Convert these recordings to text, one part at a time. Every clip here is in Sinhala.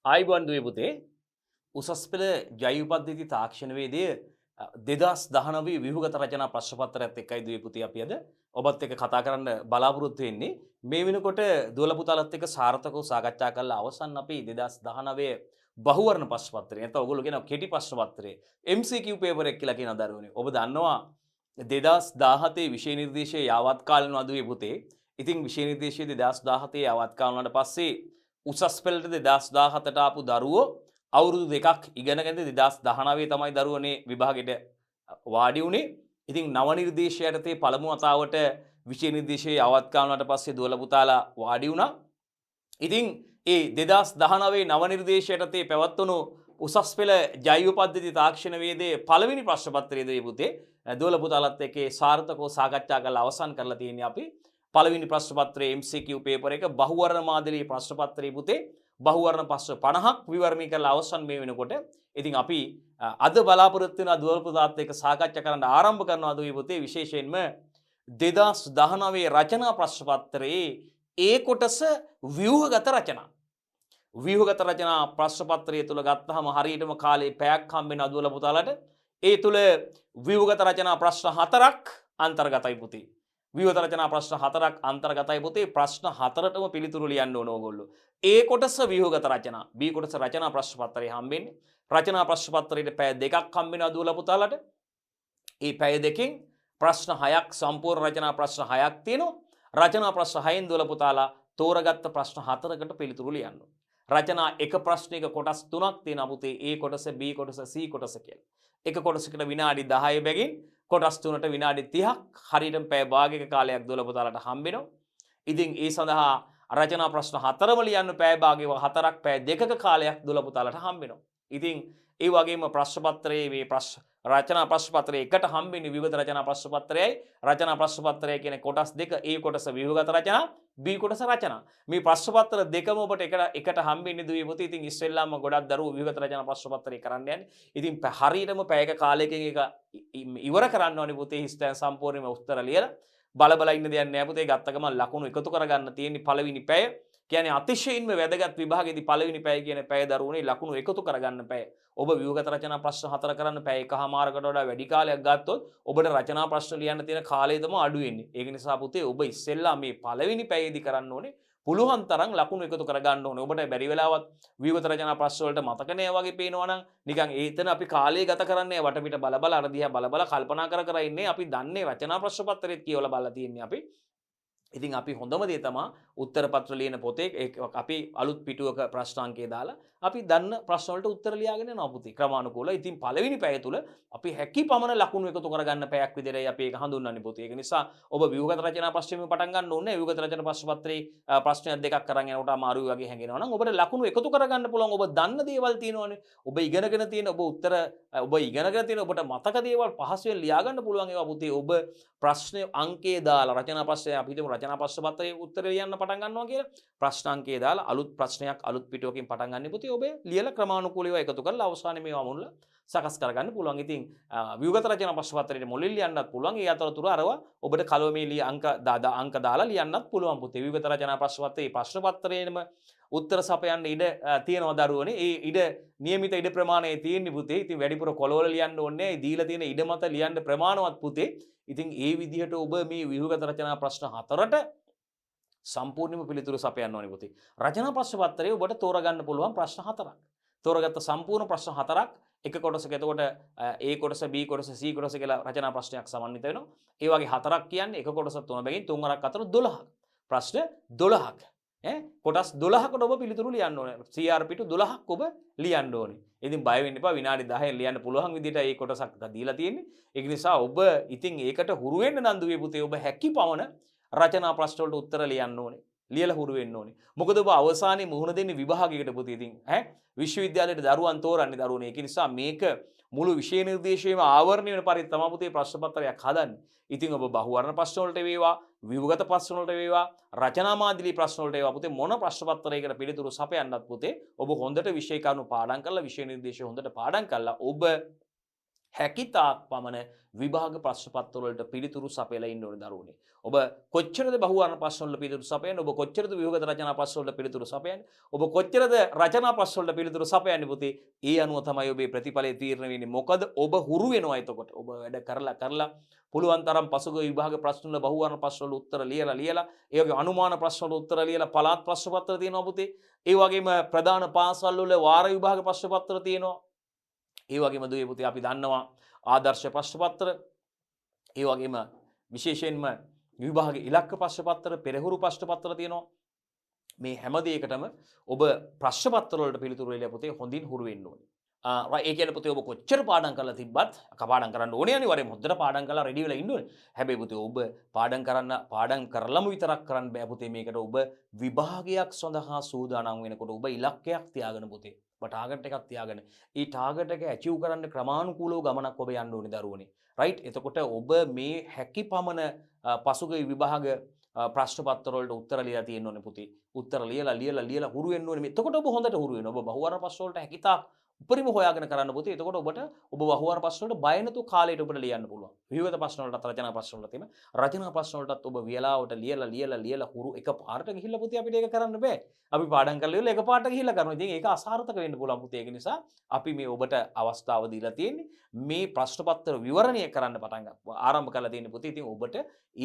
ආයිබෝන් දුවේ පුතේ උසස් පෙළ ජෛව පද්ධති තාක්ෂණවේදයේ 2019 ව්‍යුහගත රචනා ප්‍රශ්න පත්‍රයත් එක්කයි දුවේ පුතේ අපි අද ඔබත් එක්ක කතා කරන්න බලාපොරොත්තු වෙන්නේ මේ වෙනකොට දුවල පුතාලත් එක්ක සාර්ථකව සාකච්ඡා කරලා අවසන් අපි 2019 බහුවර්ණ ප්‍රශ්න පත්‍රය නැත්නම් ඔයගොල්ලෝ කියන කෙටි ප්‍රශ්න පත්‍රය MCQ පේපර් එක කියලා කියන දරුවනේ ඔබ දන්නවා 2017 විෂය නිර්දේශයේ යාවත් කාලන දුවේ පුතේ ඉතින් විෂය නිර්දේශයේ 2017 යාවත් කාලනට පස්සේ උසස් පෙළට 2017ට ආපු දරුවෝ අවුරුදු දෙකක් ඉගෙනගෙන 2019 තමයි දරුවනේ විභාගෙට වාඩි වුණේ. ඉතින් නව නිර්දේශයට තේ පළමු වතාවට විෂය නිර්දේශයේ යාවත් කාලනට පස්සේ දුවල පුතාලා වාඩි වුණා. ඉතින් ඒ 2019 නව නිර්දේශයට තේ පැවැත්වුණු උසස් පෙළ ජෛව පද්ධති තාක්ෂණ වේදයේ පළවෙනි ප්‍රශ්න පත්‍රයේ දී පුතේ දුවල පුතාලත් එක්කේ සාර්ථකව සාකච්ඡා කරලා අවසන් කරලා තියෙන්නේ අපි. පළවෙනි ප්‍රශ්න පත්‍රයේ MCQ පේපර් එක බහුවර්ණ මාදලී ප්‍රශ්න පත්‍රයේ පුතේ බහුවර්ණ ප්‍රශ්න 50ක් විවරණය කරලා අවසන් මේ වෙනකොට ඉතින් අපි අද බලාපොරොත්තු වෙන දුවල පුතාත් එක්ක සාකච්ඡා කරන්න ආරම්භ කරනවා දුවේ පුතේ විශේෂයෙන්ම 2019 රචනා ප්‍රශ්න පත්‍රයේ ඒ කොටස ව්‍යුහගත රචනා ව්‍යුහගත රචනා ප්‍රශ්න පත්‍රය තුල ගත්තාම හරියටම කාලේ පැයක් හම්බ වෙන දුවල පුතාලට ඒ තුල ව්‍යුහගත රචනා ප්‍රශ්න 4ක් අන්තර්ගතයි පුතේ ව්‍යුහගත රචනා ප්‍රශ්න 4ක් අන්තර්ගතයි පුතේ ප්‍රශ්න 4ටම පිළිතුරු ලියන්න ඕන ඕගොල්ලෝ. ඒ කොටස ව්‍යුහගත රචනා B කොටස රචනා ප්‍රශ්න පත්‍රයේ හම්බෙන්නේ. රචනා ප්‍රශ්න පත්‍රයේ පැය දෙකක් හම්බ වෙනවා දුවල පුතාලට. ඒ පැය දෙකෙන් ප්‍රශ්න 6ක් සම්පූර්ණ රචනා ප්‍රශ්න 6ක් තියෙනවා. රචනා ප්‍රශ්න 6න් දුවල පුතාලා තෝරගත්ත ප්‍රශ්න 4කට පිළිතුරු ලියන්න ඕන. රචනා එක ප්‍රශ්නයක කොටස් 3ක් තියෙනවා පුතේ. A කොටස B කොටස C කොටස කියලා. එක කොටසකට විනාඩි 10 බැගින් කොටස් 3ට විනාඩි 30ක් හරියටම පැය භාගයක කාලයක් දුවල පුතාලට හම්බ වෙනවා. ඉතින් ඒ සඳහා රචනා ප්‍රශ්න 4ම ලියන්න පැය භාගයක 4ක් පැය 2ක කාලයක් දුවල පුතාලට හම්බ වෙනවා. ඉතින් ඒ වගේම ප්‍රශ්න පත්‍රයේ මේ රචනා ප්‍රශ්න පත්‍රයේ එකට හම්බෙන්නේ විවිධ රචනා ප්‍රශ්න පත්‍රයයි රචනා ප්‍රශ්න පත්‍රය කියන කොටස් දෙක A කොටස ව්‍යුහගත රචනා B කොටස රචනා මේ ප්‍රශ්න පත්‍ර දෙකම ඔබට එකට හම්බෙන්නේ දුවේ පුතේ. ඉතින් ඉස්සෙල්ලාම ගොඩක් දරුවෝ ව්‍යුහගත රචනා ප්‍රශ්න පත්‍රය කරන්න යන්නේ. ඉතින් හරියටම පැයක කාලයකින් ඒක ඉවර කරන්න ඕනේ පුතේ. හිස්තැන් සම්පූර්ණයෙන්ම උත්තර ලියලා බල ඉන්න දෙයක් නෑ පුතේ. ගත්ත ගමන් ලකුණු එකතු කරගන්න තියෙන්නේ පළවෙනි පැය. කියන්නේ අතිශයින්ම වැදගත් විභාගයේදී පළවෙනි පැය කියන පැය දරුවනේ ලකුණු එකතු කරගන්න පැය. ඔබ ව්‍යුහගත රචනා ප්‍රශ්න 4 කරන්න පැය එකහමාරකට වඩා වැඩි කාලයක් ගත්තොත් ඔබට රචනා ප්‍රශ්න ලියන්න තියෙන කාලය තමයි අඩු වෙන්නේ. ඒක නිසා පුතේ ඔබ ඉස්සෙල්ලා මේ පළවෙනි පැයේදී කරන්න ඕනේ පුළුවන් තරම් ලකුණු එකතු කරගන්න ඕනේ. ඔබට බැරි වෙලාවත් ව්‍යුහගත රචනා ප්‍රශ්න වලට මතක නෑ වගේ පේනවා නම් නිකන් ඒතන අපි කාලය ගත කරන්නේ වටපිට බල අර දිහා බල කල්පනා කර ඉන්නේ. අපි දන්නේ රචනා ප්‍රශ්න පත්‍රෙත් කියවලා බලලා තියෙන්නේ අපි. ඉතින් අපි හොඳම දේ තමයි උත්තර පත්‍ර ලියන පොතේ අපි අලුත් පිටුවක ප්‍රශ්නාංකය දාලා අපි දන්න ප්‍රශ්න වලට උත්තර ලියාගෙන යනවා පුතේ ක්‍රමානුකූලව. ඉතින් පළවෙනි පැය තුල අපි හැකි පමණ ලකුණු එකතු කරගන්න පැයක් විදිහටයි අපි ඒක හඳුන්වන්නේ පුතේ. ඒක නිසා ඔබ ව්‍යුහගත රචනා ප්‍රශ්නෙම පටන් ගන්න ඕනේ. ව්‍යුහගත රචනා ප්‍රශ්න පත්‍රයේ ප්‍රශ්නයක් දෙකක් කරන් යනකොට අමාරුයි වගේ හැඟෙනවා නම් ඔබට ලකුණු එකතු කරගන්න පුළුවන්. ඔබ දන්න දේවල් තියෙනවනේ. ඔබ ඉගෙනගෙන තියෙන ඔබට මතක දේවල් පහසුවෙන් ලියා ගන්න පුළුවන් ඒවා පුතේ. ඔබ ප්‍රශ්න අංකයේ දාලා රචනා ප්‍රශ්නය අපි හිතමු රචනා ප්‍රශ්න පත්‍රයේ උත්තර ලියන්න පටන් ගන්නවා කියලා. ප්‍රශ්න අංකයේ දාලා අලුත් ප්‍රශ්නයක් අලුත් පිටුවකින් පටන් ගන්න පුතේ. ඔබ ලියලා ක්‍රමානුකූලව එකතු කරලා අවසානයේ මේවා මුල්ල සකස් කරගන්න පුළුවන්. ඉතින් ව්‍යුහගත රචනා ප්‍රශ්න පත්‍රයේ මුලින් ලියන්නත් පුළුවන්. ඒ අතරතුර අරවා ඔබට කලවමේ අංක දාලා ලියන්නත් පුළුවන් පුතේ. ව්‍යුහගත රචනා ප්‍රශ්න පත්‍රයේ ප්‍රශ්න පත්‍රයේම උත්තර සපයන්න ඉඩ තියෙනවා දරුවනේ. ඒ ඉඩ නියමිත ඉඩ ප්‍රමාණය තියෙන්නේ පුතේ. ඉතින් වැඩිපුර කොළවල ලියන්න ඕනේ. දීලා තියෙන ඉඩ මත ලියන්න ප්‍රමාණවත් පුතේ. ඉතින් ඒ විදිහට ඔබ මේ ව්‍යුහගත රචනා ප්‍රශ්න 4ට සම්පූර්ණයෙන්ම පිළිතුරු සපයන්න ඕනේ පුතේ. රචනා ප්‍රශ්න පත්‍රයේ ඔබට තෝරගන්න පුළුවන් ප්‍රශ්න 4ක්. තෝරගත්ත සම්පූර්ණ ප්‍රශ්න 4ක් එක කොටසක එතකොට A කොටස B කොටස C කොටස කියලා රචනා ප්‍රශ්නයක් සමන්විත වෙනවා. ඒ වගේ 4ක් කියන්නේ එක කොටස 3 බැගින් 3 වරක් අතර 12ක්. ප්‍රශ්න 12ක්. කොටස් 12කට ඔබ පිළිතුරු ලියන්න ඕනේ. CR පිටු 12ක් ඔබ ලියන්න ඕනේ. ඉතින් බය වෙන්න එපා. විනාඩි 10න් ලියන්න පුළුවන් විදිහට මේ කොටසක් දීලා තියෙන්නේ. ඒක නිසා ඔබ ඉතින් ඒකට හුරු වෙන්න නන්දුවේ පුතේ. ඔබ හැකි පමණ රචනා ප්‍රශ්න වලට උත්තර ලියන්න ඕනේ. ලියලා හුරු වෙන්න ඕනේ. මොකද ඔබ අවසානයේ මුහුණ දෙන්නේ විභාගයකට පුතේ. ඉතින් විශ්වවිද්‍යාලයට දරුවන් තෝරන්නේ දරුවනේ. ඒක නිසා මේක මුළු විෂය නිර්දේශයේම ආවරණය වෙන පරිදි තමයි පුතේ ප්‍රශ්න පත්‍රයක් හදන්නේ. ඉතින් ඔබ බහුවර්ණ ප්‍රශ්න වලට වේවා, ව්‍යුහගත ප්‍රශ්න වලට වේවා, රචනා මාදිලී ප්‍රශ්න වලට වේවා පුතේ මොන ප්‍රශ්න පත්‍රයකට පිළිතුරු සපයන්නත් පුතේ ඔබ හොඳට විෂය කරුණු පාඩම් කරලා විෂය නිර්දේශය හොඳට පාඩම් කරලා ඔබ හැකිතාක් පමණ විභාග ප්‍රශ්න පත්‍ර වලට පිළිතුරු සපයලා ඉන්න ඕනේ දරුවනේ. ඔබ කොච්චරද බහුවර්ණ ප්‍රශ්න වලට පිළිතුරු සපයන්නේ? ඔබ කොච්චරද ව්‍යුහගත රචනා ප්‍රශ්න වලට පිළිතුරු සපයන්නේ? ඔබ කොච්චරද රචනා ප්‍රශ්න වලට පිළිතුරු සපයන්නේ පුතේ? ඒ අනුව තමයි ඔබේ ප්‍රතිඵලය තීරණය වෙන්නේ. මොකද ඔබ හුරු වෙනවා එතකොට. ඔබ වැඩ කරලා පුළුවන් තරම් පසුගිය විභාග ප්‍රශ්න වල බහුවර්ණ ප්‍රශ්න වල උත්තර ලියලා ඒ වගේ අනුමාන ප්‍රශ්න වල උත්තර ලියලා පළාත් ප්‍රශ්න පත්‍ර තියෙනවා පුතේ. ඒ වගේම ප්‍රධාන පාසල් වල වාර විභාග ප්‍රශ්න පත්‍ර තියෙනවා. ඒ වගේම දුවේ පුතේ අපි දන්නවා ආදර්ශ ප්‍රශ්න පත්‍ර, ඒ වගේම විශේෂයෙන්ම විභාග ඉලක්ක ප්‍රශ්න පත්‍ර, පෙරහුරු ප්‍රශ්න පත්‍ර තියෙනවා. මේ හැම දෙයකටම ඔබ ප්‍රශ්න පත්‍ර වලට පිළිතුරු දෙලා පුතේ හොඳින් හුරු වෙන්න ඕනේ. ඒ කියන්නේ පුතේ ඔබ කොච්චර පාඩම් කරලා තිබ්බත් පාඩම් කරන්න ඕනේ අනිවාර්යයෙන්ම හොඳට පාඩම් කරලා රෙඩි වෙලා ඉන්න ඕනේ. හැබැයි පුතේ ඔබ පාඩම් කරලම විතරක් කරන්න බෑ පුතේ. මේකට ඔබ විභාගයක් සඳහා සූදානම් වෙනකොට ඔබ ඉලක්කයක් තියාගෙන පුතේ. ඔබ ටාගට් එකක් තියාගෙන ඒ ටාගට් එක ඇචීව් කරන්න ක්‍රමානුකූලව ගමනක් ඔබ යන්න ඕනේ දරුවනේ. රයිට්? එතකොට ඔබ මේ හැකි පමණ පසුගිය විභාග ප්‍රශ්න පත්‍ර වලට උත්තර ලියලා තියෙන්න ඕනේ පුතේ. උත්තර ලියලා හුරු වෙන්න ඕනේ. එතකොට ඔබ හොඳට හුරු වෙනවා. ඔබ බහුවර්ණ ප්‍රශ්න වලට හැකිතාක් උපරිම හොයාගෙන කරන්න පුතේ. එතකොට ඔබ බහුවර්ණ ප්‍රශ්න වලට බය නැතුව කාලයට ඔබට ලියන්න පුළුවන්. විවිධ ප්‍රශ්න වලටත් රචනා ප්‍රශ්න වලට තියෙන රචනා ප්‍රශ්න වලටත් ඔබ වියලාවට ලියලා හුරු එකපාරට ගිහිල්ලා පුතේ අපිට ඒක කරන්න බෑ. අපි පාඩම් කරලා ඉවරලා එකපාරට ගිහිල්ලා කරනවා. ඉතින් ඒක අසාර්ථක වෙන්න පුළුවන් පුතේ. ඒක නිසා අපි මේ ඔබට අවස්ථාව දීලා තියෙන්නේ මේ ප්‍රශ්න පත්‍ර විවරණය කරන්න ආරම්භ කරලා තියෙන්නේ පුතේ. ඉතින් ඔබට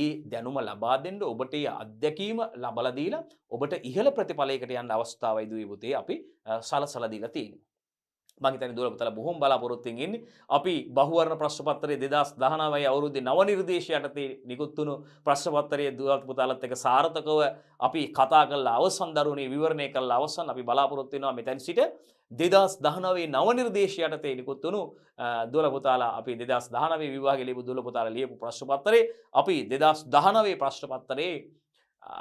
ඒ දැනුම ලබා දෙන්න, ඔබට ඒ අත්දැකීම ලබලා දීලා ඔබට ඉහළ ප්‍රතිඵලයකට යන්න අවස්ථාවයි දුවේ පුතේ අපි සලසලා දීලා තියෙන්නේ. මම හිතන්නේ දුවලා පුතාලා බොහොම බලාපොරොත්තුෙන් ඉන්නේ. අපි බහුවර්ණ ප්‍රශ්න පත්‍රයේ 2019 අවුරුද්දේ නව නිර්දේශය යටතේ නිකුත් වුණු ප්‍රශ්න පත්‍රයේ දුවලා පුතාලත් එක්ක සාර්ථකව අපි කතා කරලා අවසන් දරුවනේ විවරණය කරලා අවසන් අපි බලාපොරොත්තු වෙනවා මෙතන සිට 2019 නව නිර්දේශය යටතේ නිකුත් වුණු දුවලා පුතාලා අපි 2019 විභාගයේ ලියපු දුවලා පුතාලා ලියපු ප්‍රශ්න පත්‍රයේ අපි 2019 ප්‍රශ්න පත්‍රයේ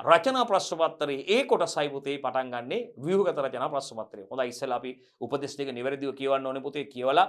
රචනා ප්‍රශ්න පත්‍රයේ ඒ කොටසයි පුතේ පටන් ගන්නෙ ව්‍යුහගත රචනා ප්‍රශ්න පත්‍රය. හොඳයි ඉස්සෙල්ලා අපි උපදේශ ටික නිවැරදිව කියවන්න ඕනේ පුතේ. කියවලා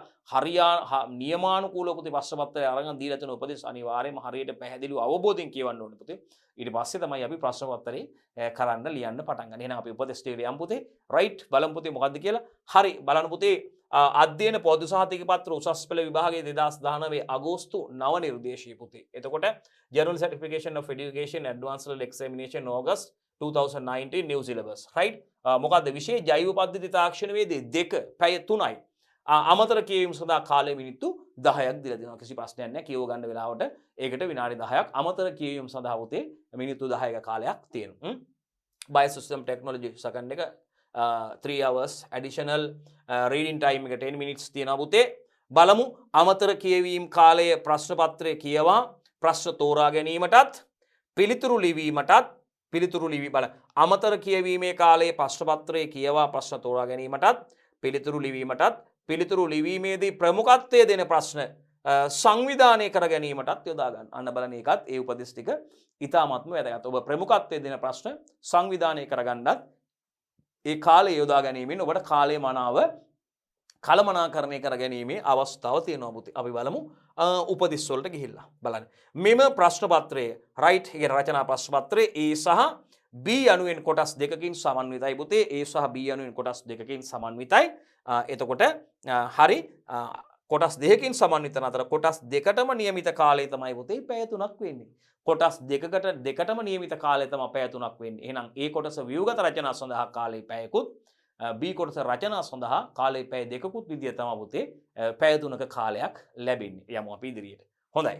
නියමානුකූලව පුතේ ප්‍රශ්න පත්‍රය අරගෙන දීලා තියෙන උපදේශ අනිවාර්යයෙන්ම හරියට පැහැදිලිව අවබෝධයෙන් කියවන්න ඕනේ පුතේ. ඊට පස්සේ තමයි අපි ප්‍රශ්න පත්‍රේ කරන්න ලියන්න පටන් ගන්න. එහෙනම් අපි උපදේශ ටික ලියමු පුතේ. රයිට් බලමු පුතේ මොකද්ද කියලා. හරි බලන්න පුතේ. අධ්‍යයන පොදු සහතික පත්‍ර උසස් පෙළ විභාගයේ 2019 අගෝස්තු 9 නිර්දේශී පුතේ. එතකොට General Certification of Education Advanced Level Examination August 2019 new syllabus. right? මොකද්ද විෂය ජෛව පද්ධති තාක්ෂණ වේදේ 2 පැය 3යි. අමතර කියවීම සඳහා කාලය මිනිත්තු 10ක් දීලා දෙනවා. කිසි ප්‍රශ්නයක් නැහැ. කියව ගන්න වෙලාවට ඒකට විනාඩි 10ක් අමතර කියවීම සඳහා පුතේ මිනිත්තු 10ක කාලයක් තියෙනවා. Biosystem Technology second එක 3 hours additional reading time එක 10 minutes තියෙනවා පුතේ. බලමු අමතර කියවීම කාලයේ ප්‍රශ්න පත්‍රය කියවා ප්‍රශ්න තෝරා ගැනීමටත් පිළිතුරු ලිවීම බල අමතර කියවීමේ කාලයේ ප්‍රශ්න පත්‍රය කියවා ප්‍රශ්න තෝරා ගැනීමටත් පිළිතුරු ලිවීමේදී ප්‍රමුඛත්වය දෙන ප්‍රශ්න සංවිධානය කර ගැනීමටත් යොදා ගන්න. අන්න බලන එකත් ඒ උපදෙස් ටික ඉතාමත්ම වැදගත්. ඔබ ප්‍රමුඛත්වය දෙන ප්‍රශ්න සංවිධානය කරගන්නත් ඒ කාලය යොදා ගැනීමෙන් ඔබට කාලය මනාව කළමනාකරණය කර ගැනීමේ අවස්ථාව තියෙනවා පුතේ. අපි බලමු උපදෙස් වලට ගිහිල්ලා බලන්න. මෙම ප්‍රශ්න පත්‍රයේ රයිට් කියන රචනා ප්‍රශ්න පත්‍රයේ A සහ B යනුවෙන් කොටස් දෙකකින් සමන්විතයි පුතේ. A සහ B යනුවෙන් කොටස් දෙකකින් සමන්විතයි. එතකොට හරි කොටස් දෙකකින් සමන්විත අතර කොටස් දෙකටම නියමිත කාලය තමයි පුතේ පැය 3ක් වෙන්නේ. කොටස් දෙකටම නියමිත කාලය තමයි පැය 3ක් වෙන්නේ. එහෙනම් A කොටස ව්‍යුහගත රචනා සඳහා කාලය පැයකුත් B කොටස රචනා සඳහා කාලය පැය දෙකකුත් විදිය තමයි පුතේ පැය 3ක කාලයක් ලැබෙන්නේ. යමු අපි ඉදිරියට. හොඳයි.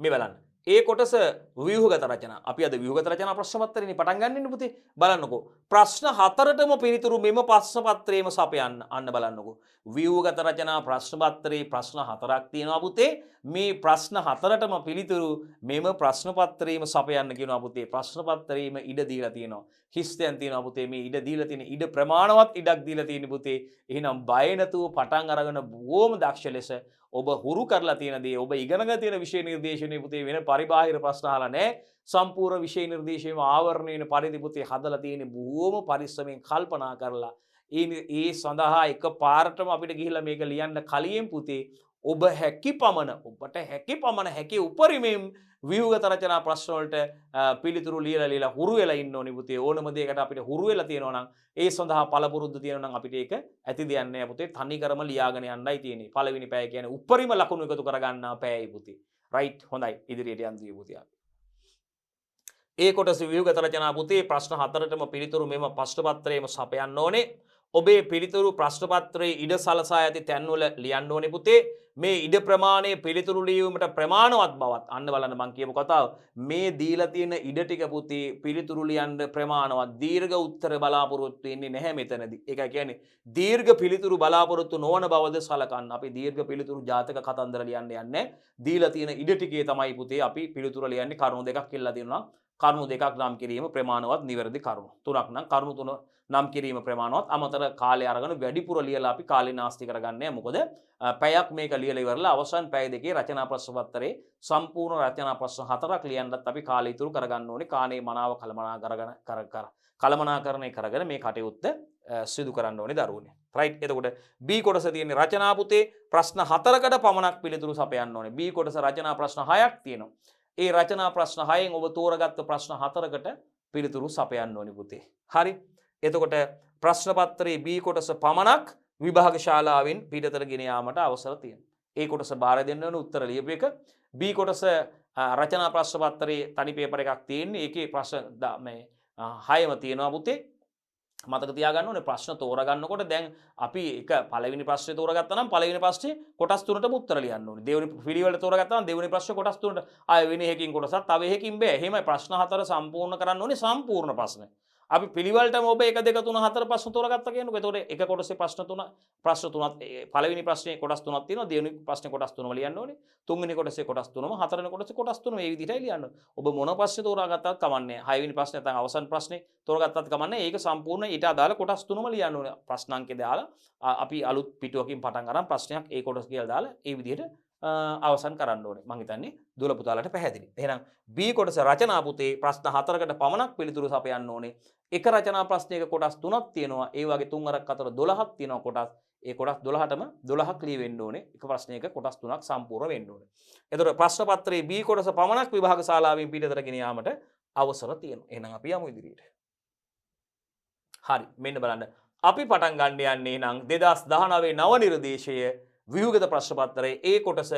මේ බලන්න. ඒ කොටස ව්‍යුහගත රචනා. අපි අද ව්‍යුහගත රචනා ප්‍රශ්න පත්‍රයනේ පටන් ගන්නෙන්නේ පුතේ. බලන්නකෝ. ප්‍රශ්න 4ටම පිළිතුරු මෙම ප්‍රශ්න පත්‍රයේම සපයන්න. අන්න බලන්නකෝ. ව්‍යුහගත රචනා ප්‍රශ්න පත්‍රයේ ප්‍රශ්න 4ක් තියෙනවා පුතේ. මේ ප්‍රශ්න 4ටම පිළිතුරු මෙම ප්‍රශ්න පත්‍රයේම සපයන්න කියනවා පුතේ. ප්‍රශ්න පත්‍රයේම ඉඩ දීලා තියෙනවා. හිස්තෙන් තියෙනවා පුතේ. මේ ඉඩ දීලා තියෙන ඉඩ ප්‍රමාණවත් ඉඩක් දීලා තියෙන පුතේ. එහෙනම් බය නැතුව පටන් අරගෙන බොහොම දක්ෂ ලෙස ඔබ හුරු කරලා තියෙන දේ ඔබ ඉගෙනගෙන තියෙන විෂය නිර්දේශනයේ පුතේ වෙන පරිබාහිර ප්‍රශ්න අහලා නැහැ. සම්පූර්ණ විෂය නිර්දේශයේම ආවරණය වෙන පරිදි පුතේ හදලා තියෙන බොහොම පරිස්සමෙන් කල්පනා කරලා ඒ සඳහා එක පාරටම අපිට ගිහිල්ලා මේක ලියන්න කලින් පුතේ ඔබ හැකි පමණ ඔබට හැකි පමණ හැකි උපරිමයෙන් ව්‍යුහගත රචනා ප්‍රශ්න වලට පිළිතුරු ලියලා හුරු වෙලා ඉන්න ඕනේ පුතේ. ඕනම දෙයකට අපිට හුරු වෙලා තියෙනවා නම් ඒ සඳහා පළපුරුද්ද තියෙනවා නම් අපිට ඒක ඇති දෙයක් නෑ පුතේ. තනිකරම ලියාගෙන යන්නයි තියෙන්නේ. පළවෙනි පැය කියන්නේ උපරිම ලකුණු එකතු කරගන්නා පැයයි පුතේ. රයිට් හොඳයි. ඉදිරියට යන්න දී පුතේ. ඒ කොටස ව්‍යුහගත රචනා පුතේ ප්‍රශ්න 4ටම පිළිතුරු මෙම ප්‍රශ්න පත්‍රයේම සපයන්න ඕනේ. ඔබේ පිළිතුරු ප්‍රශ්න පත්‍රයේ ඉඩ සලසා ඇති තැන්වල ලියන්න ඕනේ පුතේ. මේ ඉඩ ප්‍රමාණය පිළිතුරු ලියීමට ප්‍රමාණවත් බවත් අන්න බලන්න මම කියපු කතාව. මේ දීලා තියෙන ඉඩ ටික පුතේ පිළිතුරු ලියන්න ප්‍රමාණවත්. දීර්ඝ උත්තර බලාපොරොත්තු වෙන්නේ නැහැ මෙතනදී. ඒකයි කියන්නේ දීර්ඝ පිළිතුරු බලාපොරොත්තු නොවන බවද සලකන්න. අපි දීර්ඝ පිළිතුරු ජාතක කතන්දර ලියන්න යන්නේ. දීලා තියෙන ඉඩ ටිකේ තමයි පුතේ අපි පිළිතුර ලියන්නේ. කරුණු දෙකක් ඉල්ලලා තියෙනවා. කරුණු දෙකක් නම් කිරීම ප්‍රමාණවත් නිවැරදි කරුණු. තුනක් නම් කරුණු තුන නම් කිරීම ප්‍රමාණවත්. අමතර කාලය අරගෙන වැඩිපුර ලියලා අපි කාලේ නාස්ති කරගන්නේ. මොකද පැයක් මේක ලියලා ඉවරලා අවසන් පැය දෙකේ රචනා ප්‍රශ්න පත්‍රයේ සම්පූර්ණ රචනා ප්‍රශ්න 4ක් ලියන්නත් අපි කාලය ඉතුරු කරගන්න ඕනේ. කාණේ මනාව කළමනාකරණය කරගෙන මේ කටයුත්ත සිදු කරන්න ඕනේ දරුවනේ. රයිට්. එතකොට B කොටස තියෙන්නේ රචනා පුතේ ප්‍රශ්න 4කට පමණක් පිළිතුරු සපයන්න ඕනේ. B කොටස රචනා ප්‍රශ්න 6ක් තියෙනවා. ඒ රචනා ප්‍රශ්න 6න් ඔබ තෝරගත්ත ප්‍රශ්න 4කට පිළිතුරු සපයන්න ඕනේ පුතේ. හරි. එතකොට ප්‍රශ්න පත්‍රයේ B කොටස පමණක් විභාග ශාලාවෙන් පිටතට ගෙන යාමට අවසර තියෙනවා. ඒ කොටස බාර දෙන්න ඕන උත්තර ලියපු එක. B කොටස රචනා ප්‍රශ්න පත්‍රයේ තනි පේපර් එකක් තියෙන්නේ. ඒකේ ප්‍රශ්න මේ 6ම තියෙනවා පුතේ. මතක තියාගන්න ඕනේ ප්‍රශ්න තෝරගන්නකොට දැන් අපි එක පළවෙනි ප්‍රශ්නේ තෝරගත්තා නම් පළවෙනි ප්‍රශ්නේ කොටස් තුනටම උත්තර ලියන්න ඕනේ. දෙවෙනි පිළිවෙලට තෝරගත්තා නම් දෙවෙනි ප්‍රශ්නේ කොටස් තුනට ආයෙ වෙන එකකින් කොටසක් තව එකකින් බෑ. එහෙමයි ප්‍රශ්න 4 සම්පූර්ණ කරන්න ඕනේ සම්පූර්ණ ප්‍රශ්න. අපි පිළිවෙලටම ඔබ 1 2 3 4 ප්‍රශ්න තෝරගත්තා කියනකො. එතකොට එක කොටසේ ප්‍රශ්න තුනක් පළවෙනි ප්‍රශ්නේ කොටස් තුනක් තියෙනවා. දෙවෙනි ප්‍රශ්නේ කොටස් තුනම ලියන්න ඕනේ. තුන්වෙනි කොටසේ කොටස් තුනම හතරවෙනි කොටසේ කොටස් තුනම මේ විදිහටයි ලියන්න ඕනේ. ඔබ මොන ප්‍රශ්නේ තෝරාගත්තත් කමන්නේ. හයවෙනි ප්‍රශ්නේ නැත්නම් අවසන් ප්‍රශ්නේ තෝරාගත්තත් කමන්නේ. ඒක සම්පූර්ණ ඊට අදාළ කොටස් තුනම ලියන්න ඕනේ. ප්‍රශ්න අංකේ දාලා අපි අලුත් පිටුවකින් පටන් අරන් ප්‍රශ්නයක් ඒ කොටස් කියලා දාලා ඒ විදිහට අවසන් කරන්න ඕනේ. මම හිතන්නේ දුල පුතාලට පැහැදිලි. එහෙනම් B කොටස රචනා පුතේ ප්‍රශ්න 4කට පමණක් පිළිතුරු සපයන්න ඕනේ. එක රචනා ප්‍රශ්නයක කොටස් 3ක් තියෙනවා. ඒ වගේ 3 අරක් අතර 12ක් තියෙනවා කොටස්. ඒ කොටස් 12ටම 12ක් ලියවෙන්න ඕනේ. එක ප්‍රශ්නයක කොටස් 3ක් සම්පූර්ණ වෙන්න ඕනේ. එතකොට ප්‍රශ්න පත්‍රයේ B කොටස පමණක් විභාග ශාලාවෙන් පිටතට ගෙන යාමට අවසර තියෙනවා. එහෙනම් අපි යමු ඉදිරියට. හරි. මෙන්න බලන්න. අපි පටන් ගන්න යන්නේ නම් 2019 නව නිර්දේශය ව්‍යුහගත ප්‍රශ්න පත්‍රයේ ඒ කොටස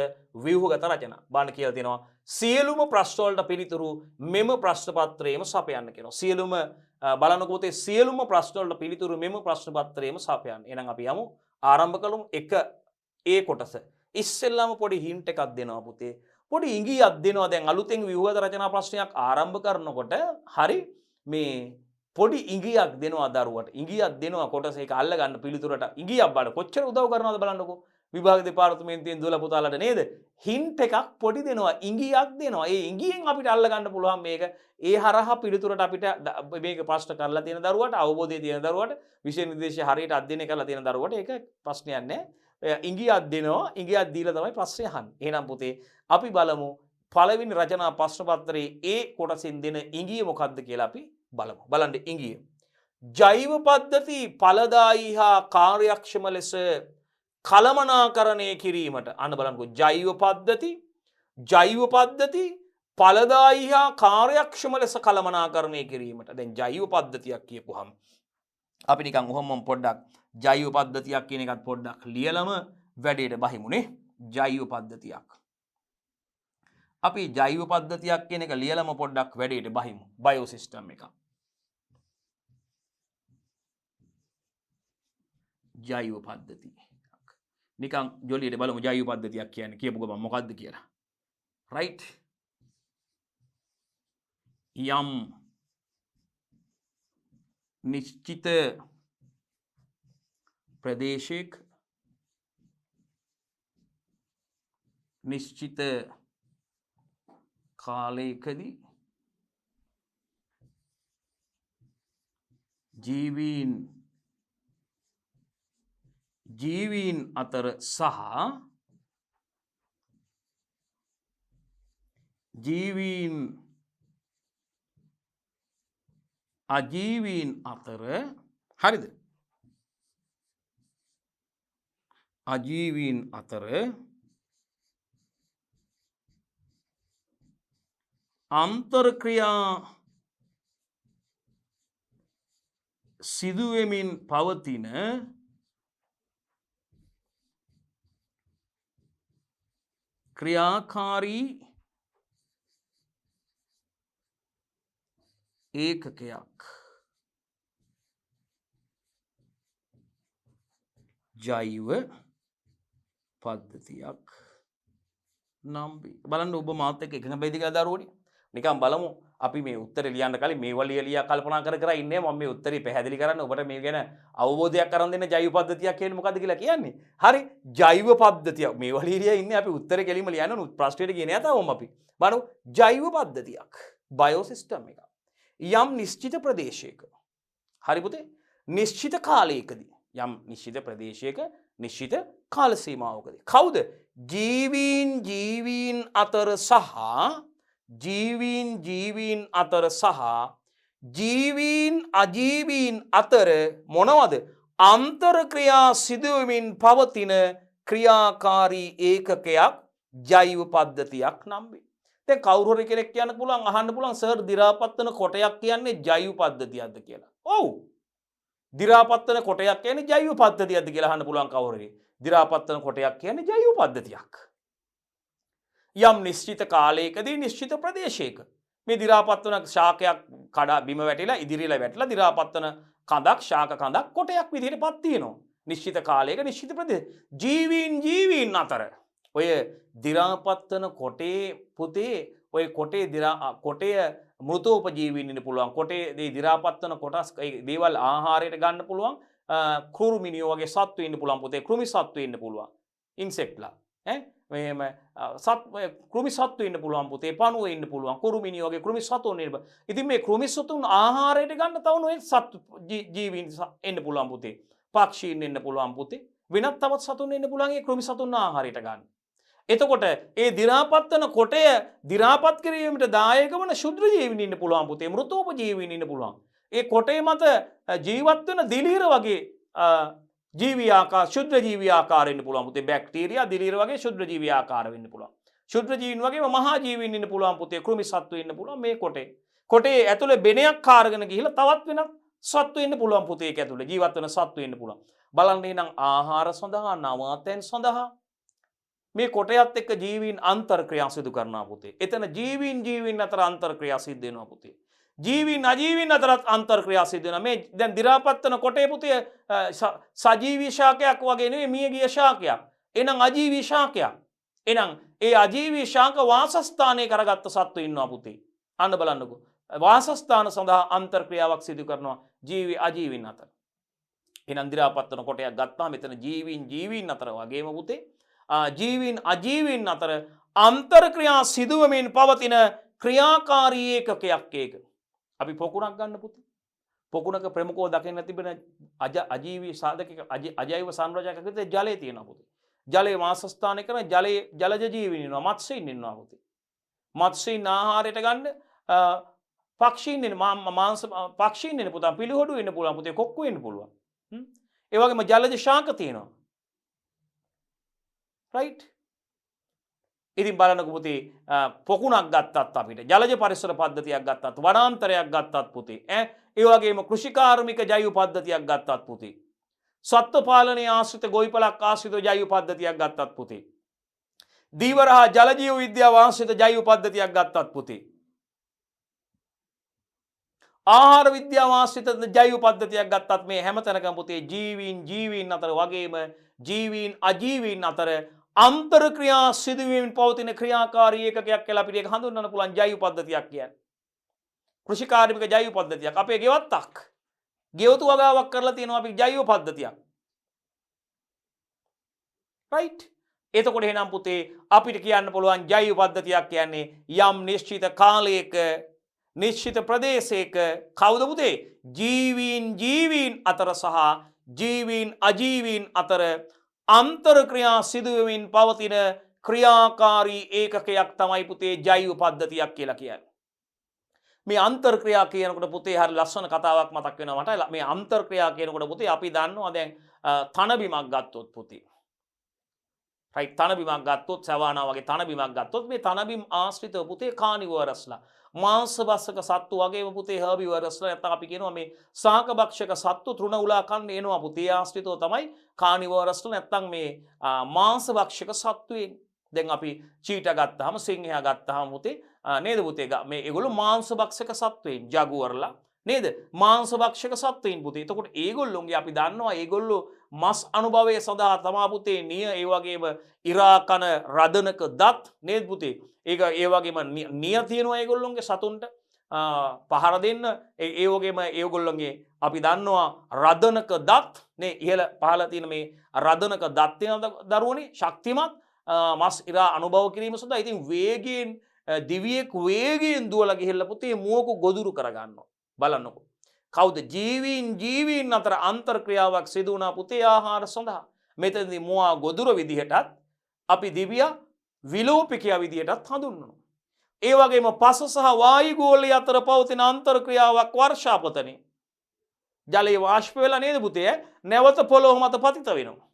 ව්‍යුහගත රචනා. බලන්න කියලා තියෙනවා සියලුම ප්‍රශ්න වලට පිළිතුරු මෙම ප්‍රශ්න පත්‍රයේම සපයන්න කියනවා. සියලුම බලන්නකෝ පුතේ සියලුම ප්‍රශ්න වලට පිළිතුරු මෙම ප්‍රශ්න පත්‍රයේම සපයන්න. එහෙනම් අපි යමු ආරම්භ කළමු එක ඒ කොටස. ඉස්සෙල්ලාම පොඩි හින්ට් එකක් දෙනවා පුතේ. පොඩි ඉඟියක් දෙනවා. දැන් අලුතෙන් ව්‍යුහගත රචනා ප්‍රශ්නයක් ආරම්භ කරනකොට හරි මේ පොඩි ඉඟියක් දෙනවා දරුවට. ඉඟියක් දෙනවා කොටස ඒක අල්ල ගන්න පිළිතුරට. ඉඟියක් බලන්න කොච්චර උදව් කරනවද බලන්නකෝ. විභාග දෙපාර්තමේන්තුවෙන් දුවලා පුතාලට නේද? හින්ට් එකක් පොඩි දෙනවා. ඉඟියක් දෙනවා. ඒ ඉඟියෙන් අපිට අල්ල ගන්න පුළුවන් මේක. ඒ හරහා පිළිතුරට අපිට මේක ප්‍රශ්න කරලා තියෙන දරුවට අවබෝධය තියෙන දරුවට විෂය නිර්දේශය හරියට අධ්‍යයනය කරලා තියෙන දරුවට ඒක ප්‍රශ්නයක් නෑ. ඉඟියක් දෙනවා. ඉඟියක් දීලා තමයි ප්‍රශ්නේ අහන්නේ. එහෙනම් පුතේ අපි බලමු පළවෙනි රචනා ප්‍රශ්න පත්‍රයේ ඒ කොටසින් දෙන ඉඟිය මොකක්ද කියලා අපි බලමු. බලන්න ඉඟිය. ජෛව පද්ධති ඵලදායී හා කාර්යක්ෂම ලෙස කළමනාකරණය කිරීමට අන්න බලන්නකෝ ජෛව පද්ධති ඵලදායී හා කාර්යක්ෂම ලෙස කළමනාකරණය කිරීමට. දැන් ජෛව පද්ධතියක් කියපුවහම අපි නිකන් ඔහොම පොඩ්ඩක් ජෛව පද්ධතියක් කියන එකත් පොඩ්ඩක් ලියලම වැඩේට බහිමුනේ. ජෛව පද්ධතියක්. අපි ජෛව පද්ධතියක් කියන එක ලියලම පොඩ්ඩක් වැඩේට බහිමු. බයෝ සිස්ටම් එකක්. ජෛව පද්ධතිය. නිකන් ජොලියට බලමු ජෛව පද්ධතියක් කියන්නේ කියපු ගමන් මොකද්ද කියලා. රයිට්. යම් නිශ්චිත ප්‍රදේශයක නිශ්චිත කාලයකදී ජීවීන් අතර සහ අජීවීන් අතර හරිද? අජීවීන් අතර අන්තර්ක්‍රියා සිදුවෙමින් පවතින ක්‍රියාකාරී ඒකකයක් ජෛව පද්ධතියක් නම් වේ. බලන්න ඔබ මාත් එක්ක එකඟ වෙයිද කියලා දරුවනේ. නිකන් බලමු අපි මේ උත්තරේ ලියන්න කලින් මේ වලිය ලියා කල්පනා කර කර ඉන්නේ මම මේ උත්තරේ පැහැදිලි කරන්න ඔබට මේ ගැන අවබෝධයක් අරන් දෙන්න ජෛව පද්ධතියක් කියන්නේ මොකද්ද කියලා කියන්නේ. හරි ජෛව පද්ධතිය මේ වලිය ලියා ඉන්නේ අපි උත්තරේ කෙලින්ම ලියන්න උත් ප්‍රශ්නෙට කියන්නේ නැතවම අපි. බලමු ජෛව පද්ධතියක් බයෝසිස්ටම් එක. යම් නිශ්චිත ප්‍රදේශයක හරි පුතේ නිශ්චිත කාලයකදී යම් නිශ්චිත ප්‍රදේශයක නිශ්චිත කාල සීමාවකදී කවුද ජීවීන් අතර සහ ජීවීන් අතර සහ ජීවීන් අජීවීන් අතර මොනවද අන්තර්ක්‍රියා සිදුවමින් පවතින ක්‍රියාකාරී ඒකකයක් ජෛව පද්ධතියක් නම් වේ. දැන් කවුරු හරි කෙනෙක් කියන්න පුළුවන් අහන්න පුළුවන් සර් දි รา පත් වෙන කොටයක් කියන්නේ ජෛව පද්ධතියක්ද කියලා. ඔව්. දි รา පත් වෙන කොටයක් කියන්නේ ජෛව පද්ධතියක්ද කියලා අහන්න පුළුවන් කවුරු හරි. දි รา පත් වෙන කොටයක් කියන්නේ ජෛව පද්ධතියක්. යම් නිශ්චිත කාලයකදී නිශ්චිත ප්‍රදේශයක මේ දි รา පත් වෙන ශාකයක් කඩා බිම වැටිලා ඉදිරියට වැටලා දි รา පත් වෙන කඳක් ශාක කඳක් කොටයක් විදිහට පත් තියෙනවා. නිශ්චිත කාලයක නිශ්චිත ප්‍රදේශ ජීවීන් අතර ඔය දි รา පත් වෙන කොටේ පුතේ ඔය කොටේ කොටය මෘතෝපජීවීන් ඉන්න පුළුවන්. කොටේ දි รา පත් වෙන කොටස් දේවල් ආහාරයට ගන්න පුළුවන්. කුරුමිනියෝ වගේ සත්තු ඉන්න පුළුවන් පුතේ. කෘමි සත්තු ඉන්න පුළුවන්. ඉන්සෙක්ට්ලා මෙහෙම කෘමි සත්තු ඉන්න පුළුවන් පුතේ. පණුව ඉන්න පුළුවන්. කුරුමිනියෝ වගේ කෘමි සතුන් ඉන්න. ඉතින් මේ කෘමි සතුන් ආහාරයට ගන්න තවන ඔය සත්තු ජීවීන් ඉන්න පුළුවන් පුතේ. පක්ෂීන් ඉන්න පුළුවන් පුතේ. වෙනත් තවත් සතුන් ඉන්න පුළුවන් ඒ කෘමි සතුන් ආහාරයට ගන්න. එතකොට ඒ දි รา පත් වෙන කොටය දි รา පත් කිරීමට දායක වන ශුද්‍ර ජීවීන් ඉන්න පුළුවන් පුතේ. මෘතෝපජීවීන් ඉන්න පුළුවන්. ඒ කොටේ මත ජීවත් වෙන දිලීර වගේ ජීවී ආකාර ශුද්‍ර ජීවී ආකාර ඉන්න පුළුවන් පුතේ. බැක්ටීරියා දිලීර වගේ ශුද්‍ර ජීවී ආකාර වෙන්න පුළුවන්. ශුද්‍ර ජීවීන් වගේම මහා ජීවීන් ඉන්න පුළුවන් පුතේ. කෘමි සත්තු ඉන්න පුළුවන් මේ කොටේ. කොටේ ඇතුලේ බෙනයක් කාරගෙන ගිහිල්ලා තවත් වෙනත් සත්තු ඉන්න පුළුවන් පුතේ. ඒක ඇතුලේ ජීවත් වෙන සත්තු ඉන්න පුළුවන්. බලන්න එහෙනම් ආහාර සඳහා නවාතැන් සඳහා මේ කොටයත් එක්ක ජීවීන් අන්තර්ක්‍රියා සිදු කරනවා පුතේ. එතන ජීවීන් අතර අන්තර්ක්‍රියා සිද්ධ වෙනවා පුතේ. ජීවීන් අජීවීන් අතරත් අන්තර්ක්‍රියා සිදු වෙනවා. මේ දැන් දි รา පත් වෙන කොටේ පුතේ සජීවී ශාකයක් වගේ නෙවෙයි මියගිය ශාකයක්. එහෙනම් අජීවී ශාකයක්. එහෙනම් ඒ අජීවී ශාක වාසස්ථානයේ කරගත්ත සත්තු ඉන්නවා පුතේ. අන්න බලන්නකෝ. වාසස්ථාන සඳහා අන්තර්ක්‍රියාවක් සිදු කරනවා ජීවී අජීවීන් අතර. එහෙනම් දි รา පත් වෙන කොටයක් ගත්තාම මෙතන ජීවීන් අතර වගේම පුතේ ජීවීන් අජීවීන් අතර අන්තර්ක්‍රියා සිදුවමින් පවතින ක්‍රියාකාරී ඒකකයක් ඒක. අපි පොකුණක් ගන්න පුතේ. පොකුණක ප්‍රමුඛව දකින්න තිබෙන අජීවී සාධකයක අජෛව සංරචකයක විතර ජලය තියෙනවා පුතේ. ජලයේ වාසස්ථානය කරන ජලජ ජීවීන් ඉන්නවා. මත්ස්‍යයින් ඉන්නවා පුතේ. මත්ස්‍යයින් ආහාරයට ගන්න පක්ෂීන් ඉන්න මාංශ පක්ෂීන් ඉන්න පුතා. පිළිහොඩු ඉන්න පුළුවන් පුතේ. කොක්කු ඉන්න පුළුවන්. ඒ වගේම ජලජ ශාක තියෙනවා. රයිට්. ඉතින් බලන්නකෝ පුතේ පොකුණක් ගත්තත් අපිට ජලජ පරිසර පද්ධතියක් ගත්තත් වනාන්තරයක් ගත්තත් පුතේ ඒ වගේම කෘෂිකාර්මික ජෛව පද්ධතියක් ගත්තත් පුතේ සත්ත්ව පාලනයේ ආශ්‍රිත ගොවිපලක් ආශ්‍රිත ජෛව පද්ධතියක් ගත්තත් පුතේ දීවරහා ජල ජීව විද්‍යාව ආශ්‍රිත ජෛව පද්ධතියක් ගත්තත් පුතේ ආහාර විද්‍යාව ආශ්‍රිත ජෛව පද්ධතියක් ගත්තත් මේ හැමතැනකම පුතේ ජීවීන් අතර වගේම ජීවීන් අජීවීන් අතර අන්තර්ක්‍රියා සිදුවීමෙන් පවතින ක්‍රියාකාරී ඒකකයක් කියලා අපිට ඒක හඳුන්වන්න පුළුවන් ජෛව පද්ධතියක් කියන්නේ. කෘෂිකාර්මික ජෛව පද්ධතියක්. අපේ ගෙවත්තක් ගෙවතු වගාවක් කරලා තියෙනවා අපි ජෛව පද්ධතියක්. රයිට්. එතකොට එහෙනම් පුතේ අපිට කියන්න පුළුවන් ජෛව පද්ධතියක් කියන්නේ යම් නිශ්චිත කාලයක නිශ්චිත ප්‍රදේශයක කවුද පුතේ? ජීවීන් අතර සහ ජීවීන් අජීවීන් අතර අන්තර්ක්‍රියා සිදුවමින් පවතින ක්‍රියාකාරී ඒකකයක් තමයි පුතේ ජෛව පද්ධතියක් කියලා කියන්නේ. මේ අන්තර්ක්‍රියා කියනකොට පුතේ හරි ලස්සන කතාවක් මතක් වෙනවා මට. මේ අන්තර්ක්‍රියා කියනකොට පුතේ අපි දන්නවා දැන් තන බිමක් ගත්තොත් පුතේ. රයිට් තන බිමක් ගත්තොත් සවානා වගේ තන බිමක් ගත්තොත් මේ තන බිම් ආශ්‍රිතව පුතේ කානිවර්ස්ලා මාංශබස්සක සත්තු වගේම පුතේ හර්බිවර්ස්ලා නැත්නම් අපි කියනවා මේ ශාකභක්ෂක සත්තු තෘණ උලා කන්න එනවා පුතේ ආශ්‍රිතව තමයි කානිවර්ස්ලා නැත්නම් මේ මාංශභක්ෂක සත්තු එන්නේ. දැන් අපි චීටා ගත්තාම සිංහයා ගත්තාම පුතේ නේද පුතේ මේ ඒගොල්ලෝ මාංශභක්ෂක සත්වයින් ජගුවර්ලා නේද මාංශභක්ෂක සත්වයින් පුතේ. එතකොට ඒගොල්ලෝගේ අපි දන්නවා ඒගොල්ලෝ මස් අනුභවය සඳහා තමා පුතේ නිය ඒ වගේම ඉරා කන රදනක දත් නේද පුතේ. ඒක ඒ වගේම නිය තියෙනවා ඒගොල්ලෝගේ සතුන්ට පහර දෙන්න. ඒ වගේම ඒගොල්ලෝගේ අපි දන්නවා රදනක දත් නේ ඉහළ පහළ තියෙන මේ රදනක දත් තියෙන දරුවනේ ශක්තිමත් මස් ඉරා අනුභව කිරීම සඳහා ඉතින් වේගයෙන් දිවියෙක් වේගයෙන් දුවලා ගිහිල්ලා පුතේ මුවක ගොදුරු කරගන්නවා. බලන්නකෝ. කවුද ජීවීන් අතර අන්තර් ක්‍රියාවක් සිදු වුණා පුතේ ආහාර සඳහා. මෙතනදී මුවා ගොදුර විදිහටත් අපි දිවියා විලෝපිකයා විදිහටත් හඳුන්වනවා. ඒ වගේම පස සහ වායු ගෝලය අතර පවතින අන්තර් ක්‍රියාවක් වර්ෂාපතනේ. ජලයේ වාෂ්ප වෙලා නේද පුතේ නැවත පොළොව මත පතිත වෙනවා.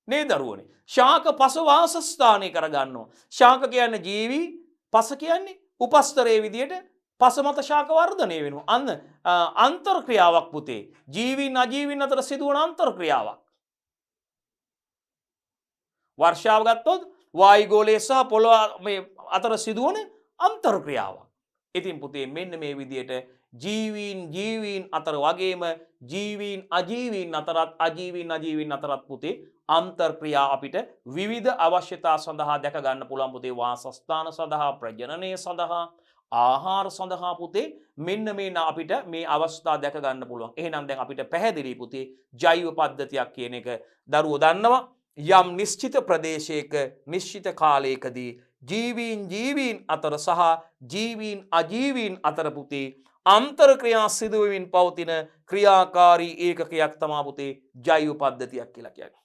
නේ දරුවනේ. ශාක පස වාසස්ථානය කරගන්නවා. ශාක කියන්නේ ජීවි, පස කියන්නේ උපස්තරයේ විදියට පස මත ශාක වර්ධනය වෙනවා. අන්න අන්තර් ක්‍රියාවක් පුතේ. ජීවීන් අජීවීන් අතර සිදුවන අන්තර් ක්‍රියාවක්. වර්ෂාව ගත්තොත් වායුගෝලය සහ පොළොව මේ අතර සිදුවන අන්තර් ක්‍රියාවක්. ඉතින් පුතේ මෙන්න මේ විදියට ජීවීන් අතර වගේම ජීවීන් අජීවීන් අතරත් පුතේ අන්තර් ක්‍රියා අපිට විවිධ අවශ්‍යතා සඳහා දැක ගන්න පුළුවන් පුතේ. වාසස්ථාන සඳහා, ප්‍රජනනය සඳහා, ආහාර සඳහා පුතේ මෙන්න මේ අපිට මේ අවස්ථා දැක ගන්න පුළුවන්. එහෙනම් දැන් අපිට පැහැදිලි පුතේ ජෛව පද්ධතියක් කියන එක දරුවෝ දන්නවා. යම් නිශ්චිත ප්‍රදේශයක නිශ්චිත කාලයකදී ජීවීන් අතර සහ ජීවීන් අජීවීන් අතර පුතේ අන්තර් ක්‍රියා සිදු වෙමින් පවතින ක්‍රියාකාරී ඒකකයක් තමයි පුතේ ජෛව පද්ධතියක් කියලා කියන්නේ.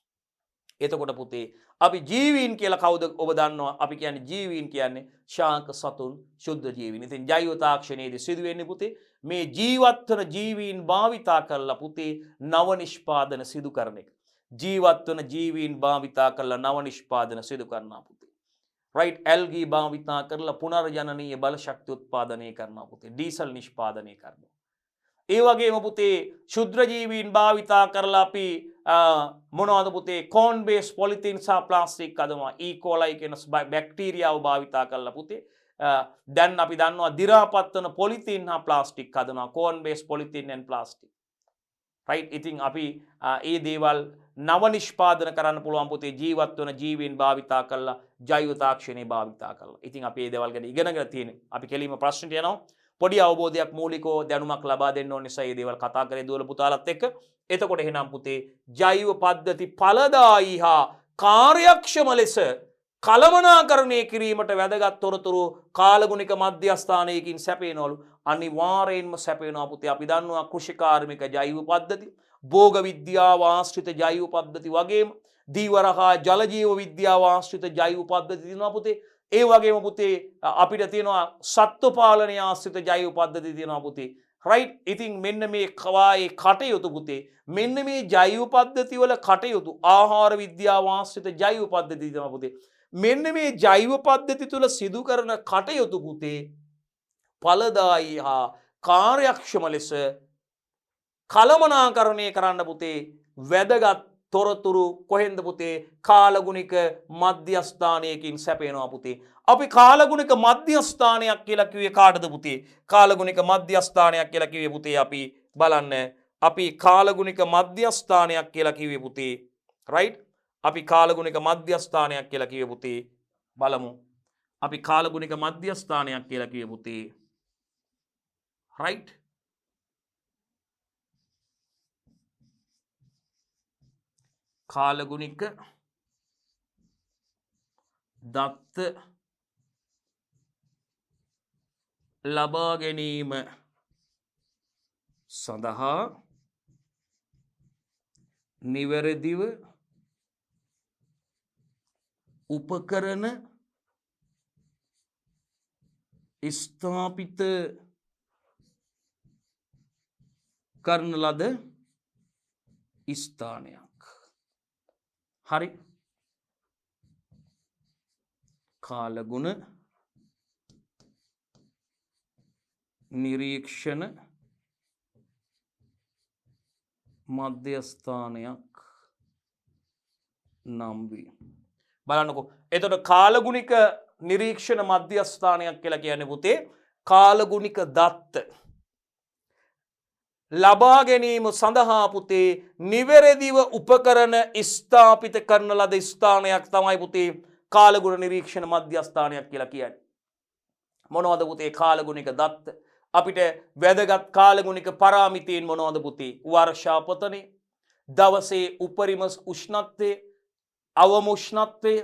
එතකොට පුතේ අපි ජීවීන් කියලා කවුද ඔබ දන්නවා? අපි කියන්නේ ජීවීන් කියන්නේ ශාක සතුන් ශුද්ධ ජීවීන්. ඉතින් ජෛව තාක්ෂණයේදී සිදු වෙන්නේ පුතේ මේ ජීවත් වන ජීවීන් භාවිතා කරලා පුතේ නව නිෂ්පාදන සිදු කරන එක. ජීවත් වන ජීවීන් භාවිතා කරලා නව නිෂ්පාදන සිදු කරනවා පුතේ. රයිට් ඇල්ගී භාවිතා කරලා පුනර්ජනනීය බල ශක්තිය උත්පාදනය කරනවා පුතේ. ඩීසල් නිෂ්පාදනය කරනවා. ඒ වගේම පුතේ ශුද්‍ර ජීවීන් භාවිතා කරලා අපි මොනවද පුතේ කෝන් බේස් පොලිතීන් සහ ප්ලාස්ටික් හදනවා. ඊ කොලයි කියන බැක්ටීරියාව භාවිතා කරලා පුතේ දැන් අපි දන්නවා දි รา පත් වන පොලිතීන් හා ප්ලාස්ටික් හදනවා. Corn base polythene and plastic. Right. ඉතින් අපි ඒ දේවල් නව නිෂ්පාදන කරන්න පුළුවන් පුතේ ජීවත් වන ජීවීන් භාවිතා කරලා ජෛව තාක්ෂණය භාවිතා කරලා. ඉතින් අපි මේ දේවල් ගැන ඉගෙනගෙන තියෙන්නේ. අපි කෙලින්ම ප්‍රශ්නට යනවා. පොඩි අවබෝධයක් මූලිකව දැනුමක් ලබා දෙන්න ඕන නිසා මේ දේවල් කතා කරේ දුවල පුතාලත් එක්ක. එතකොට එහෙනම් පුතේ ජෛව පද්ධති ඵලදායී හා කාර්යක්ෂම ලෙස කළමනාකරණය කිරීමට වැදගත් තොරතුරු කාලගුණික මධ්‍යස්ථානයකින් සැපේනවලු. අනිවාර්යයෙන්ම සැපේනවා පුතේ. අපි දන්නවා කෘෂිකාර්මික ජෛව පද්ධති, භෝග විද්‍යාව ආශ්‍රිත ජෛව පද්ධති වගේම දීවර හා ජල ජීව විද්‍යාව ආශ්‍රිත ජෛව පද්ධති තියෙනවා පුතේ. ඒ වගේම පුතේ අපිට තියෙනවා සත්ත්ව පාලනය ආශ්‍රිත ජෛව පද්ධති තියෙනවා පුතේ. රයිට්. ඉතින් මෙන්න මේ කවායේ කටයුතු පුතේ මෙන්න මේ ජෛව පද්ධති වල කටයුතු ආහාර විද්‍යාව ආශ්‍රිත ජෛව පද්ධති තියෙනවා පුතේ. මෙන්න මේ ජෛව පද්ධති තුල සිදු කරන කටයුතු පුතේ ඵලදායී හා කාර්යක්ෂම ලෙස කළමනාකරණය කරන්න පුතේ වැදගත් තොරතුරු කොහෙන්ද පුතේ කාලගුණික මධ්‍යස්ථානයකින් සැපේනවා පුතේ. අපි කාලගුණික මධ්‍යස්ථානයක් කියලා කිව්වේ කාටද පුතේ? කාලගුණික මධ්‍යස්ථානයක් කියලා කිව්වේ පුතේ අපි බලන්න අපි කාලගුණික මධ්‍යස්ථානයක් කියලා කිව්වේ පුතේ. රයිට්. අපි කාලගුණික මධ්‍යස්ථානයක් කියලා කිව්වේ පුතේ. බලමු. අපි කාලගුණික මධ්‍යස්ථානයක් කියලා කිව්වේ පුතේ. රයිට්. කාලගුණික දත්ත ලබා ගැනීම සඳහා නිවැරදිව උපකරණ ස්ථාපිත කරන ලද ස්ථානයක්. හරි. කාලගුණ නිරීක්ෂණ මධ්‍යස්ථානයක් නම් වේ. බලන්නකෝ. එතකොට කාලගුණික නිරීක්ෂණ මධ්‍යස්ථානයක් කියලා කියන්නේ පුතේ කාලගුණික දත්ත ලබා ගැනීම සඳහා පුතේ නිවැරදිව උපකරණ ස්ථාපිත කරන ලද ස්ථානයක් තමයි පුතේ කාලගුණ නිරීක්ෂණ මධ්‍යස්ථානයක් කියලා කියන්නේ. මොනවද පුතේ කාලගුණික දත්ත? අපිට වැදගත් කාලගුණික පාරාමිතීන් මොනවද පුතේ? වර්ෂාපතනය, දවසේ උපරිම උෂ්ණත්වය, අවම උෂ්ණත්වය,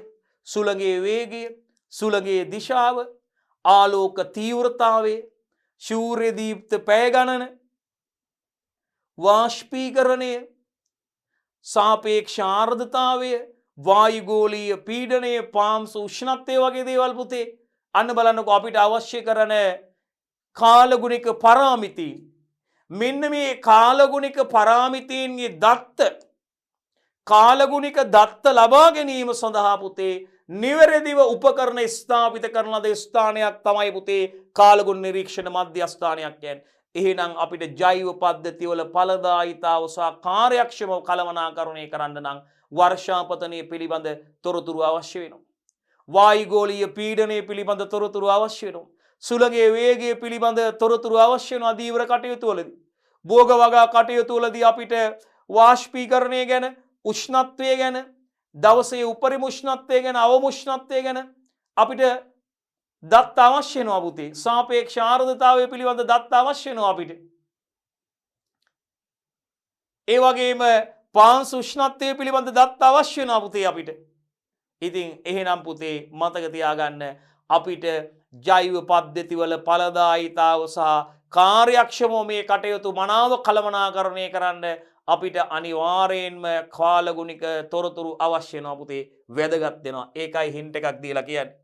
සුළඟේ වේගය, සුළඟේ දිශාව, ආලෝක තීව්‍රතාවය, සූර්ය දීප්ත පැය ගණන, වාෂ්පීකරණය, සාපේක්ෂ ආර්ද්‍රතාවය, වායුගෝලීය පීඩනය, පාංශු උෂ්ණත්වය වගේ දේවල් පුතේ අන්න බලන්නකෝ අපිට අවශ්‍ය කරන කාලගුණික පාරාමිතීන්. මෙන්න මේ කාලගුණික පාරාමිතීන්ගේ දත්ත කාලගුණික දත්ත ලබා ගැනීම සඳහා පුතේ නිවැරදිව උපකරණ ස්ථාපිත කරන ලද ස්ථානයක් තමයි පුතේ කාලගුණ නිරීක්ෂණ මධ්‍යස්ථානයක් කියන්නේ. එහෙනම් අපිට ජෛව පද්ධතිවල ඵලදායීතාව සහ කාර්යක්ෂමව කළමනාකරණය කරන්න නම් වර්ෂාපතනය පිළිබඳ තොරතුරු අවශ්‍ය වෙනවා. වායුගෝලීය පීඩනය පිළිබඳ තොරතුරු අවශ්‍ය වෙනවා. සුළඟේ වේගය පිළිබඳ තොරතුරු අවශ්‍ය වෙනවා දීවර කටයුතු වලදී. භෝග වගා කටයුතු වලදී අපිට වාෂ්පීකරණය ගැන, උෂ්ණත්වය ගැන, දවසේ උපරිම උෂ්ණත්වය ගැන, අවම උෂ්ණත්වය ගැන අපිට දත්ත අවශ්‍ය වෙනවා පුතේ. සාපේක්ෂ ආර්ද්‍රතාවය පිළිබඳ දත්ත අවශ්‍ය වෙනවා අපිට. ඒ වගේම පාංශු උෂ්ණත්වය පිළිබඳ දත්ත අවශ්‍ය වෙනවා පුතේ අපිට. ඉතින් එහෙනම් පුතේ මතක තියාගන්න අපිට ජෛව පද්ධතිවල ඵලදායීතාව සහ කාර්යක්ෂමව මේ කටයුතු මනාව කළමනාකරණය කරන්න අපිට අනිවාර්යයෙන්ම කාලගුණික තොරතුරු අවශ්‍ය වෙනවා පුතේ. වැදගත් වෙනවා. ඒකයි හින්ට් එකක් දීලා කියන්නේ.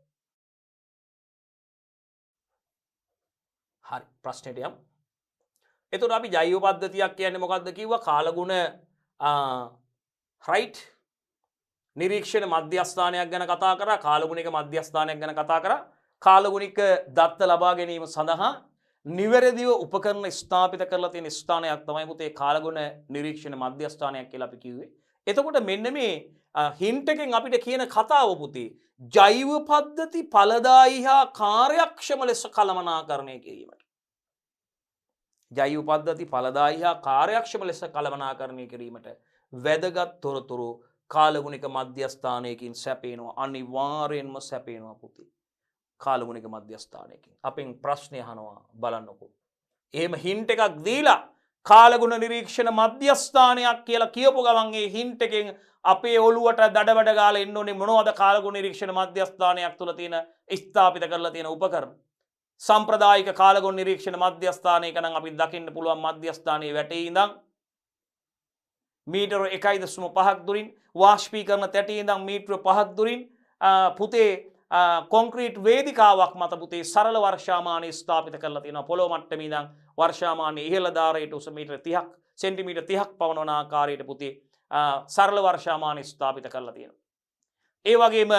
හරි ප්‍රශ්නෙට යමු. එතකොට අපි ජෛව පද්ධතියක් කියන්නේ මොකක්ද කිව්වා? කාලගුණ රයිට් නිරීක්ෂණ මධ්‍යස්ථානයක් ගැන කතා කරා, කාලගුණික මධ්‍යස්ථානයක් ගැන කතා කරා. කාලගුණික දත්ත ලබා ගැනීම සඳහා නිවැරදිව උපකරණ ස්ථාපිත කරලා තියෙන ස්ථානයක් තමයි පුතේ කාලගුණ නිරීක්ෂණ මධ්‍යස්ථානයක් කියලා අපි කිව්වේ. එතකොට මෙන්න මේ හින්ට් එකෙන් අපිට කියන කතාව පුතේ ජෛව පද්ධති ඵලදායී හා කාර්යක්ෂම ලෙස කළමනාකරණය කිරීමට. ජෛව පද්ධති ඵලදායී හා කාර්යක්ෂම ලෙස කළමනාකරණය කිරීමට වැදගත් තොරතුරු කාලගුණික මධ්‍යස්ථානයකින් සැපේනවා. අනිවාර්යෙන්ම සැපේනවා පුතේ. කාලගුණික මධ්‍යස්ථානයකින්. අපෙන් ප්‍රශ්නය අහනවා බලන්නකෝ. එහෙම හින්ට් එකක් දීලා කාලගුණ නිරීක්ෂණ මධ්‍යස්ථානයක් කියලා කියපු ගමන් ඒ හින්ට් එකෙන් අපේ ඔළුවට දඩබඩ ගාලා එන්න ඕනේ මොනවද කාලගුණ නිරීක්ෂණ මධ්‍යස්ථානයක් තුල තියෙන ස්ථාපිත කරලා තියෙන උපකරණ. සම්ප්‍රදායික කාලගුණ නිරීක්ෂණ මධ්‍යස්ථානයක නම් අපි දකින්න පුළුවන් මධ්‍යස්ථානයේ වැටේ ඉඳන් මීටර 1.5ක් දුරින්, වාෂ්පීකරණ තැටි ඉඳන් මීටර 5ක් දුරින් පුතේ කොන්ක්‍රීට් වේදිකාවක් මත පුතේ සරල වර්ෂාමානය ස්ථාපිත කරලා තියෙනවා. පොළොව මට්ටමේ ඉඳන් වර්ෂාමානය ඉහළ ධාරයට උස මීටර 30ක් සෙන්ටිමීටර් 30ක් පවන වන ආකාරයට පුතේ සරල වර්ෂාමානය ස්ථාපිත කරලා තියෙනවා. ඒ වගේම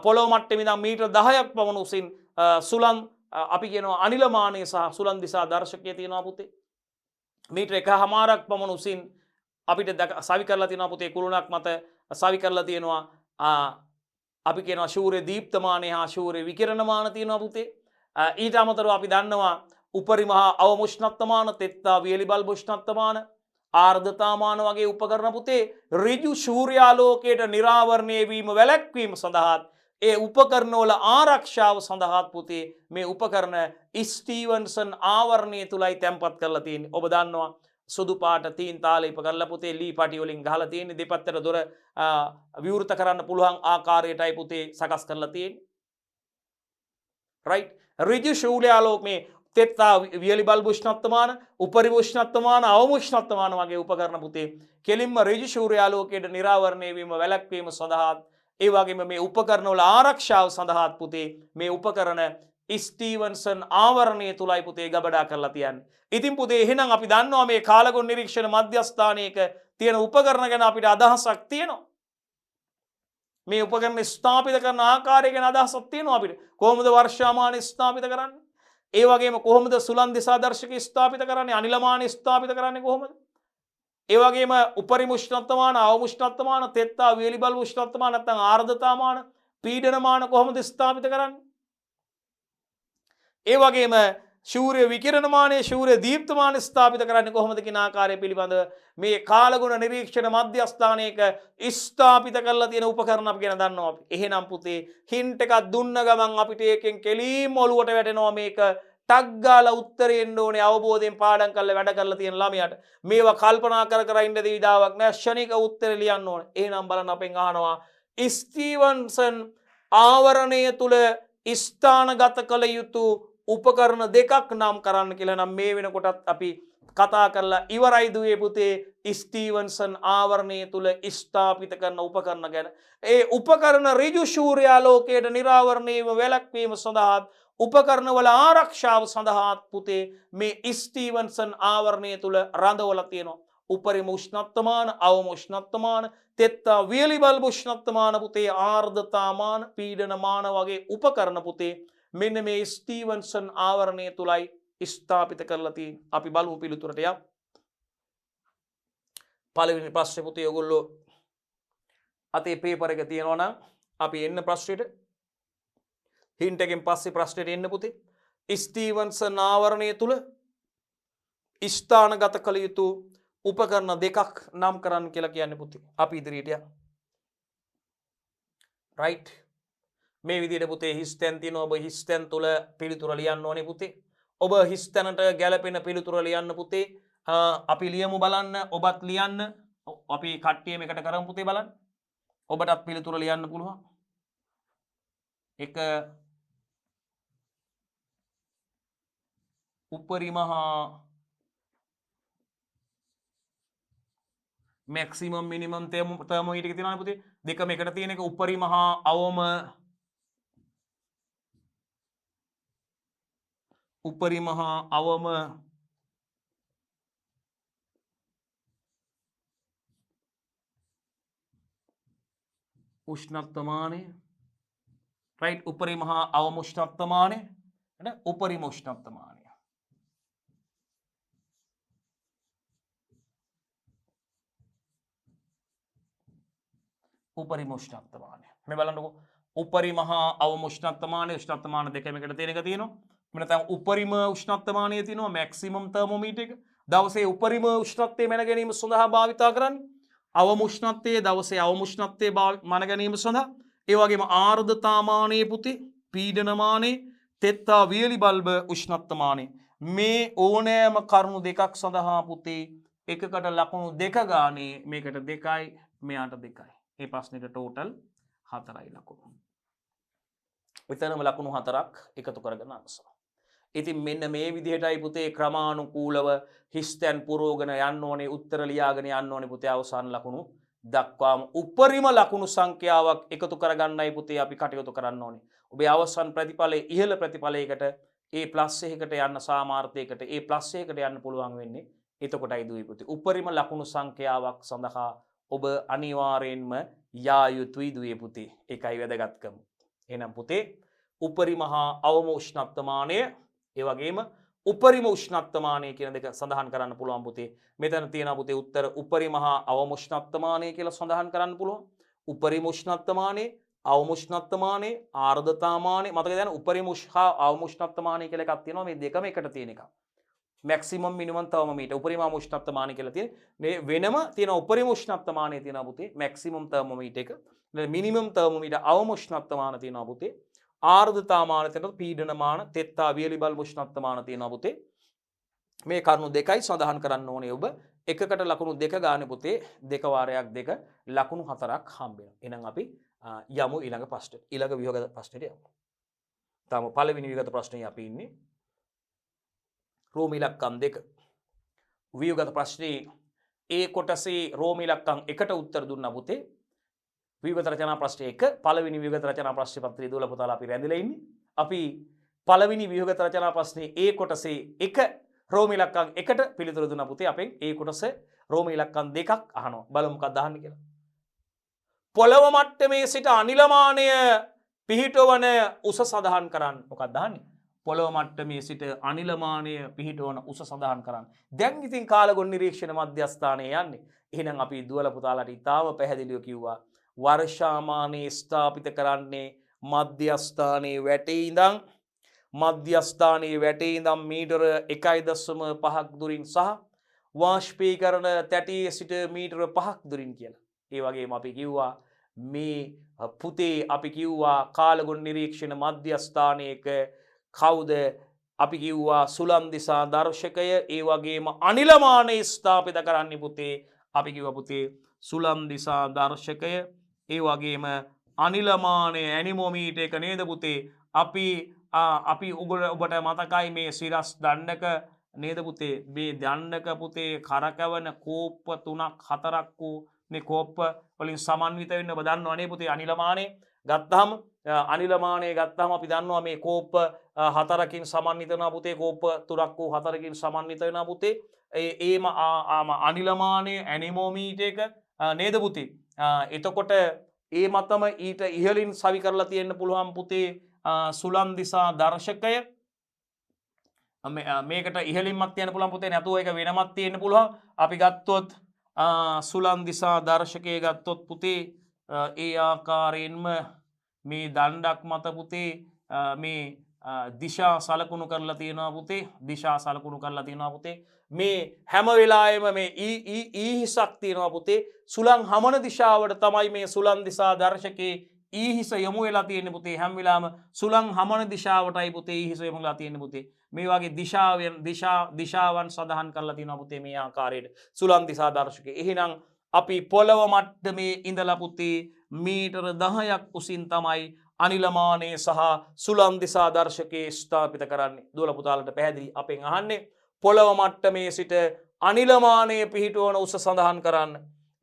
පොළොව මට්ටමේ ඉඳන් මීටර 10ක් පවන උසින් සුළං අපි කියනවා අනිලමානය සහ සුළං දිසා දර්ශකය තියෙනවා පුතේ. මීටර 1.5ක් පවන උසින් අපිට සවි කරලා තියෙනවා පුතේ කුළුණක් මත සවි කරලා තියෙනවා අපි කියනවා සූර්ය දීප්තමානය හා සූර්ය විකිරණමාන තියෙනවා පුතේ. ඊට අමතරව අපි දන්නවා උපරිම හා අවම උෂ්ණත්වමාන, තෙත්තා වියලි බල්බ උෂ්ණත්වමාන, ආර්ද්‍රතාමාන වගේ උපකරණ පුතේ ඍජු සූර්යාලෝකයට නිරාවරණය වීම වැළැක්වීම සඳහා ඒ උපකරණ වල ආරක්ෂාව සඳහා පුතේ මේ උපකරණ ස්ටීවන්සන් ආවරණය තුලයි තැන්පත් කරලා තියෙන්නේ. ඔබ දන්නවා සුදු පාට තීන් තාලේප කරලා පුතේ ලී පටි වලින් ගහලා තියෙන්නේ. දෙපැත්තට දොර විවෘත කරන්න පුළුවන් ආකාරයටයි පුතේ සකස් කරලා තියෙන්නේ. රයිට්. ඍජු සූර්යාලෝකයේ තෙත්තා වියලි බල්බ උෂ්ණත්වමාන, උපරිම උෂ්ණත්වමාන, අවම උෂ්ණත්වමාන වගේ උපකරණ පුතේ කෙලින්ම ඍජු සූර්යාලෝකයට නිරාවරණය වීම වැළැක්වීම සඳහා ඒ වගේම මේ උපකරණ වල ආරක්ෂාව සඳහා පුතේ මේ උපකරණ ස්ටීවන්සන් ආවරණය තුලයි පුතේ ගබඩා කරලා තියන්නේ. ඉතින් පුතේ එහෙනම් අපි දන්නවා මේ කාලගුණ නිරීක්ෂණ මධ්‍යස්ථානයක තියෙන උපකරණ ගැන අපිට අදහසක් තියෙනවා. මේ උපකරණ ස්ථාපිත කරන ආකාරය ගැන අදහසක් තියෙනවා අපිට. කොහොමද වර්ෂාමාන ස්ථාපිත කරන්නේ? ඒ වගේම කොහොමද සුළං දිසාදර්ශක ස්ථාපිත කරන්නේ? අනිලමාන ස්ථාපිත කරන්නේ කොහොමද? ඒ වගේම උපරිම උෂ්ණත්වමාන, අවම උෂ්ණත්වමාන, තෙත්තා වියලි බල්බ උෂ්ණත්වමාන නැත්නම් ආර්ද්‍රතාමාන, පීඩනමාන කොහොමද ස්ථාපිත කරන්නේ? ඒ වගේම ශූර්ය විකිරණමානය, ශූර්ය දීප්තමාන ස්ථාපිත කරන්නේ කොහොමද කියන ආකාරය පිළිබඳව මේ කාලගුණ නිරීක්ෂණ මධ්‍යස්ථානයක ස්ථාපිත කරලා තියෙන උපකරණ අපි ගැන දන්නවා අපි. එහෙනම් පුතේ හින්ට් එකක් දුන්න ගමන් අපිට ඒකෙන් කෙලින්ම ඔලුවට වැටෙනවා මේක ටක් ගාලා උත්තරේ එන්න ඕනේ අවබෝධයෙන් පාඩම් කරලා වැඩ කරලා තියෙන ළමයාට. මේවා කල්පනා කර කර ඉන්න දෙවිදාවක් නෑ ශනික උත්තරේ ලියන්න ඕනේ. එහෙනම් බලන්න අපෙන් අහනවා ස්ටීවන්සන් ආවරණය තුල ස්ථානගත කළ යුතු උපකරණ දෙකක් නම් කරන්න කියලා. නම් මේ වෙනකොටත් අපි කතා කරලා ඉවරයි දුවේ පුතේ ස්ටීවන්සන් ආවරණය තුල ස්ථාපිත කරන උපකරණ ගැන. ඒ උපකරණ ඍජු සූර්යාලෝකයට නිරාවරණයම වැළැක්වීම සඳහා උපකරණ වල ආරක්ෂාව සඳහා පුතේ මේ ස්ටීවන්සන් ආවරණය තුල රඳවලා තියෙනවා. උපරිම උෂ්ණත්වමාන, අවම උෂ්ණත්වමාන, තෙත්තා වියලි බල්බ උෂ්ණත්වමාන පුතේ, ආර්ද්‍රතාමාන, පීඩනමාන වගේ උපකරණ පුතේ මෙන්න මේ ස්ටීවන්සන් ආවරණය තුලයි ස්ථාපිත කරලා තියෙන්නේ. අපි බලමු පිළිතුරට යමු. පළවෙනි ප්‍රශ්නේ පුතේ ඔයගොල්ලෝ අතේ පේපර් එක තියෙනවා නම් අපි එන්න ප්‍රශ්නෙට. හින්ට් එකෙන් පස්සේ ප්‍රශ්නෙට එන්න පුතේ. ස්ටීවන්සන් ආවරණය තුල ස්ථානගත කළ යුතු උපකරණ දෙකක් නම් කරන්න කියලා කියන්නේ පුතේ. අපි ඉදිරියට යමු. රයිට්. මේ විදිහට පුතේ හිස්තැන් තියෙනවා. ඔබ හිස්තැන් තුල පිළිතුර ලියන්න ඕනේ පුතේ. ඔබ හිස්තැනට ගැලපෙන පිළිතුර ලියන්න පුතේ. අපි ලියමු බලන්න. ඔබත් ලියන්න. අපි කට්ටියම එකට කරමු පුතේ බලන්න. ඔබටත් පිළිතුර ලියන්න පුළුවන්. එක උපරිමහා මැක්සිමම් මිනිමම් තර්මෝමීටර් එක තියෙනවනේ පුතේ. දෙකම එකට තියෙන එක උපරිමහා අවම උපරිමහා අවම උෂ්ණත්වමානය. රයිට්. උපරිමහා අවම උෂ්ණත්වමානය නේ උපරිම උෂ්ණත්වමානය. උපරිම උෂ්ණත්වමානය. මේ බලන්නකෝ. උපරිමහා අවම උෂ්ණත්වමානය උෂ්ණත්වමාන දෙකම එකට තියෙන එක තියෙනවා. නැත්නම් උපරිම උෂ්ණත්වමානය තියෙනවා මැක්සිමම් තර්මෝමීටර් එක. දවසේ උපරිම උෂ්ණත්වය මැන ගැනීම සඳහා භාවිතා කරන්නේ. අවම උෂ්ණත්වයේ දවසේ අවම උෂ්ණත්වයේ මැන ගැනීම සඳහා. ඒ වගේම ආර්ද්‍රතාමානයේ පුතේ, පීඩනමානයේ, තෙත්තා වියලි බල්බ උෂ්ණත්වමානයේ මේ ඕනෑම කරුණු දෙකක් සඳහා පුතේ එකකට ලකුණු දෙක ගානේ මේකට 2යි මෙයාට 2යි. මේ ප්‍රශ්නෙට ටෝටල් 4යි ලකුණු. විතරම ලකුණු 4ක් එකතු කරගෙන අන්සර්. ඉතින් මෙන්න මේ විදිහටයි පුතේ ක්‍රමානුකූලව හිස්තැන් පුරෝගන යන්න ඕනේ, උත්තර ලියාගෙන යන්න ඕනේ පුතේ අවසාන ලකුණු දක්වාම උපරිම ලකුණු සංඛ්‍යාවක් එකතු කරගන්නයි පුතේ අපි කටයුතු කරන්න ඕනේ. ඔබේ අවසන් ප්‍රතිඵලයේ ඉහළ ප්‍රතිඵලයකට A+1කට යන්න සාමාර්ථයකට A+1කට යන්න පුළුවන් වෙන්නේ. එතකොටයි දුවේ පුතේ උපරිම ලකුණු සංඛ්‍යාවක් සඳහා ඔබ අනිවාර්යෙන්ම යා යුතුයි දුවේ පුතේ. ඒකයි වැදගත්කම. එහෙනම් පුතේ උපරිමහා අවම උෂ්ණත්වමානය ඒ වගේම උපරිම උෂ්ණත්වමානය කියන දෙක සඳහන් කරන්න පුළුවන් පුතේ. මෙතන තියෙනවා පුතේ උත්තර උපරිමහා අවම උෂ්ණත්වමානය කියලා සඳහන් කරන්න පුළුවන්. උපරිම උෂ්ණත්වමානය, අවම උෂ්ණත්වමානය, ආර්ද්‍රතාමානය. මතක තියාගන්න උපරිම උෂ්හා අවම උෂ්ණත්වමානය කියලා එකක් තියෙනවා. මේ දෙකම එකට තියෙන එකක්. මැක්සිමම් මිනිමම් තර්මෝමීටර් උපරිම උෂ්ණත්වමානය කියලා තියෙන. මේ වෙනම තියෙන උපරිම උෂ්ණත්වමානය තියෙනවා පුතේ. මැක්සිමම් තර්මෝමීටර් එක. මිනිමම් තර්මෝමීටර් අවම උෂ්ණත්වමාන තියෙනවා පුතේ. ආර්ද්‍රතාමාන තියෙනවා, පීඩනමාන, තෙත්තා වියලි බල්බ උෂ්ණත්වමාන තියෙනවා පුතේ. මේ කරුණු දෙකයි සඳහන් කරන්න ඕනේ ඔබ. එකකට ලකුණු 2 ගානේ පුතේ දෙක වාරයක් 2 ලකුණු 4ක් හම්බ වෙනවා. එහෙනම් අපි යමු ඊළඟ ප්‍රශ්නෙට. ඊළඟ විහගත ප්‍රශ්නෙට යමු. තාම පළවෙනි විහගත ප්‍රශ්නේ අපි ඉන්නේ. රෝම ඉලක්කම් 2. විහගත ප්‍රශ්නේ ඒ කොටසේ රෝම ඉලක්කම් 1ට උත්තර දුන්නා පුතේ. විහගත රචනා ප්‍රශ්නේ 1 පළවෙනි විහගත රචනා ප්‍රශ්න පත්‍රය දුවලා පුතාලා අපි රැඳිලා ඉන්නේ. අපි පළවෙනි විහගත රචනා ප්‍රශ්නේ ඒ කොටසේ 1 රෝම ඉලක්කම් 1ට පිළිතුරු දුන්නා පුතේ. අපෙන් ඒ කොටසේ රෝම ඉලක්කම් 2ක් අහනවා. බලමු මොකක්ද අහන්නේ කියලා. පොළව මට්ටමේ සිට අනිලමානය පිහිටවන උස සඳහන් කරන්න. මොකක්ද අහන්නේ? පොළව මට්ටමේ සිට අනිලමානය පිහිටවන උස සඳහන් කරන්න. දැන් ඉතින් කාලගුණ නිරීක්ෂණ මධ්‍යස්ථානයේ යන්නේ. එහෙනම් අපි දුවලා පුතාලාට ඉතාම පැහැදිලිව කිව්වා වර්ෂාමානයේ ස්ථාපිත කරන්නේ මධ්‍යස්ථානයේ වැටේ ඉඳන් මීටර 1.5ක් දුරින් සහ වාෂ්පීකරණ තැටියේ සිට මීටර 5ක් දුරින් කියලා. ඒ වගේම අපි කිව්වා මේ පුතේ අපි කිව්වා කාලගුණ නිරීක්ෂණ මධ්‍යස්ථානයක කවුද? අපි කිව්වා සුලන් දිසා දර්ශකය. ඒ වගේම අනිලමානයේ ස්ථාපිත කරන්නේ පුතේ අපි කිව්වා පුතේ සුලන් දිසා දර්ශකය. ඒ වගේම අනිලමානය ඇනිමෝමීටර් එක නේද පුතේ? අපි ඔබට මතකයි මේ සිරස් දණ්ඩක නේද පුතේ? මේ දණ්ඩක පුතේ කරකවන කෝප්ප 3ක් 4ක් වූ මේ කෝප්ප වලින් සමන්විත වෙන්න ඔබ දන්නවා නේ පුතේ? අනිලමානය ගත්තාම අපි දන්නවා මේ කෝප්ප 4කින් සමන්විත වෙනවා පුතේ. කෝප්ප 3ක් වූ 4කින් සමන්විත වෙනවා පුතේ. ඒම අනිලමානය ඇනිමෝමීටර් එක නේද පුතේ? එතකොට ඒ මතම ඊට ඉහළින් සවි කරලා තියෙන්න පුළුවන් පුතේ සුලන් දිසා දර්ශකය. මේකට ඉහළින්මත් තියන්න පුළුවන් පුතේ. නැතුව ඒක වෙනමත් තියෙන්න පුළුවන්. අපි ගත්තොත් සුලන් දිසා දර්ශකය ගත්තොත් පුතේ ඒ ආකාරයෙන්ම මේ දණ්ඩක් මත පුතේ මේ දිශා සලකුණු කරලා තියෙනවා පුතේ. මේ හැම වෙලාවෙම මේ ඊහිසක් තියෙනවා පුතේ. සුලං හමන දිශාවට තමයි මේ සුලන් දිසා දර්ශකයේ ඊහිස යොමු වෙලා තියෙන්නේ පුතේ. හැම වෙලාවෙම සුලං හමන දිශාවටයි පුතේ ඊහිස යොමු වෙලා තියෙන්නේ පුතේ. මේ වගේ දිශාවන් සඳහන් කරලා තියෙනවා පුතේ මේ ආකාරයට සුලන් දිසා දර්ශකයේ. එහෙනම් අපි පොළව මට්ටමේ ඉඳලා පුතේ මීටර 10ක් උසින් තමයි අනිලමානයේ සහ සුලන් දිසා දර්ශකයේ ස්ථාපිත කරන්නේ. දුවලා පුතාලට පැහැදිලි අපෙන් අහන්නේ පොළව මට්ටමේ සිට අනිලමානයේ පිහිටවන උස සඳහන් කරන්න.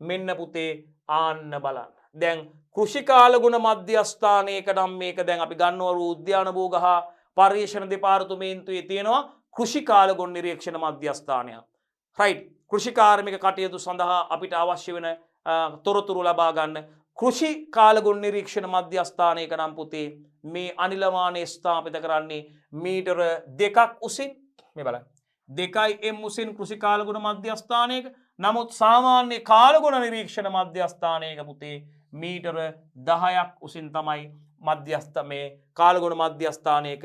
මෙන්න පුතේ ආන්න බලන්න. දැන් කෘෂිකාලගුණ මධ්‍යස්ථානයක නම් මේක දැන් අපි ගන්නවරු උද්‍යාන භූගහ පර්යේෂණ දෙපාර්තමේන්තුවේ තියෙනවා කෘෂිකාලගුණ නිරීක්ෂණ මධ්‍යස්ථානයක්. රයිට්. කෘෂිකාර්මික කටයුතු සඳහා අපිට අවශ්‍ය වෙන තොරතුරු ලබා ගන්න කෘෂි කාලගුණ නිරීක්ෂණ මධ්‍යස්ථානයක නම් පුතේ මේ අනිලමානයේ ස්ථාපිත කරන්නේ මීටර 2ක් උසින්. මේ බලන්න. 2 m උසින් කෘෂි කාලගුණ මධ්‍යස්ථානයක. නමුත් සාමාන්‍ය කාලගුණ නිරීක්ෂණ මධ්‍යස්ථානයක පුතේ මීටර 10ක් උසින් තමයි මධ්‍යස්ථ මේ කාලගුණ මධ්‍යස්ථානයක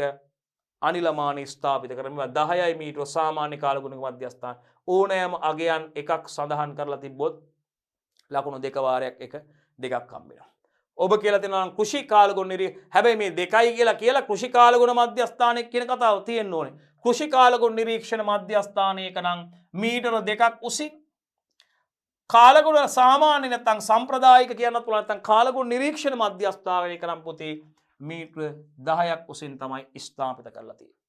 අනිලමානයේ ස්ථාපිත කරන්නේ. 10යි මීටර සාමාන්‍ය කාලගුණ මධ්‍යස්ථාන. ඕනෑම අගයන් එකක් සඳහන් කරලා තිබ්බොත් ලකුණු 2 වාරයක් 2ක් හම්බ වෙනවා. ඔබ කියලා දෙනවා කෘෂි කාලගුණ හැබැයි මේ 2යි කියලා කෘෂි කාලගුණ මධ්‍යස්ථානයක් කියන කතාව තියෙන්න ඕනේ. කෘෂි කාලගුණ නිරීක්ෂණ මධ්‍යස්ථානයක නම් මීටර 2ක් උසින් කාලගුණ සාමාන්‍ය නැත්නම් සම්ප්‍රදායික කියන්නත් පුළුවන් නැත්නම් කාලගුණ නිරීක්ෂණ මධ්‍යස්ථානයක නම් පුතේ මීටර 10ක් උසින් තමයි ස්ථාපිත කරලා තියෙන්නේ.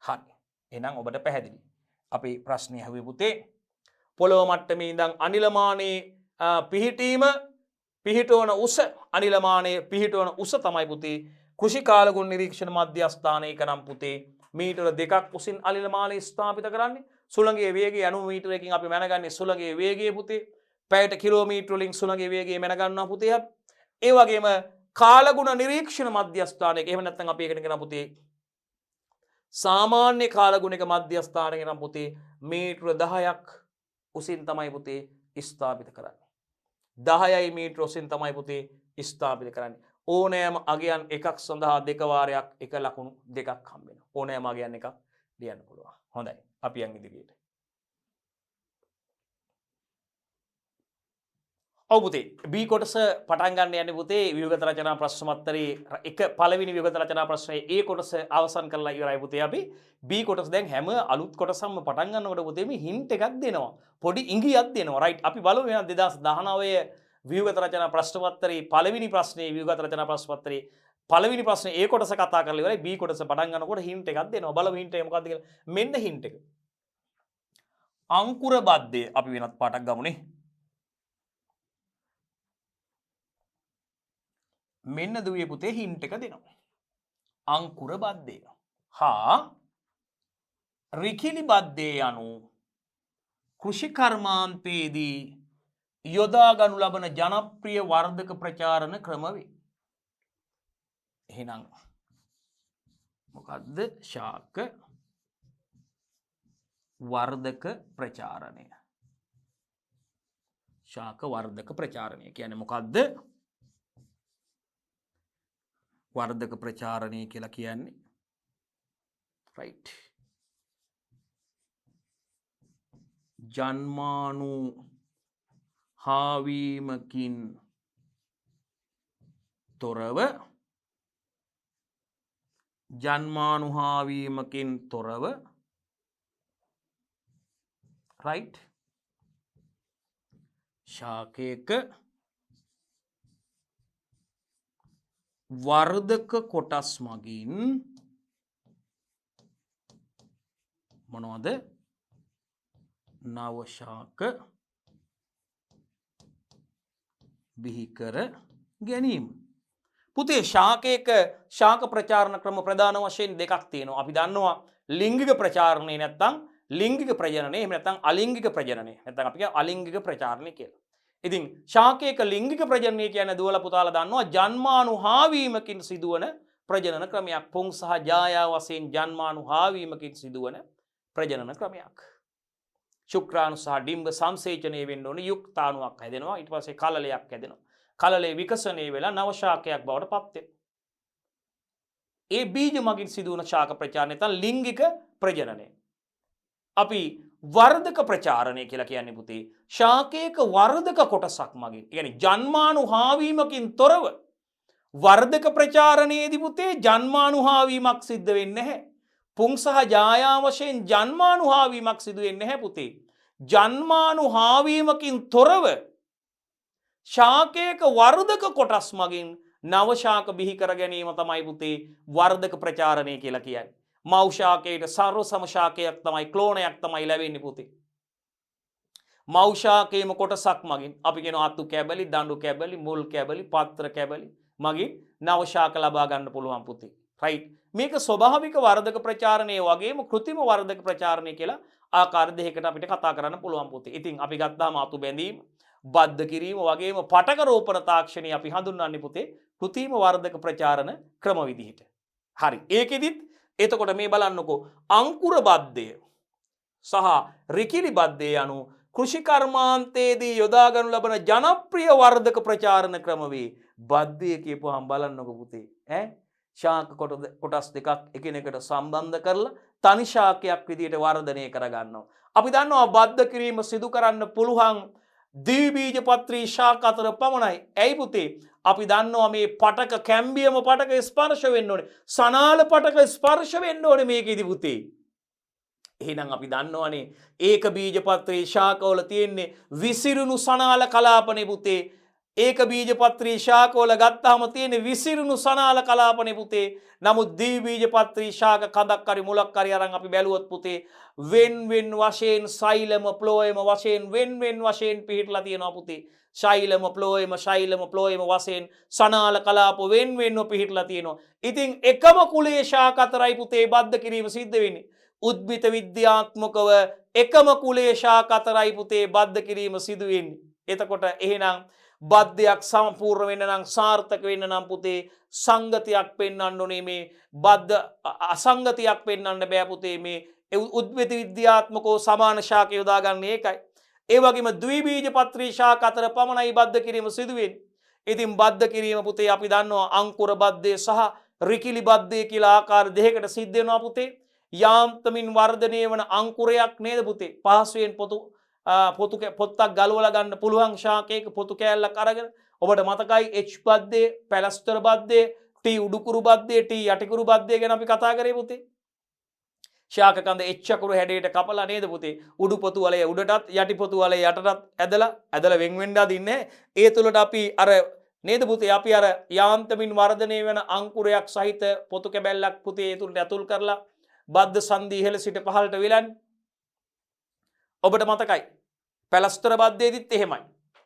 හරි. එහෙනම් ඔබට පැහැදිලි. අපි ප්‍රශ්නේ අහුවේ පුතේ පොළොව මට්ටමේ ඉඳන් අනිලමානයේ පිහිටවන උස අනිලමානයේ පිහිටවන උස තමයි පුතේ කෘෂි කාලගුණ නිරීක්ෂණ මධ්‍යස්ථානයක නම් පුතේ මීටර 2ක් උසින් අනිලමානයේ ස්ථාපිත කරන්නේ. සුළඟේ වේගය 90 මීටරයකින් අපි මැනගන්නේ සුළඟේ වේගය පුතේ. පැයට කිලෝමීටර වලින් සුළඟේ වේගය මැනගන්නවා පුතේ. ඒ වගේම කාලගුණ නිරීක්ෂණ මධ්‍යස්ථානයක එහෙම නැත්නම් අපි ඒකට කියනවා පුතේ සාමාන්‍ය කාලගුණික මධ්‍යස්ථානයක නම් පුතේ මීටර 10ක් උසින් තමයි පුතේ ස්ථාපිත කරන්නේ. 10යි මීටර උසින් තමයි පුතේ ස්ථාපිත කරන්නේ. ඕනෑම අගයන් එකක් සඳහා 2 වාරයක් 1 ලකුණු 2ක් හම්බ වෙනවා. ඕනෑම අගයන් එකක් ලියන්න පුළුවන්. හොඳයි. අපි යන් ඉදිරියට. ඔව් පුතේ B කොටස පටන් ගන්න යන්නේ පුතේ ව්‍යුහගත රචනා ප්‍රශ්න පත්‍රයේ එක පළවෙනි ව්‍යුහගත රචනා ප්‍රශ්නයේ A කොටස අවසන් කරලා ඉවරයි පුතේ අපි. B කොටස දැන් හැම අලුත් කොටසක්ම පටන් ගන්නකොට පුතේ මේ හින්ට් එකක් දෙනවා. පොඩි ඉඟියක් දෙනවා. රයිට්. අපි බලමු එහෙනම් 2019 ව්‍යුහගත රචනා ප්‍රශ්න පත්‍රයේ පළවෙනි ප්‍රශ්නේ ව්‍යුහගත රචනා ප්‍රශ්න පත්‍රයේ පළවෙනි ප්‍රශ්නේ A කොටස කතා කරලා ඉවරයි. B කොටස පටන් ගන්නකොට හින්ට් එකක් දෙනවා. බලමු හින්ට් එක මොකක්ද කියලා. මෙන්න හින්ට් එක. අංකුර බද්දේ අපි වෙනත් පාඩක් ගමුනේ. මෙන්න දුවේ පුතේ හින්ට් එක දෙනවා. අංකුර බද්දේ හා රිකිලි බද්දේ යනු කෘෂි කර්මාන්තයේදී යොදා ගනු ලබන ජනප්‍රිය වර්ධක ප්‍රචාරණ ක්‍රම වේ. එහෙනම් මොකද්ද ශාක වර්ධක ප්‍රචාරණය? ශාක වර්ධක ප්‍රචාරණය කියන්නේ මොකද්ද? වර්ධක ප්‍රචාරණය කියලා කියන්නේ right ජන්මානු හාවීමකින් තොරව right ශාකයක වර්ධක කොටස් මගින් මොනවද? නව ශාක බිහි කර ගැනීම. පුතේ ශාකයක ශාක ප්‍රචාරණ ක්‍රම ප්‍රධාන වශයෙන් දෙකක් තියෙනවා. අපි දන්නවා ලිංගික ප්‍රචාරණය නැත්නම් ලිංගික ප්‍රජනනය, එහෙම නැත්නම් අලිංගික ප්‍රජනනය. නැත්නම් අපි කියන අලිංගික ප්‍රචාරණය කියලා. ඉතින් ශාකයක ලිංගික ප්‍රජනනය කියන්නේ දුවලා පුතාලා දන්නවා ජන්මානු හාවීමකින් සිදුවන ප්‍රජනන ක්‍රමයක්. පුං සහ ජායා වශයෙන් ජන්මානු හාවීමකින් සිදුවන ප්‍රජනන ක්‍රමයක්. ශුක්‍රාණු සහ ඩිම්බ සංසේචනය වෙන්න ඕනේ, යුක්තාණුවක් හැදෙනවා. ඊට පස්සේ කලලයක් හැදෙනවා. කලලේ විකසනය වෙලා නව ශාකයක් බවට පත් වෙනවා. ඒ බීජ මගින් සිදුවන ශාක ප්‍රචාරණය නැත්නම් ලිංගික ප්‍රජනනය. අපි වර්ධක ප්‍රචාරණය කියලා කියන්නේ පුතේ ශාකයක වර්ධක කොටසක් මගින්. ඒ කියන්නේ ජන්මානු හාවීමකින් තොරව වර්ධක ප්‍රචාරණයේදී පුතේ ජන්මානු හාවීමක් සිද්ධ වෙන්නේ නැහැ. පුං සහ ජායා වශයෙන් ජන්මානු හාවීමක් සිදු වෙන්නේ නැහැ පුතේ. ජන්මානු හාවීමකින් තොරව ශාකයක වර්ධක කොටස් මගින් නව ශාක බිහි කර ගැනීම තමයි පුතේ වර්ධක ප්‍රචාරණය කියලා කියන්නේ. මව් ශාකයට සර්ව සම ශාකයක් තමයි ක්ලෝනයක් තමයි ලැබෙන්නේ පුතේ. මව් ශාකයේම කොටසක් මගින් අපි කියන අතු කැබලි, දඬු කැබලි, මුල් කැබලි, පත්‍ර කැබලි මගින් නව ශාක ලබා ගන්න පුළුවන් පුතේ. right මේක ස්වභාවික වර්ධක ප්‍රචාරණය වගේම කෘත්‍රිම වර්ධක ප්‍රචාරණය කියලා ආකාර දෙකකට අපිට කතා කරන්න පුළුවන් පුතේ. ඉතින් අපි ගත්තාම අතු බැඳීම, බද්ධ කිරීම වගේම පටක රෝපණ තාක්ෂණي අපි හඳුන්වන්නේ පුතේ කෘත්‍රිම වර්ධක ප්‍රචාරණ ක්‍රම විදිහට. හරි. ඒකෙදිත් එතකොට මේ බලන්නකෝ අංකුර බද්ධය සහ රිකිලි බද්ධය යනු කෘෂි කර්මාන්තයේදී යොදා ගනු ලබන ජනප්‍රිය වර්ධක ප්‍රචාරණ ක්‍රම වේ. බද්ධය කියපුවාම බලන්නකෝ පුතේ ශාක කොටස් දෙකක් එකිනෙකට සම්බන්ධ කරලා තනි ශාකයක් විදිහට වර්ධනය කරගන්නවා. අපි දන්නවා බද්ධ කිරීම සිදු කරන්න පුළුවන් ද්විබීජපත්‍රී ශාක අතර පමණයි. ඇයි පුතේ? අපි දන්නවා මේ පටක කැම්බියම පටක ස්පර්ශ වෙන්න ඕනේ. සනාල පටක ස්පර්ශ වෙන්න ඕනේ මේකෙදි පුතේ. එහෙනම් අපි දන්නවනේ ඒක බීජපත්‍රී ශාකවල තියෙන්නේ විසිරුණු සනාල කලාපනේ පුතේ. ඒක බීජපත්‍රී ශාකවල ගත්තාම තියෙන විසිරුණු සනාල කලාපනේ පුතේ. නමුත් ද්විබීජපත්‍රී ශාක කඳක් හරි මුලක් හරි අරන් අපි බැලුවොත් පුතේ වෙන් වශයෙන් සෛලම ප්ලෝයම වශයෙන් වෙන් වශයෙන් පිහිටලා තියෙනවා පුතේ. ශෛලම ප්ලෝයම වශයෙන් සනාල කලාප වෙන්ව පිහිටලා තියෙනවා. ඉතින් එකම කුලයේ ශාක අතරයි පුතේ බද්ධ කිරීම සිද්ධ වෙන්නේ. උද්භිත විද්‍යාත්මකව එකම කුලයේ ශාක අතරයි පුතේ බද්ධ කිරීම සිදු වෙන්නේ. එතකොට එහෙනම් බද්ධයක් සම්පූර්ණ වෙන්න නම් සාර්ථක වෙන්න නම් පුතේ සංගතියක් පෙන්වන්න ඕනේ. මේ බද්ධ අසංගතියක් පෙන්වන්න බෑ පුතේ. මේ උද්භිත විද්‍යාත්මකව සමාන ශාක යොදා ගන්න ඒකයි. ඒ වගේම ද්විබීජපත්‍රී ශාක අතර පමණයි බද්ධ කිරීම සිදු වෙන්නේ. ඉතින් බද්ධ කිරීම පුතේ අපි දන්නවා අංකුර බද්ධය සහ රිකිලි බද්ධය කියලා ආකාර දෙකකට සිද්ධ වෙනවා පුතේ. යාන්තමින් වර්ධනය වන අංකුරයක් නේද පුතේ? පහසුවෙන් පොත්තක් ගලවලා ගන්න පුළුවන් ශාකයක පොතු කෑල්ලක් අරගෙන ඔබට මතකයි H බද්ධය, පැලස්තර බද්ධය, T උඩුකුරු බද්ධය, T යටිකුරු බද්ධය ගැන අපි කතා කරේ පුතේ. ශාක කඳ එච්චකුරු හැඩයට කපලා නේද පුතේ උඩු පොතු වලේ උඩටත් යටි පොතු වලේ යටටත් ඇදලා වෙන් වෙන්න අදින්නේ. ඒ තුලට අපි අර නේද පුතේ අපි අර යාන්තමින් වර්ධනය වෙන අංකුරයක් සහිත පොතු කැබැල්ලක් පුතේ ඒ තුලට ඇතුල් කරලා බද්ධ සංධි ඉහළ සිට පහළට විලන්නේ. ඔබට මතකයි පැලස්තර බද්ධයේදීත් එහෙමයි.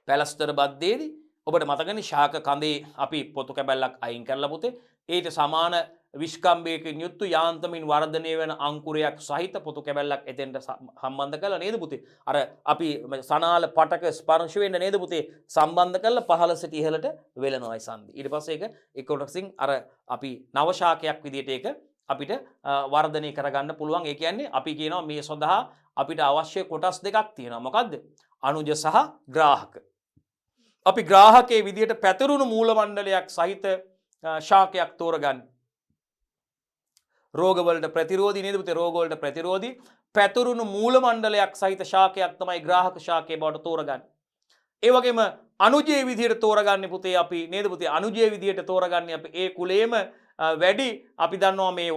පැලස්තර බද්ධයේදී ඔබට මතකනේ ශාක කඳේ අපි පොතු කැබැල්ලක් අයින් කරලා පුතේ ඊට සමාන විශ්කම්භයකින් යුක්තු යාන්තමින් වර්ධනය වෙන අංකුරයක් සහිත පොතු කැබැල්ලක් එතෙන්ට සම්බන්ධ කරලා නේද පුතේ? අර අපි සනාල පටක ස්පර්ශ වෙන්න නේද පුතේ සම්බන්ධ කරලා පහළ සිට ඉහළට වෙලනවායි සන්ධි. ඊට පස්සේ ඒක එක කොටසින් අර අපි නව ශාකයක් විදිහට ඒක අපිට වර්ධනය කරගන්න පුළුවන්. ඒ කියන්නේ අපි කියනවා මේ සඳහා අපිට අවශ්‍ය කොටස් දෙකක් තියෙනවා. මොකද්ද? අනුජ සහ ග්‍රාහක. අපි ග්‍රාහකයේ විදිහට පැතිරුණු මූල මණ්ඩලයක් සහිත ශාකයක් තෝරගන්න. රෝගවලට ප්‍රතිරෝධී නේද පුතේ? රෝගවලට ප්‍රතිරෝධී පැතිරුණු මූල මණ්ඩලයක් සහිත ශාකයක් තමයි ග්‍රාහක ශාකයේ බවට තෝරගන්නේ. ඒ වගේම අනුජයේ විදිහට තෝරගන්නේ පුතේ අපි නේද පුතේ? අනුජයේ විදිහට තෝරගන්නේ අපි ඒ කුලයේම වැඩි අපි දන්නවා මේ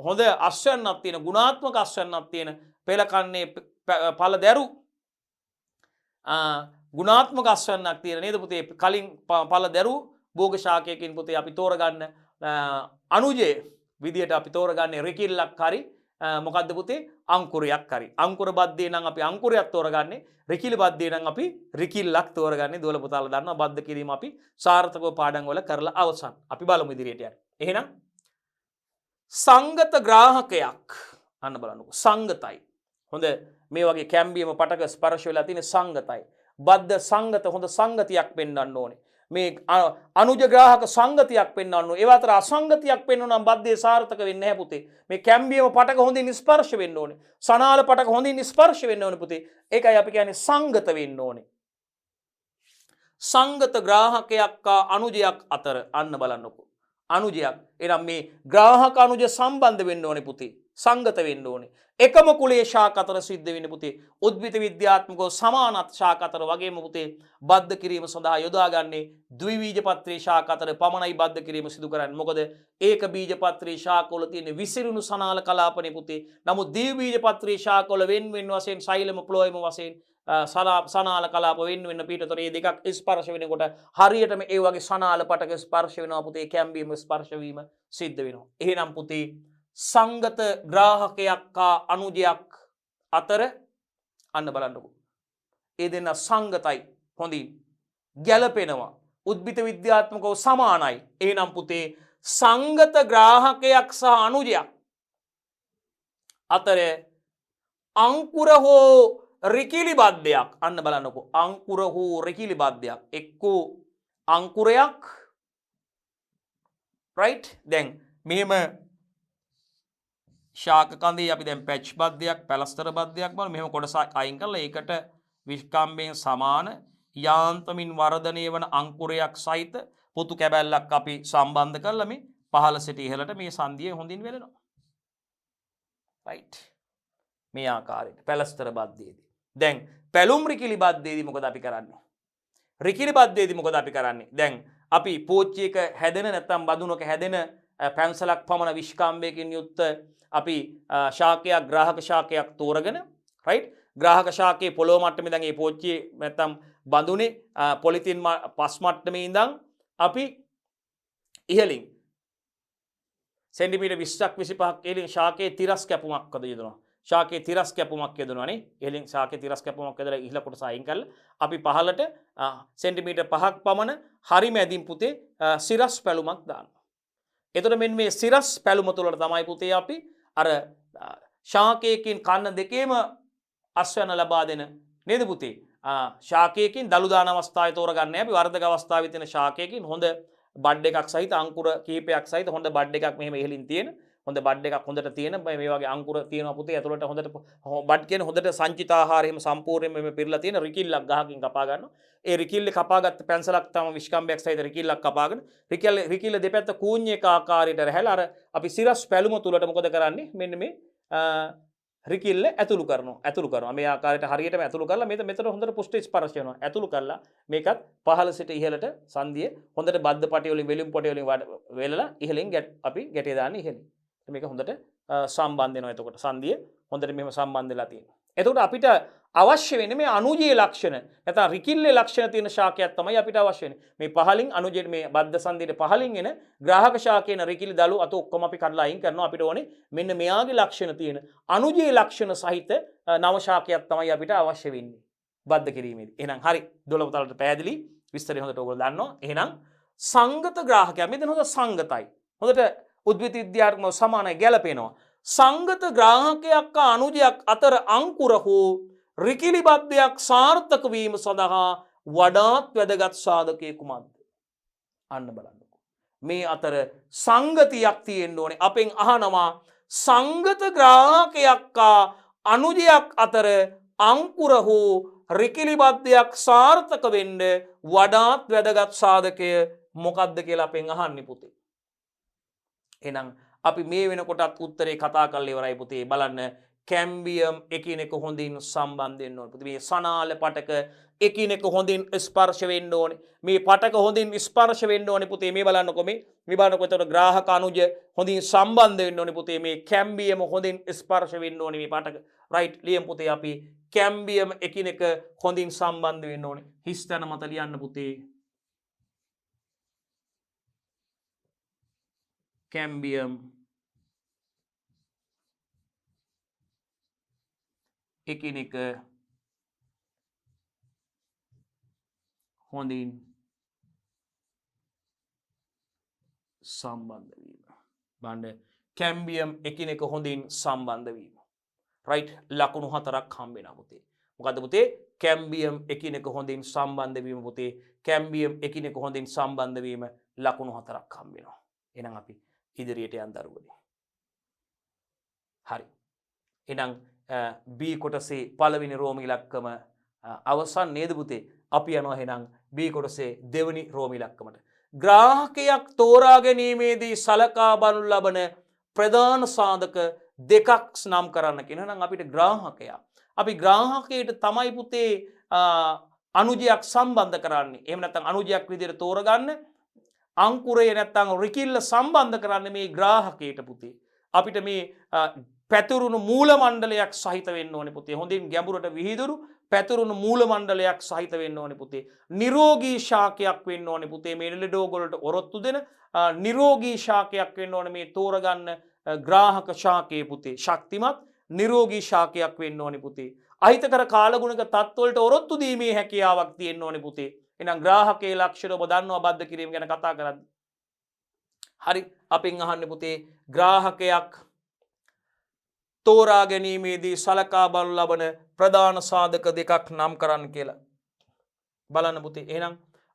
හොඳ අස්වැන්නක් තියෙන ගුණාත්මක අස්වැන්නක් තියෙන පෙළකන්නේ පළදැරු ගුණාත්මක අස්වැන්නක් තියෙන නේද පුතේ? කලින් පළදැරු භෝග ශාකයකින් පුතේ අපි තෝරගන්න අනුජයේ විදියට අපි තෝරගන්නේ රිකිල්ලක් හරි මොකද්ද පුතේ? අංකුරයක් හරි. අංකුර බද්දේ නම් අපි අංකුරයක් තෝරගන්නේ. රිකිල බද්දේ නම් අපි රිකිල්ලක් තෝරගන්නේ. දුවල පුතාලා දන්නවා බද්ද කිරීම අපි සාර්ථකව පාඩම් වල කරලා අවසන්. අපි බලමු ඉදිරියට යන්න. එහෙනම් සංගත ග්‍රාහකයක් අන්න බලන්නකෝ. සංගතයි. හොඳ මේ වගේ කැම්බියම පටක ස්පර්ශ වෙලා තියෙන සංගතයි. බද්ද සංගත හොඳ සංගතියක් පෙන්වන්න ඕනේ. මේ අනුජ ග්‍රාහක සංගතියක් පෙන්වන්න ඕනේ. ඒ අතර අසංගතියක් පෙන්වනවා නම් බද්දේ සාර්ථක වෙන්නේ නැහැ පුතේ. මේ කැම්බියම පටක හොඳින් ස්පර්ශ වෙන්න ඕනේ. සනාල පටක හොඳින් ස්පර්ශ වෙන්න ඕනේ පුතේ. ඒකයි අපි කියන්නේ සංගත වෙන්න ඕනේ. සංගත ග්‍රාහකයක් අනුජයක් අතර අන්න බලන්නකෝ. අනුජයක්. එනම් මේ ග්‍රාහක අනුජ සම්බන්ධ වෙන්න ඕනේ පුතේ. සංගත වෙන්න ඕනේ. එකම කුලයේ ශාක අතර සිද්ධ වෙන්නේ පුතේ. උද්භිත විද්‍යාත්මකව සමානත් ශාක අතර වගේම පුතේ බද්ධ කිරීම සඳහා යොදාගන්නේ ද්විබීජපත්‍රී ශාක අතර පමණයි බද්ධ කිරීම සිදු කරන්නේ. මොකද ඒක බීජපත්‍රී ශාකවල තියෙන විසිරුණු සනාල කලාපනේ පුතේ. නමුත් ද්විබීජපත්‍රී ශාකවල වෙන වශයෙන් සෛලම ප්ලෝයම වශයෙන් සනාල කලාප වෙන්න පිටතට මේ දෙකක් ස්පර්ශ වෙනකොට හරියටම ඒ වගේ සනාල පටක ස්පර්ශ වෙනවා පුතේ. කැම්බීම ස්පර්ශ වීම සිද්ධ වෙනවා. එහෙනම් පුතේ සංගත ග්‍රාහකයක් හා අනුජයක් අතර අන්න බලන්නකෝ. ඒ දෙන්න සංගතයි හොඳින් ගැළපෙනවා. උද්භිත විද්‍යාත්මකව සමානයි. එහෙනම් පුතේ සංගත ග්‍රාහකයක් සහ අනුජයක් අතර අංකුර හෝ රිකිලි බද්ධයක් අන්න බලන්නකෝ. අංකුර හෝ රිකිලි බද්ධයක් එක්කෝ අංකුරයක් රයිට්. දැන් මෙහෙම ශාක කන්දේ අපි දැන් පැච් බද්ධයක් පැලස්තර බද්ධයක් බලමු. මෙහෙම කොටසක් අයින් කරලා ඒකට විස්කම්බයෙන් සමාන යාන්තමින් වර්ධනය වන අංකුරයක් සහිත පොතු කැබැල්ලක් අපි සම්බන්ධ කරලා මේ පහළ සිට ඉහළට මේ සංදිය හොඳින් වෙලනවා. රයිට්. මේ ආකාරයට පැලස්තර බද්ධයේදී. දැන් පැලුම් රිකිලි බද්ධයේදී මොකද අපි කරන්නේ? රිකිලි බද්ධයේදී මොකද අපි කරන්නේ? දැන් අපි පෝච්චියක හැදෙන නැත්නම් බඳුනක හැදෙන පැන්සලක් පමණ විස්කම්බයකින් යුක්ත අපි ශාකයක් ග්‍රාහක ශාකයක් තෝරගෙන රයිට්. ග්‍රාහක ශාකයේ පොළොව මට්ටමේ දැන් මේ පෝච්චියේ නැත්නම් බඳුනේ පොලිතින් පස් මට්ටමේ ඉඳන් අපි ඉහළින් සෙන්ටිමීටර් 20ක් 25ක් ඉහළින් ශාකයේ තිරස් කැපුමක් යොදනවා. ශාකයේ තිරස් කැපුමක් යොදනවානේ. ඉහළින් ශාකයේ තිරස් කැපුමක් යොදලා ඉහළ කොටස අයින් කරලා අපි පහළට සෙන්ටිමීටර් 5ක් පමණ හරි මැදින් පුතේ සිරස් පැලුමක් දානවා. එතකොට මෙන්න මේ සිරස් පැලුම තුළට තමයි පුතේ අපි අර ශාකයකින් කන්න දෙකේම අස්වැන්න ලබා දෙන නේද පුතේ? ශාකයකින් දළු දාන අවස්ථාවේ තෝරගන්නේ අපි වර්ධක අවස්ථාවේ තියෙන ශාකයකින් හොඳ බඩ් එකක් සහිත අංකුර කීපයක් සහිත හොඳ බඩ් එකක් මෙහෙම ඉහළින් තියෙන හොඳ බඩ් එකක් හොඳට තියෙන මේ වගේ අංකුර තියෙනවා පුතේ. ඇතුළට හොඳට බඩ් කියන හොඳට සංචිත ආහාර එහෙම සම්පූර්ණයෙන්ම මේ පිරලා තියෙන රිකිල්ලක් ගහකින් කපා ගන්නවා. ඒ රිකිල්ලේ කපාගත්ත පැන්සලක් තමයි විස්කම්බයක් සහිත රිකිල්ලක් කපාගෙන රිකිල්ල දෙපැත්ත කූඤ්ඤයක ආකාරයට රැහැලා අර අපි සිරස් පැලුම තුලට මොකද කරන්නේ? මෙන්න මේ රිකිල්ල ඇතුළු කරනවා. මේ ආකාරයට හරියටම ඇතුළු කරලා මෙතන හොඳට පුෂ්ඨ ස්පර්ශ වෙනවා. ඇතුළු කරලා මේකත් පහළ සිට ඉහළට සංදිය හොඳට බද්ධ පටි වලින් වෙලුම් පටි වලින් වෙලලා ඉහළින් අපි ගැටේ දාන්නේ ඉහළින්. මේක හොඳට සම්බන්ධ වෙනවා. එතකොට සංදිය හොඳට මෙහෙම සම්බන්ධ වෙලා තියෙනවා. එතකොට අපිට අවශ්‍ය වෙන්නේ මේ අනුජයේ ලක්ෂණ නැත්නම් රිකිල්ලේ ලක්ෂණ තියෙන ශාකයක් තමයි අපිට අවශ්‍ය වෙන්නේ. මේ පහලින් අනුජයේ මේ බද්ධ සංදියේ පහලින් එන ග්‍රාහක ශාකේන රිකිලි දළු අත ඔක්කොම අපි කඩලා අයින් කරනවා. අපිට ඕනේ මෙන්න මෙයාගේ ලක්ෂණ තියෙන අනුජයේ ලක්ෂණ සහිත නව ශාකයක් තමයි අපිට අවශ්‍ය වෙන්නේ බද්ධ කිරීමේදී. එහෙනම් හරි 12 පුතාලට පැහැදිලි විස්තරය හොඳට ඔයගොල්ලෝ දන්නවා. එහෙනම් සංගත ග්‍රාහකයා මෙතන හොඳ සංගතයි. හොඳට උද්භිද විද්‍යාත්මකව සමානයි ගැලපෙනවා. සංගත ග්‍රාහකයක් අනුජයක් අතර අංකුර හෝ රිකිලි බද්ධයක් සාර්ථක වීම සඳහා වඩාත් වැදගත් සාධකය කුමක්ද? අන්න බලන්නකො. මේ අතර සංගතියක් තියෙන්න ඕනේ. අපෙන් අහනවා සංගත ග්‍රාහකයක් අනුජයක් අතර අංකුර හෝ රිකිලි බද්ධයක් සාර්ථක වෙන්න වඩාත් වැදගත් සාධකය මොකක්ද කියලා අපෙන් අහන්නේ පුතේ. එහෙනම් අපි මේ වෙනකොටත් උත්තරේ කතා කරලා ඉවරයි පුතේ. බලන්න කැම්බියම් එකිනෙක හොඳින් සම්බන්ධ වෙන්න ඕනේ. පුතේ මේ සනාල පටක එකිනෙක හොඳින් ස්පර්ශ වෙන්න ඕනේ. මේ පටක හොඳින් ස්පර්ශ වෙන්න ඕනේ පුතේ. මේ බලන්නකො මේ බලන්නකො එතකොට ග්‍රාහක අනුජ හොඳින් සම්බන්ධ වෙන්න ඕනේ පුතේ. මේ කැම්බියම හොඳින් ස්පර්ශ වෙන්න ඕනේ මේ පටක. රයිට් ලියමු පුතේ අපි කැම්බියම් එකිනෙක හොඳින් සම්බන්ධ වෙන්න ඕනේ. හිස්තැන මත ලියන්න පුතේ. කැම්බියම් එකිනෙක හොඳින් සම්බන්ධ වීම. බලන්න කැම්බියම් එකිනෙක හොඳින් සම්බන්ධ වීම. රයිට් ලකුණු 4ක් හම්බ වෙනවා පුතේ. මොකද්ද පුතේ? කැම්බියම් එකිනෙක හොඳින් සම්බන්ධ වීම පුතේ. කැම්බියම් එකිනෙක හොඳින් සම්බන්ධ වීම ලකුණු 4ක් හම්බ වෙනවා. එහෙනම් අපි ඉදිරියට යන්න දරුවනේ. හරි. එහෙනම් B කොටසේ පළවෙනි රෝම ඉලක්කම අවසන් නේද පුතේ? අපි යනවා එහෙනම් B කොටසේ දෙවෙනි රෝම ඉලක්කමට. ග්‍රාහකයක් තෝරා ගැනීමේදී සලකා බලනු ලබන ප්‍රධාන සාධක දෙකක් නම් කරන්න කියනවා. නම් අපිට ග්‍රාහකයා. අපි ග්‍රාහකයට තමයි පුතේ අනුජයක් සම්බන්ධ කරන්නේ. එහෙම නැත්නම් අනුජයක් විදිහට තෝරගන්න අංකුරය නැත්නම් රිකිල්ල සම්බන්ධ කරන්නේ මේ ග්‍රාහකයට පුතේ. අපිට මේ පැතුරුණු මූල මණ්ඩලයක් සහිත වෙන්න ඕනේ පුතේ. හොඳින් ගැඹුරට විහිදුරු පැතුරුණු මූල මණ්ඩලයක් සහිත වෙන්න ඕනේ පුතේ. නිරෝගී ශාකයක් වෙන්න ඕනේ පුතේ. මේ ලෙඩෝග වලට ඔරොත්තු දෙන නිරෝගී ශාකයක් වෙන්න ඕනේ මේ තෝරගන්න ග්‍රාහක ශාකයේ පුතේ. ශක්තිමත් නිරෝගී ශාකයක් වෙන්න ඕනේ පුතේ. අහිතකර කාලගුණක තත්ත්වවලට ඔරොත්තු දීමේ හැකියාවක් තියෙන්න ඕනේ පුතේ. එහෙනම් ග්‍රාහකයේ ලක්ෂණ ඔබ දන්නවා බද්ධ කිරීම ගැන කතා කරද්දී. හරි අපෙන් අහන්නේ පුතේ ග්‍රාහකයක් තෝරා ගැනීමේදී සලකා බලනු ලබන ප්‍රධාන සාධක දෙකක් නම් කරන්න කියලා. බලන්න පුතේ. එහෙනම්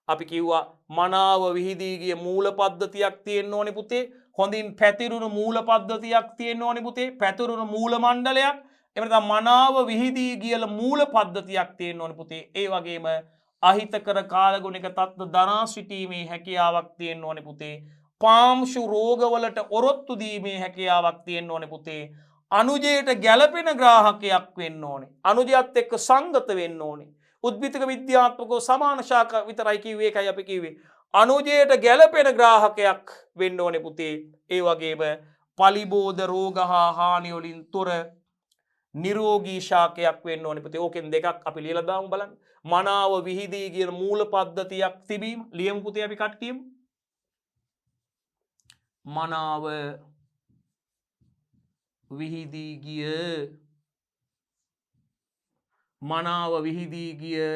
අපි කිව්වා මනාව විහිදී ගිය මූල පද්ධතියක් තියෙන්න ඕනේ පුතේ. හොඳින් පැතිරුණු මූල පද්ධතියක් තියෙන්න ඕනේ පුතේ. පැතිරුණු මූල මණ්ඩලයක්. එහෙම නැත්නම් මනාව විහිදී ගිය මූල පද්ධතියක් තියෙන්න ඕනේ පුතේ. ඒ වගේම අහිතකර කාලගුණික තත්ත්ව දරා සිටීමේ හැකියාවක් තියෙන්න ඕනේ පුතේ. පාම්ශු රෝගවලට ඔරොත්තු දීමේ හැකියාවක් තියෙන්න ඕනේ පුතේ. අනුජයට ගැළපෙන ග්‍රාහකයක් වෙන්න ඕනේ. අනුජයත් එක්ක සංගත වෙන්න ඕනේ. උද්භිතික විද්‍යාත්මකව සමාන ශාඛා විතරයි කිව්වේ. ඒකයි අපි කිව්වේ. අනුජයට ගැළපෙන ග්‍රාහකයක් වෙන්න ඕනේ පුතේ. ඒ වගේම පලිබෝධ රෝග හා හානි වලින් තොර නිරෝගී ශාකයක් වෙන්න ඕනේ පුතේ. ඕකෙන් දෙකක් අපි ලියලා දාමු බලන්න. මනාව විහිදී කියන මූල පද්ධතියක් තිබීම. ලියමු පුතේ අපි කට්ටියම. මනාව විහිදී ගිය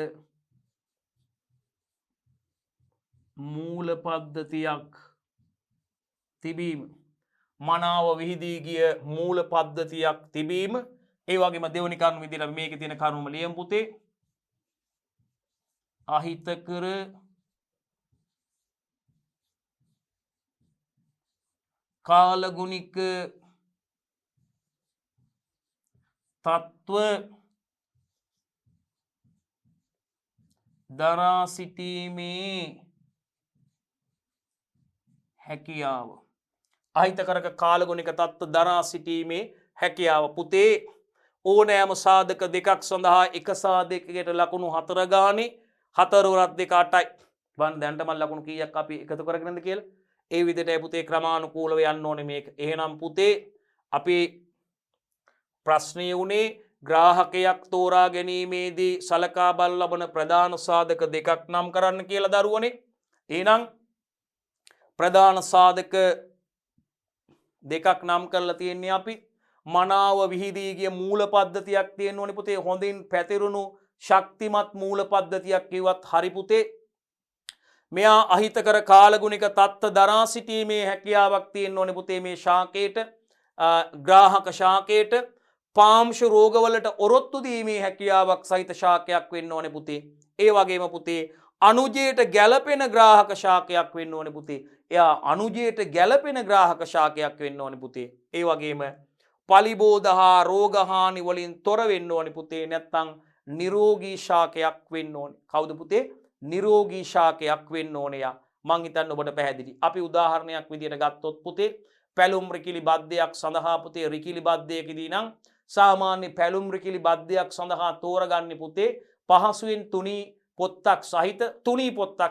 මූල පද්ධතියක් තිබීම. මනාව විහිදී ගිය මූල පද්ධතියක් තිබීම. ඒ වගේම දෙවෙනි කරුණ විදිහට මේකේ තියෙන කරුණම ලියමු පුතේ. අහිතකර කාලගුණික තත්ත්ව දරා සිටීමේ හැකියාව. අහිතකරක කාලගුණික තත්ත්ව දරා සිටීමේ හැකියාව පුතේ. ඕනෑම සාධක දෙකක් සඳහා එක සාධකයකට ලකුණු 4 ගානේ 4 වරක් 2 8යි. බලන්න දැන්ට මම ලකුණු කීයක් අපි එකතු කරගෙනද කියලා. ඒ විදිහටයි පුතේ ක්‍රමානුකූලව යන්න ඕනේ මේක. එහෙනම් පුතේ අපි ප්‍රශ්නය වුණේ ග්‍රාහකයක් තෝරා ගැනීමේදී සලකා බලන ලබන ප්‍රධාන සාධක දෙකක් නම් කරන්න කියලා දරුවනේ. එහෙනම් ප්‍රධාන සාධක දෙකක් නම් කරලා තියෙන්නේ අපි. මනාව විහිදී ගිය මූල පද්ධතියක් තියෙන්න ඕනේ පුතේ. හොඳින් පැතිරුණු ශක්තිමත් මූල පද්ධතියක් කිව්වත් හරි පුතේ. මෙයා අහිතකර කාලගුණික තත්ත්ව දරා සිටීමේ හැකියාවක් තියෙන්න ඕනේ පුතේ මේ ශාකයට ග්‍රාහක ශාකයට පාම්ශ රෝගවලට ඔරොත්තු දීමේ හැකියාවක් සහිත ශාකයක් වෙන්න ඕනේ පුතේ. ඒ වගේම පුතේ අනුජයට ගැළපෙන ග්‍රාහක ශාකයක් වෙන්න ඕනේ පුතේ. එයා අනුජයට ගැළපෙන ග්‍රාහක ශාකයක් වෙන්න ඕනේ පුතේ. ඒ වගේම පලිබෝධහා රෝගහානි වලින් තොර වෙන්න ඕනේ පුතේ. නැත්තම් නිරෝගී ශාකයක් වෙන්න ඕනේ. කවුද පුතේ? නිරෝගී ශාකයක් වෙන්න ඕනේ යා. මං හිතන්නේ ඔබට පැහැදිලි. අපි උදාහරණයක් විදියට ගත්තොත් පුතේ පැලුම් රිකිලි බද්දයක් සඳහා පුතේ රිකිලි බද්දයකදී නම් සාමාන්‍ය පැලුම් රිකිලි බද්දයක් සඳහා තෝරගන්නේ පුතේ පහසුවෙන් තුනී පොත්තක්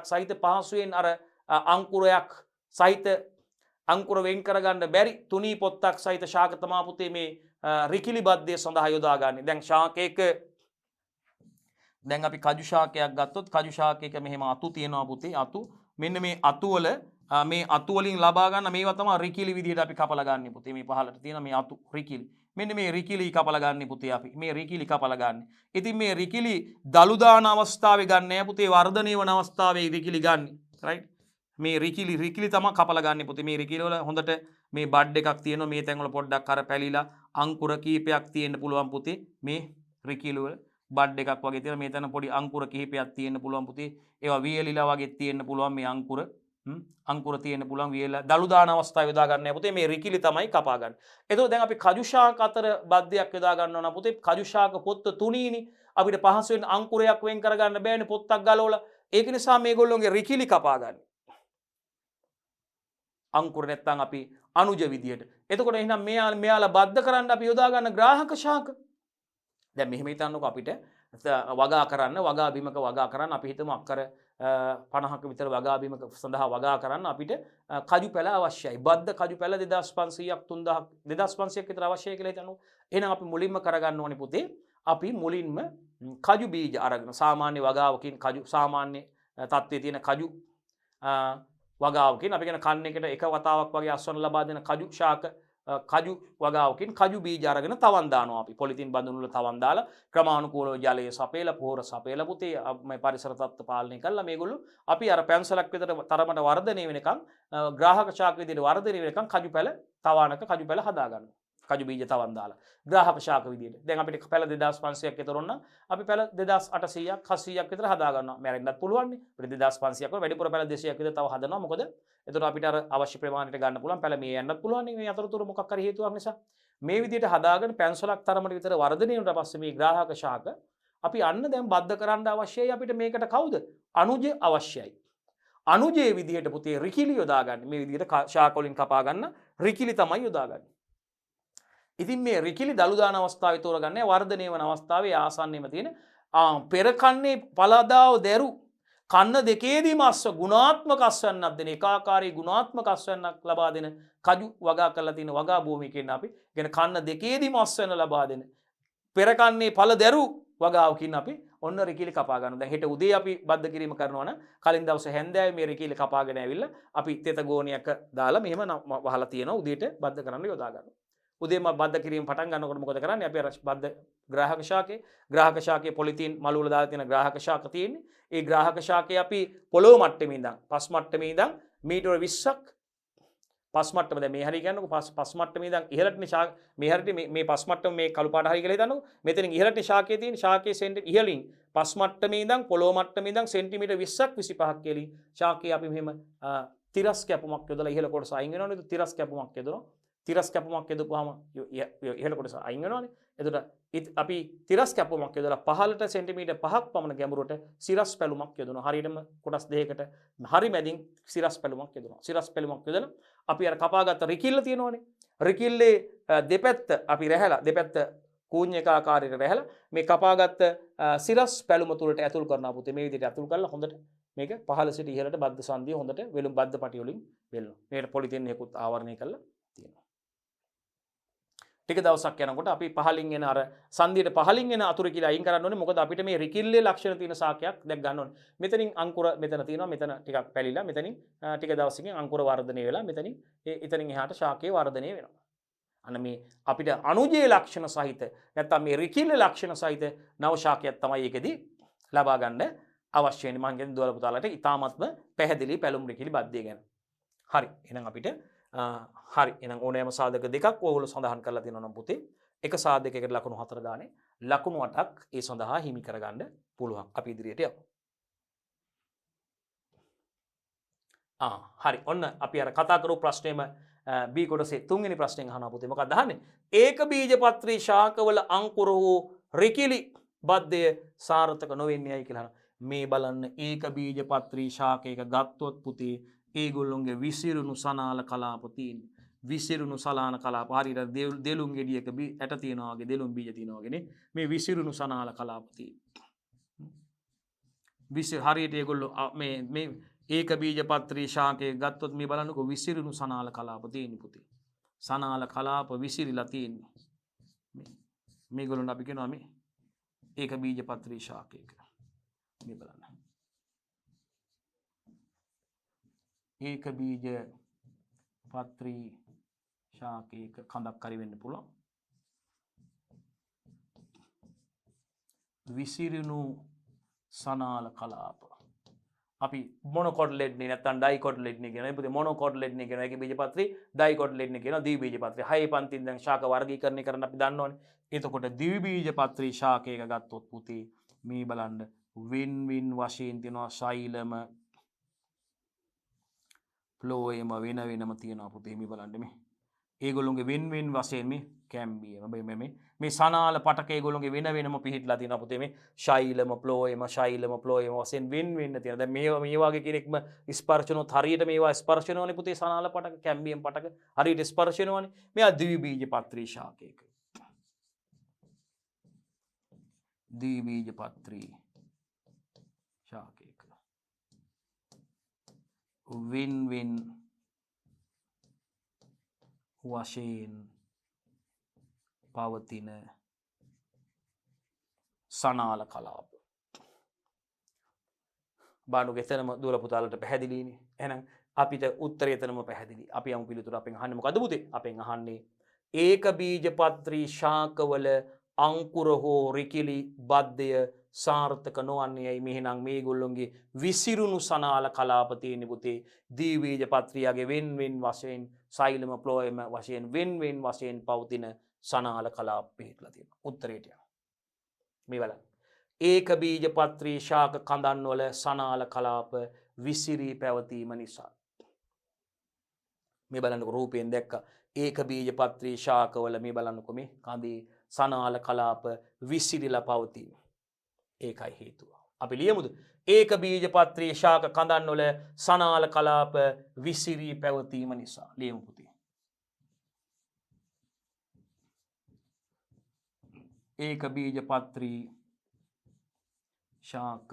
සහිත පහසුවෙන් අර අංකුරයක් සහිත අංකුර වෙන් කරගන්න බැරි තුනී පොත්තක් සහිත ශාක තමා පුතේ මේ රිකිලි බද්දේ සඳහා යොදාගන්නේ. දැන් ශාකයක දැන් අපි කජු ශාකයක් ගත්තොත් කජු ශාකයක මෙහෙම අතු තියෙනවා පුතේ. අතු මෙන්න මේ අතු වල මේ අතු වලින් ලබා ගන්න මේවා තමයි රිකිලි විදිහට අපි කපලා ගන්න පුතේ. මේ පහළට තියෙන මේ අතු රිකිලි. මෙන්න මේ රිකිලි කපලා ගන්න පුතේ අපි. මේ රිකිලි කපලා ගන්න. ඉතින් මේ රිකිලි දලු දාන අවස්ථාවේ ගන්න නෑ පුතේ. වර්ධනය වන අවස්ථාවේ රිකිලි ගන්න. රයිට්? මේ රිකිලි තමයි කපලා ගන්න පුතේ. මේ රිකිලි වල හොඳට මේ බඩ් එකක් තියෙනවා. මේ තැන් වල පොඩ්ඩක් අර පැලිලා අංකුර කීපයක් තියෙන්න පුළුවන් පුතේ. මේ රිකිලි වල බඩ් එකක් වගේ තියෙන මේ තැන පොඩි අංකුර කිහිපයක් තියෙන්න පුළුවන් පුතේ. ඒවා වියලිලා වගේ තියෙන්න පුළුවන් මේ අංකුර තියෙන්න පුළුවන් වියලා දලු දාන අවස්ථාවේ යොදා ගන්න පුතේ. මේ රිකිලි තමයි කපා ගන්න. එතකොට දැන් අපි කජු ශාක අතර බද්දයක් යොදා ගන්නවා නම් පුතේ කජු ශාක පොත්ත තුනීනි. අපිට පහසුවෙන් අංකුරයක් වෙන් කරගන්න බෑනේ පොත්තක් ගලවලා. ඒක නිසා මේගොල්ලෝගේ රිකිලි කපා ගන්න. අංකුර නැත්තම් අපි අනුජ විදියට. එතකොට එහෙනම් මෙයාලා බද්ද කරන්න අපි යොදා ගන්න ග්‍රාහක ශාක. දැන් මෙහෙම හිතන්නකො අපිට වගා බිමක වගා කරන්න අපි හිතමු අක්කර 50ක විතර වගා බිමක සඳහා වගා කරන්න අපිට කජු පැල අවශ්‍යයි. බද්ද කජු පැල 2500ක් 3000ක් 2500ක් විතර අවශ්‍යයි කියලා හිතන්නකො. එහෙනම් අපි මුලින්ම කරගන්න ඕනේ පුතේ. අපි මුලින්ම කජු බීජ අරගෙන සාමාන්‍ය වගාවකින් කජු සාමාන්‍ය තත්ත්වයේ තියෙන කජු වගාවකින් අපි කියන කන්න එකට එක වතාවක් වගේ අස්වන ලබා දෙන කජු ශාක කජු වගාවකින් කජු බීජ අරගෙන තවන් දානවා අපි. පොලිතින් බඳුන් වල තවන් දාලා ක්‍රමානුකූලව ජලය සපේලා පොහොර සපේලා පුතේ මේ පරිසර තත්ත්ව පාලනය කළා මේගොල්ලෝ අපි අර පැන්සලක් විතර තරමට වර්ධනය වෙනකන් ග්‍රාහක ශාක විදිහට වර්ධනය වෙනකන් කජු පැල තවානක කජු පැල හදා ගන්නවා. කජු බීජ තවන් දාලා ග්‍රාහක ශාක විදිහට. දැන් අපිට පැල 2500ක් විතර ඕන නම් අපි පැල 2800ක් 700ක් විතර හදා ගන්නවා. මැරෙන්නත් පුළුවන් නේ. අපිට 2500ක් වල වැඩිපුර පැල 200ක් විතර තව හදනවා. මොකද එතකොට අපිට අර අවශ්‍ය ප්‍රමාණයට ගන්න පුළුවන්. පැල මේ යන්නත් පුළුවන් නේ. මේ අතරතුර මොකක් හරි හේතුවක් නිසා. මේ විදිහට හදාගෙන පැන්සලක් තරමට විතර වර්ධනය වුණාට පස්සේ මේ ග්‍රාහක ශාක අපි අන්න දැන් බද්ධ කරන්න අවශ්‍යයි. අපිට මේකට කවුද? අනුජ අවශ්‍යයි. අනුජයේ විදිහට පුතේ රිකිලි යොදා ගන්න. මේ විදිහට ශාක වලින් කපා ගන්න රිකිලි තමයි යොදා ගන්න. ඉතින් මේ රිකිලි දලු දාන අවස්ථාවේ තෝරගන්නේ වර්ධනය වන අවස්ථාවේ ආසන්නයේම තියෙන පෙර කන්නේ පළදාව දැරු කන්න දෙකේදීම අස්ව ගුණාත්මක අස්වැන්නක් දෙන ඒකාකාරී ගුණාත්මක අස්වැන්නක් ලබා දෙන කජු වගා කරලා තියෙන වගා භූමිකෙන් අපි කියන කන්න දෙකේදීම අස්වැන්න ලබා දෙන පෙර කන්නේ පළ දැරු වගාවකින් අපි ඔන්න රිකිලි කපා ගන්නවා. දැන් හෙට උදේ අපි බද්ධ කිරීම කරනවා නම් කලින් දවසේ හැන්දෑවේ මේ රිකිලි කපාගෙන ඇවිල්ලා අපි තෙත ගෝණියක දාලා මෙහෙම වහලා තියෙනවා උදේට බද්ධ කරන්න යොදා ගන්නවා. උදේම බද්ධ කිරීම පටන් ගන්නකොට මොකද කරන්නේ? අපි අර බද්ධ ග්‍රාහක ශාකයේ පොලිතීන් මළු වල දාලා තියෙන ග්‍රාහක ශාක තියෙන්නේ. ඒ ග්‍රාහක ශාකයේ අපි පොළොව මට්ටමේ ඉඳන් පස් මට්ටමේ ඉඳන් මීටර 20ක් පස් මට්ටම දැන් මේ හරිය කියන්නකො පස් මට්ටමේ ඉඳන් ඉහළටනේ ශාක මේ හරියට මේ පස් මට්ටම මේ කළු පාට හරිය කියලා හිතන්නකො. මෙතනින් ඉහළටනේ ශාකයේ තියෙන ශාකයේ සෙන්ටි ඉහළින් පස් මට්ටමේ ඉඳන් පොළොව මට්ටමේ ඉඳන් සෙන්ටිමීටර් 20ක් 25ක් කියලා ශාකයේ අපි මෙහෙම තිරස් කැපුමක් යොදලා ඉහළ කොටස අයින් වෙනවනේ. තිරස් කැපුමක් යොදනවා. තිරස් කැපුමක් යොදපුවාම ඉහළ කොටස අයින් වෙනවනේ. එතකොට අපි තිරස් කැපුමක් යොදලා පහළට සෙන්ටිමීටර් 5ක් පමණ ගැඹුරට සිරස් පැලුමක් යොදනවා. හරියටම කොටස් දෙකකට හරි මැදින් සිරස් පැලුමක් යොදනවා. සිරස් පැලුමක් යොදලා අපි අර කපාගත්ත රිකිල්ල තියෙනවනේ. රිකිල්ලේ දෙපැත්ත අපි රැහැලා දෙපැත්ත කූඤ්ඤකාකාරයට රැහැලා මේ කපාගත්ත සිරස් පැලුම තුලට ඇතුල් කරනවා පුතේ. මේ විදිහට ඇතුල් කරලා හොඳට මේක පහළ සිට ඉහළට බද්ධ සංදිය හොඳට වෙලුම් බද්ධ පටි වලින් වෙල්නවා. මේකට පොලිතින් එකකුත් ආවරණය කරලා තියෙනවා. ටික දවසක් යනකොට අපි පහලින් එන අර සංදියට පහලින් එන අතුරු කියලා අයින් කරන්න ඕනේ. මොකද අපිට මේ රිකිල්ලේ ලක්ෂණ තියෙන ශාකයක් දැක් ගන්න ඕනේ. මෙතනින් අංකුර මෙතන තියෙනවා. මෙතන ටිකක් පැලිලා මෙතනින් ටික දවසකින් අංකුර වර්ධනය වෙලා මෙතනින් එතනින් එහාට ශාකයේ වර්ධනය වෙනවා. අන්න මේ අපිට අනුජයේ ලක්ෂණ සහිත නැත්නම් මේ රිකිල්ලේ ලක්ෂණ සහිත නව ශාකයක් තමයි ඒකෙදි ලබා ගන්න අවශ්‍ය වෙන්නේ මං කියන්නේ දුවලා පුතාලාට ඉතාමත්ම පැහැදිලි පැලුම් රිකිලි බද්ධිය ගැන. හරි. එහෙනම් අපිට හරි. එහෙනම් ඕනෑම සාධක දෙකක් ඕගොල්ලෝ සඳහන් කරලා තියෙනවා නම් පුතේ එක සාධකයකට ලකුණු 4 ගානේ ලකුණු 8ක් ඒ සඳහා හිමි කරගන්න පුළුවන්. අපි ඉදිරියට යමු. හරි. ඔන්න අපි අර කතා කරපු ප්‍රශ්නේම B කොටසේ තුන්වෙනි ප්‍රශ්نين අහනවා පුතේ. මොකක්ද අහන්නේ? ඒක බීජපත්‍රී ශාකවල අංකුර වූ රිකිලි බද්ධය සාර්ථක නොවෙන්නේයි කියලා අහනවා. මේ බලන්න ඒක බීජපත්‍රී ශාකයක ගත්තොත් පුතේ ඒගොල්ලොන්ගේ විසිරුණු සනාල කලාප තියෙන්නේ. විසිරුණු සලාන කලාප හරියට දෙලුම් ගෙඩියක ඇට තියනවා වගේ දෙලුම් බීජ තියනවා වගේනේ මේ විසිරුණු සනාල කලාප තියෙන්නේ. හරියට ඒගොල්ලෝ මේ ඒක බීජපත්‍රී ශාකයක ගත්තොත් මේ බලන්නකො විසිරුණු සනාල කලාප තියෙන්නේ පුතේ. සනාල කලාප විසිරිලා තියෙන්නේ. මේගොල්ලන් අපි කියනවා මේ ඒක බීජපත්‍රී ශාකයක. මේ බලන්න. ඒක බීජපත්‍රී ශාකයක කඳක් හරි වෙන්න පුළුවන්. විසිරුණු සනාල කලාප. අපි මොනොකොට්ලෙට් නේ නැත්නම් ඩයිකොට්ලෙට් නේ කියනවා. ඉතින් මොනොකොට්ලෙට් නේ කියනවා. ඒක බීජපත්‍රී ඩයිකොට්ලෙට් නේ කියනවා. ද්විබීජපත්‍රී. හය පන්තියෙන් දැන් ශාක වර්ගීකරණය කරන්න අපි දන්නවනේ. එතකොට ද්විබීජපත්‍රී ශාකයක ගත්තොත් පුතේ මේ බලන්න වින් වශයෙන් තියෙනවා ශෛලම ෆ්ලෝයම වෙන වෙනම තියෙනවා පුතේ මේ බලන්න මේ. ඒගොල්ලොන්ගේ වින් වශයෙන් මේ කැම්බියම මේ සනාල පටක ඒගොල්ලොන්ගේ වෙන වෙනම පිහිටලා තියෙනවා පුතේ මේ ශෛලම ෆ්ලෝයම වශයෙන් වින් තියෙනවා. දැන් මේ වගේ කෙනෙක්ම ස්පර්ශනොත් හරියට මේවා ස්පර්ශනෝනේ පුතේ සනාල පටක කැම්බියම් පටක හරියට ස්පර්ශනෝනේ. මෙයා ද්විබීජපත්‍රී ශාකයක. ද්විබීජපත්‍රී ශාකයක. වින් වශයෙන් පවතින සනාල කලාප. බාණු ගෙතනම දුවල පුතාලට පැහැදිලිනේ. එහෙනම් අපිට උත්තරය එතනම පැහැදිලි. අපි යමු පිළිතුර අපෙන් අහන්නේ මොකද්ද පුතේ? අපෙන් අහන්නේ ඒක බීජපත්‍රී ශාකවල අංකුර හෝ රිකිලි බද්ධය සාර්ථක නොවන්නේයි. මෙහෙනම් මේගොල්ලොන්ගේ විසිරුණු සනාල කලාප තියෙන පුතේ ද්විබීජපත්‍රියගේ වෙන් වශයෙන් සෛලම ෆ්ලෝයම වශයෙන් වෙන් වශයෙන් පවතින සනාල කලාප පිටලා තියෙනවා. උත්තරයට යනවා. මේ බලන්න. ඒක බීජපත්‍රී ශාක කඳන් වල සනාල කලාප විසිරී පැවතීම නිසා. මේ බලන්නකො රූපයෙන් දැක්ක ඒක බීජපත්‍රී ශාකවල මේ බලන්නකො මේ කඳේ සනාල කලාප විසිරිලා පවතීම. ඒකයි හේතුව. අපි ලියමුද? ඒක බීජපත්‍රී ශාක කඳන් වල සනාල කලාප විසිරී පැවතීම නිසා. ලියමු පුතේ. ඒක බීජපත්‍රී ශාක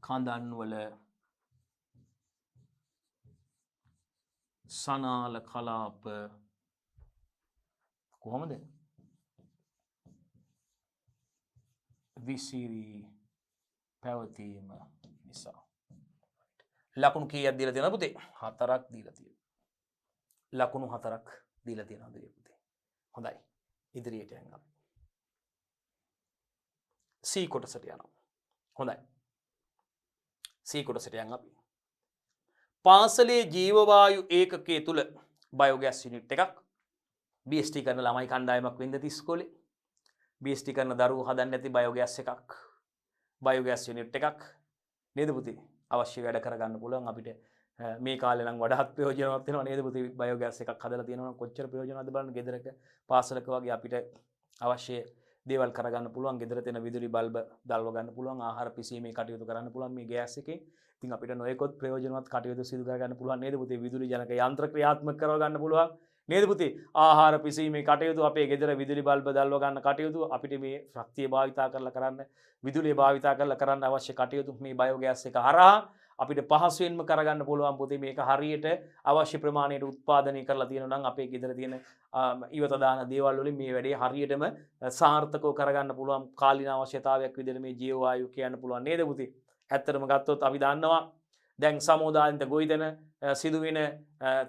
කඳන් වල සනාල කලාප කොහොමද? විසිරී පැවතීම නිසා. ලකුණු කීයක් දීලා තියෙනවද පුතේ? 4ක් දීලා තියෙනවා. ලකුණු 4ක් දීලා තියෙනවද පුතේ? හොඳයි. ඉදිරියට යන්න අපි. C කොටසට යනවා. හොඳයි. C කොටසට යන්න අපි. පාසලේ ජීවවායු ඒකකයේ තුල බයෝගෑස් යුනිට් එකක් BST කරන ළමයි කණ්ඩායමක් වෙන්න ඉස්කෝලේ. BST කරන දරුවෝ හදන්න ඇති බයෝගෑස් එකක්. බයෝගෑස් යුනිට් එකක් නේද පුතේ? අවශ්‍ය වැඩ කරගන්න පුළුවන් අපිට මේ කාලේ නම් වඩාත් ප්‍රයෝජනවත් වෙනවා නේද පුතේ? බයෝගෑස් එකක් හදලා තියෙනවා නම් කොච්චර ප්‍රයෝජනවත්ද බලන්න. ගෙදරක පාසලක වගේ අපිට අවශ්‍ය දේවල් කරගන්න පුළුවන්. ගෙදර තියෙන විදුලි බල්බ දල්ව ගන්න පුළුවන්. ආහාර පිසීමේ කටයුතු කරන්න පුළුවන් මේ ගෑස් එකේ. ඉතින් අපිට නොයෙකුත් ප්‍රයෝජනවත් කටයුතු සිදු කරගන්න පුළුවන් නේද පුතේ? විදුලි ජනක යන්ත්‍ර ක්‍රියාත්මක කරව ගන්න පුළුවන් නේද පුතේ? ආහාර පිසීමේ කටයුතු අපේ ගෙදර විදුලි බල්බ දල්ව ගන්න කටයුතු අපිට මේ ශක්තිය භාවිතා කරලා කරන්න, විදුලිය භාවිතා කරලා කරන්න අවශ්‍ය කටයුතු මේ බයෝගෑස් එක හරහා අපිට පහසුවෙන්ම කරගන්න පුළුවන් පුතේ. මේක හරියට අවශ්‍ය ප්‍රමාණයට උත්පාදනය කරලා තියෙනවා නම් අපේ ගෙදර තියෙන ඉවත දාන දේවල් වලින් මේ වැඩේ හරියටම සාර්ථකව කරගන්න පුළුවන් කාලීන අවශ්‍යතාවයක් විදිහට මේ ජීව වායු කියන්න පුළුවන් නේද පුතේ? ඇත්තටම ගත්තොත් අපි දන්නවා දැන් සමෝදානිත ගොවිතැන සිදුවෙන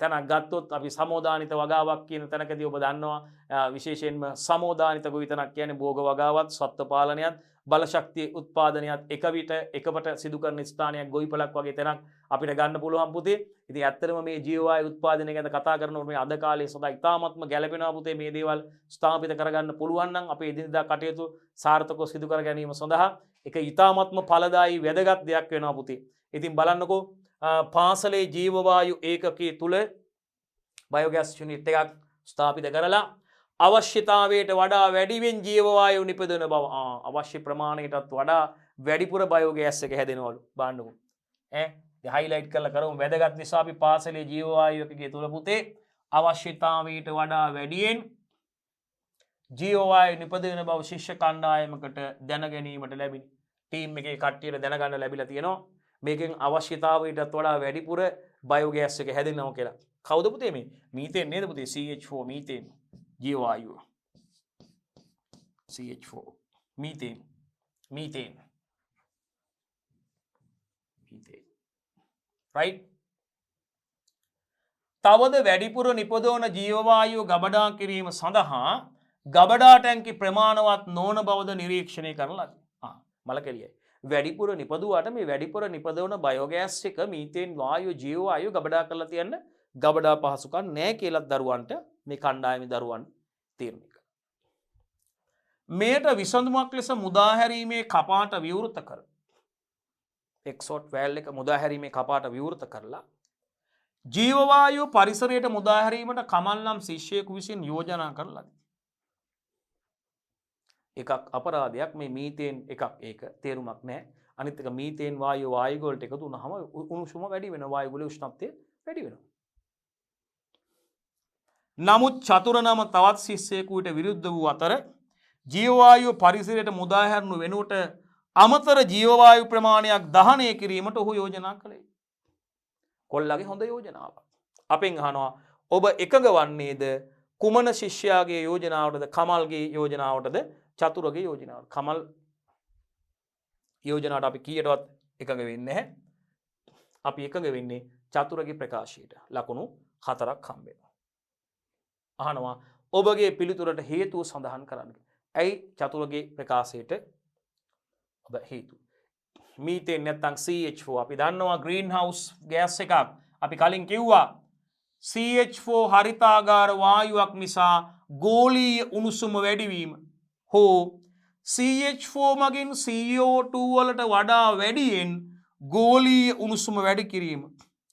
තැනක් ගත්තොත් අපි සමෝදානිත වගාවක් කියන තැනකදී ඔබ දන්නවා විශේෂයෙන්ම සමෝදානිත ගොවිතැනක් කියන්නේ භෝග වගාවත්, සත්ත්ව පාලනයත්, බල ශක්තිය උත්පාදනයත් එක විට එකපට සිදු කරන ස්ථානයක් ගොවිපලක් වගේ තැනක් අපිට ගන්න පුළුවන් පුතේ. ඉතින් ඇත්තටම මේ ජීව වායු උත්පාදනය ගැන කතා කරනකොට මේ අද කාලේ සදා ඉතාමත්ම ගැළපෙනවා පුතේ. මේ දේවල් ස්ථාපිත කරගන්න පුළුවන් නම් අපේ එදිනදා කටයුතු සාර්ථකව සිදු කර ගැනීම සඳහා ඒක ඉතාමත්ම ඵලදායී වැදගත් දෙයක් වෙනවා පුතේ. ඉතින් බලන්නකෝ පාසලේ ජීව වායු ඒකකයේ තුල බයෝගෑස් යුනිට් එකක් ස්ථාපිත කරලා අවශ්‍යතාවයට වඩා වැඩිවෙන් ජීව වායු නිපදවන බව අවශ්‍ය ප්‍රමාණයටත් වඩා වැඩිපුර බයෝගෑස් එක හැදෙනවලු බලන්නකෝ ඈ හයිලයිට් කරලා කරමු වැදගත් නිසා අපි පාසලේ ජීව වායු එකකයේ තුල පුතේ අවශ්‍යතාවයට වඩා වැඩියෙන් ජීව වායු නිපදවන බව ශිෂ්‍ය කණ්ඩායමකට දැන ගැනීමට ලැබිනි ටීම් එකේ කට්ටියට දැනගන්න ලැබිලා තියෙනවා මේකෙන් අවශ්‍යතාවයටත් වඩා වැඩිපුර බයෝගෑස් එක හැදෙනවා කියලා කවුද පුතේ මේ මීතේන් නේද පුතේ CH4 methane ජීවායුව CH4 methane right තවද වැඩිපුර නිපදවන ජීවවායුව ගබඩා කිරීම සඳහා ගබඩා ටැංකි ප්‍රමාණවත් නොවන බවද නිරීක්ෂණය කරන ලදී මලකෙලියයි වැඩිපුර නිපදුවාට මේ වැඩිපුර නිපදවන බයෝගෑස් එක මීතේන් වායුව ජීවවායුව ගබඩා කරලා තියන්න ගබඩා පහසුකම් නැහැ කියලා දරුවන්ට මේ කණ්ඩායමේ දරුවන් තීරණය කළා. මෙයට විසඳුමක් ලෙස මුදා හැරීමේ කපාට විවෘත කර එක්සෝට් වැල් එක මුදා හැරීමේ කපාට විවෘත කරලා ජීව වායුව පරිසරයට මුදා හැරීමට කමල්නම් ශිෂ්‍යයෙකු විසින් යෝජනා කරලා එකක් අපරාධයක් මේ මීතේන් එකක් ඒක තේරුමක් නැහැ. අනිත් එක මීතේන් වායුව වායු වලට එකතු වුනහම උණුසුම වැඩි වෙනවා වායු වල උෂ්ණත්වය වැඩි වෙනවා. නමුත් චතුර නම තවත් ශිෂ්‍යයෙකුට විරුද්ධ වූ අතර ජීවවායුව පරිසරයට මුදා හැරනු වෙනුවට අමතර ජීවවායු ප්‍රමාණයක් දහනය කිරීමට ඔහු යෝජනා කළේ. කොල්ලගේ හොඳ යෝජනාවක්. අපෙන් අහනවා ඔබ එකඟ වන්නේද කුමන ශිෂ්‍යයාගේ යෝජනාවටද කමල්ගේ යෝජනාවටද චතුරගේ යෝජනාවට? කමල් යෝජනාවට අපි කීයටවත් එකඟ වෙන්නේ නැහැ. අපි එකඟ වෙන්නේ චතුරගේ ප්‍රකාශයට. ලකුණු 4ක් හම්බ වෙනවා. අහනවා ඔබගේ පිළිතුරට හේතුව සඳහන් කරන්න. ඇයි චතුරගේ ප්‍රකාශයට ඔබ හේතුව? මීතේන් නැත්නම් CH4 අපි දන්නවා ග්‍රීන් හවුස් ගෑස් එකක්. අපි කලින් කිව්වා CH4 හරිතාගාර වායුවක් නිසා ගෝලීය උණුසුම වැඩිවීම හෝ CH4 මගින් CO2 වලට වඩා වැඩියෙන් ගෝලීය උණුසුම වැඩි කිරීම.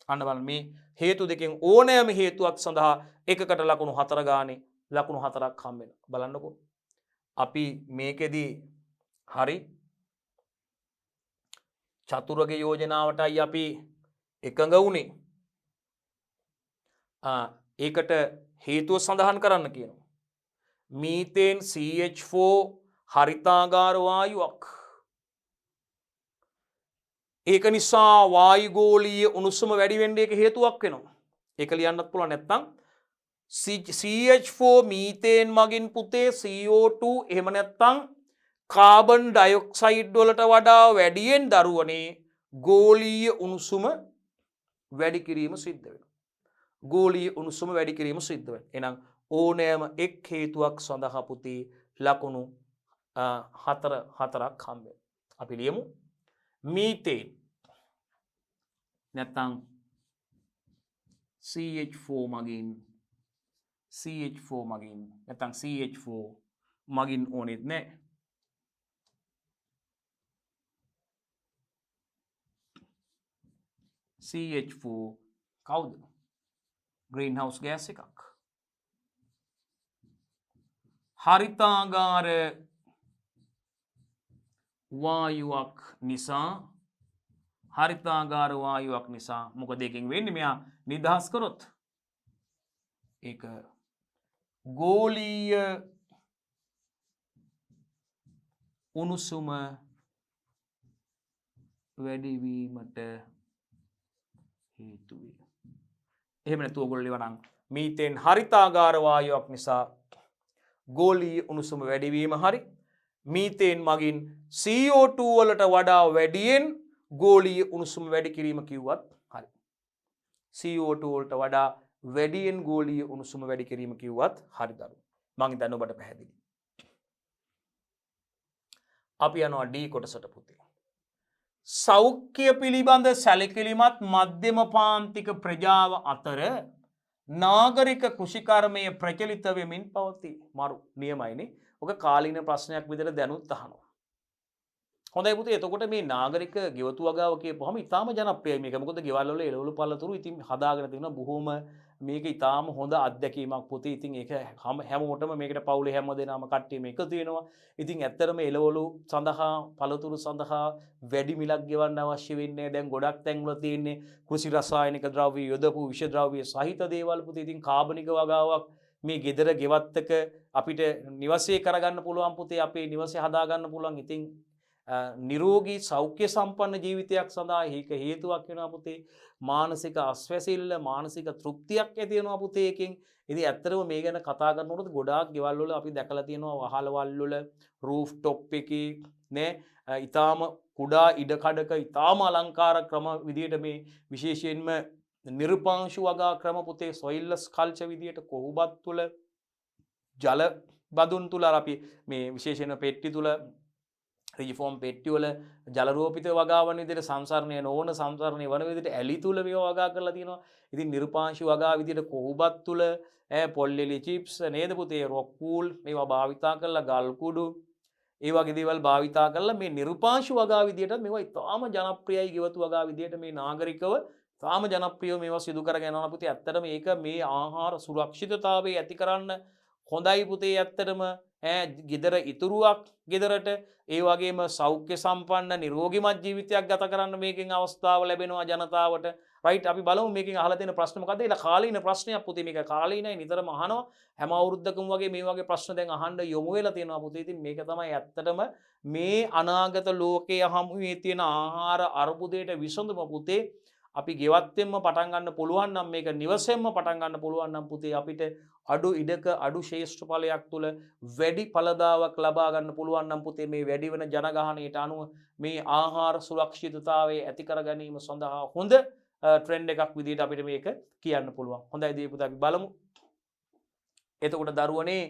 අන්න බලන්න මේ හේතු දෙකෙන් ඕනෑම හේතුවක් සඳහා එකකට ලකුණු 4 ගානේ ලකුණු 4ක් හම්බ වෙනවා. බලන්නකෝ. අපි මේකෙදී හරි චතුරගේ යෝජනාවටයි අපි එකඟ වුණේ. ඒකට හේතුව සඳහන් කරන්න කියනවා. Methane CH4 හරිතාගාර වායුවක්. ඒක නිසා වායුගෝලීය උණුසුම වැඩි වෙන්න ඒක හේතුවක් වෙනවා. ඒක ලියන්නත් පුළුවන් නැත්නම් CH4 මීතේන් මගින් පුතේ CO2 එහෙම නැත්නම් කාබන් ඩයොක්සයිඩ් වලට වඩා වැඩියෙන් දරුවනේ ගෝලීය උණුසුම වැඩි කිරීම සිද්ධ වෙනවා. ගෝලීය උණුසුම වැඩි කිරීම සිද්ධ වෙනවා. එහෙනම් ඕනෑම එක් හේතුවක් සඳහා පුතේ ලකුණු 4ක් හම්බ වෙනවා. අපි ලියමු මීතේන් නැත්නම් CH4 මගින් නැත්නම් CH4 මගින් ඕනෙත් නැහැ. CH4 කවුද? ග්‍රීන් හවුස් ගෑස් එකක්. හරිතාගාර වායුවක් නිසා මොකද එකෙන් වෙන්නේ? මෙයා නිදහස් කරොත් ඒක ගෝලීය උණුසුම වැඩිවීමට හේතු වේ. එහෙම නැතුව ඔයගොල්ලෝ ලියවනම් මීතේන් හරිතාගාර වායුවක් නිසා ගෝලීය උණුසුම වැඩිවීම හරි මීතේන් මගින් CO2 වලට වඩා වැඩියෙන් ගෝලීය උණුසුම වැඩි කිරීම කිව්වත් හරි. CO2 වලට වඩා වැඩියෙන් ගෝලීය උණුසුම වැඩි කිරීම කිව්වත් හරි දරුවෝ. මම හිතන්නේ ඔබට පැහැදිලි. අපි යනවා D කොටසට පුතේ. සෞඛ්‍ය පිළිබඳ සැලකිලිමත් මධ්‍යම පාන්තික ප්‍රජාව අතර නාගරික කෘෂිකර්මය ප්‍රචලිත වෙමින් පවතී. මරු නියමයිනේ. ඔක කාලීන ප්‍රශ්නයක් විදිහට දැනුත් අහනවා. හොඳයි පුතේ. එතකොට මේ නාගරික ගෙවතු වගාව කියපුවම ඉතාම ජනප්‍රියයි මේක. මොකද ගෙවල් වල එළවලු පළතුරු ඉතින් හදාගෙන තියෙනවා බොහොම මේක ඉතාම හොඳ අත්දැකීමක් පුතේ. ඉතින් ඒක හැමෝටම මේකට පවුලේ හැම දෙනාම කට්ටියම එකතු වෙනවා. ඉතින් ඇත්තටම එළවලු සඳහා පළතුරු සඳහා වැඩි මිලක් ගෙවන්න අවශ්‍ය වෙන්නේ. දැන් ගොඩක් තැන්වල තියෙන්නේ කෘෂි රසායනික ද්‍රව්‍ය යොදපු විෂ ද්‍රව්‍ය සහිත දේවල් පුතේ. ඉතින් කාබනික වගාවක් මේ ගෙදර ගෙවත්තක අපිට නිවසේ කරගන්න පුළුවන් පුතේ. අපේ නිවසේ හදාගන්න පුළුවන්. ඉතින් නිරෝගී සෞඛ්‍ය සම්පන්න ජීවිතයක් සඳහා ඒක හේතුවක් වෙනවා පුතේ. මානසික අස්වැසිල්ල මානසික තෘප්තියක් ඇති වෙනවා පුතේ එකෙන්. ඉතින් ඇත්තටම මේ ගැන කතා කරනකොට ගොඩාක් ගෙවල් වල අපි දැකලා තියෙනවා වහලවල් වල රූෆ් টොප් එකේ නේ ඊටාම කුඩා ඉඩකඩක ඊටාම අලංකාර ක්‍රම විදියට මේ විශේෂයෙන්ම නිර්පාංශු වගා ක්‍රම පුතේ සොයිල්ලස් කල්චර් විදියට කොහොබත් තුල ජල බඳුන් තුල අපි මේ විශේෂයෙන්ම පෙට්ටි තුල රිෆෝම් පෙට්ටි වල ජල රෝපිත වගාවන් විදිහට සංසරණය නොවන සංසරණය වන විදිහට ඇලි තුල මේවා වගා කරලා තියෙනවා. ඉතින් නිර්පාංශු වගා විදිහට කොහොබත් තුල පොල්ලෙලි චිප්ස් නේද පුතේ රොක් වූල් මේවා භාවිතා කරලා ගල් කුඩු ඒ වගේ දේවල් භාවිතා කරලා මේ නිර්පාංශු වගා විදිහට මේවා ඉතාම ජනප්‍රියයි ගෙවතු වගා විදිහට මේ නාගරිකව තාම ජනප්‍රියව මේවා සිදු කරගෙන යනවා පුතේ. ඇත්තටම මේක මේ ආහාර සුරක්ෂිතතාවය ඇති කරන්න හොඳයි පුතේ. ඇත්තටම ගෙදර ඉතුරුවක් ගෙදරට ඒ වගේම සෞඛ්‍ය සම්පන්න නිරෝගිමත් ජීවිතයක් ගත කරන්න මේකෙන් අවස්ථාව ලැබෙනවා ජනතාවට. රයිට් අපි බලමු මේකෙන් අහලා තියෙන ප්‍රශ්න මොකද්ද? ඒක කාලීන ප්‍රශ්නයක් පුතේ. මේක කාලීනයි නිතරම අහනවා. හැම අවුරුද්දකම වගේ මේ වගේ ප්‍රශ්න දැන් අහන්න යොමු වෙලා තියෙනවා පුතේ. ඉතින් මේක තමයි ඇත්තටම මේ අනාගත ලෝකයේ හමුවේ තියෙන ආහාර අර්බුදයට විසඳුම පුතේ. අපි ගෙවත්තෙන්ම පටන් ගන්න පුළුවන් නම් මේක නිවසෙන්ම පටන් ගන්න පුළුවන් නම් පුතේ අපිට අඩු ඉඩක අඩු ශේෂ්ඨඵලයක් තුල වැඩි ඵලදාවක් ලබා ගන්න පුළුවන් නම් පුතේ මේ වැඩි වෙන ජනගහනයට අනුව මේ ආහාර සුරක්ෂිතතාවය ඇති කර ගැනීම සඳහා හොඳ ට්‍රෙන්ඩ් එකක් විදිහට අපිට මේක කියන්න පුළුවන්. හොඳයි දී පුතා අපි බලමු. එතකොට දරුවනේ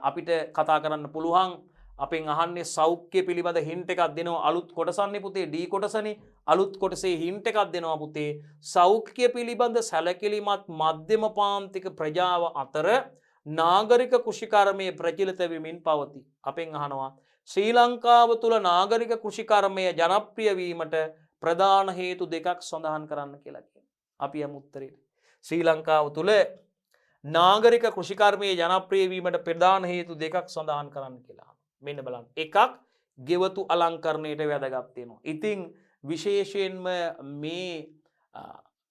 අපිට කතා කරන්න පුළුවන් අපෙන් අහන්නේ සෞඛ්‍ය පිළිබඳ හින්ට් එකක් දෙනවා අලුත් කොටසන්නේ පුතේ D කොටසනේ. අලුත් කොටසේ හින්ට් එකක් දෙනවා පුතේ. සෞඛ්‍ය පිළිබඳ සැලකිලිමත් මධ්‍යම පාන්තික ප්‍රජාව අතර නාගරික කෘෂිකර්මයේ ප්‍රචලිත වෙමින් පවතී. අපෙන් අහනවා ශ්‍රී ලංකාව තුල නාගරික කෘෂිකර්මය ජනප්‍රිය වීමට ප්‍රධාන හේතු දෙකක් සඳහන් කරන්න කියලා කියනවා. අපි යමු උත්තරේට. ශ්‍රී ලංකාව තුල නාගරික කෘෂිකර්මයේ ජනප්‍රිය වීමට ප්‍රධාන හේතු දෙකක් සඳහන් කරන්න කියලා. මෙන්න බලන්න. එකක් ගෙවතු අලංකරණයට වැදගත් වෙනවා. ඉතින්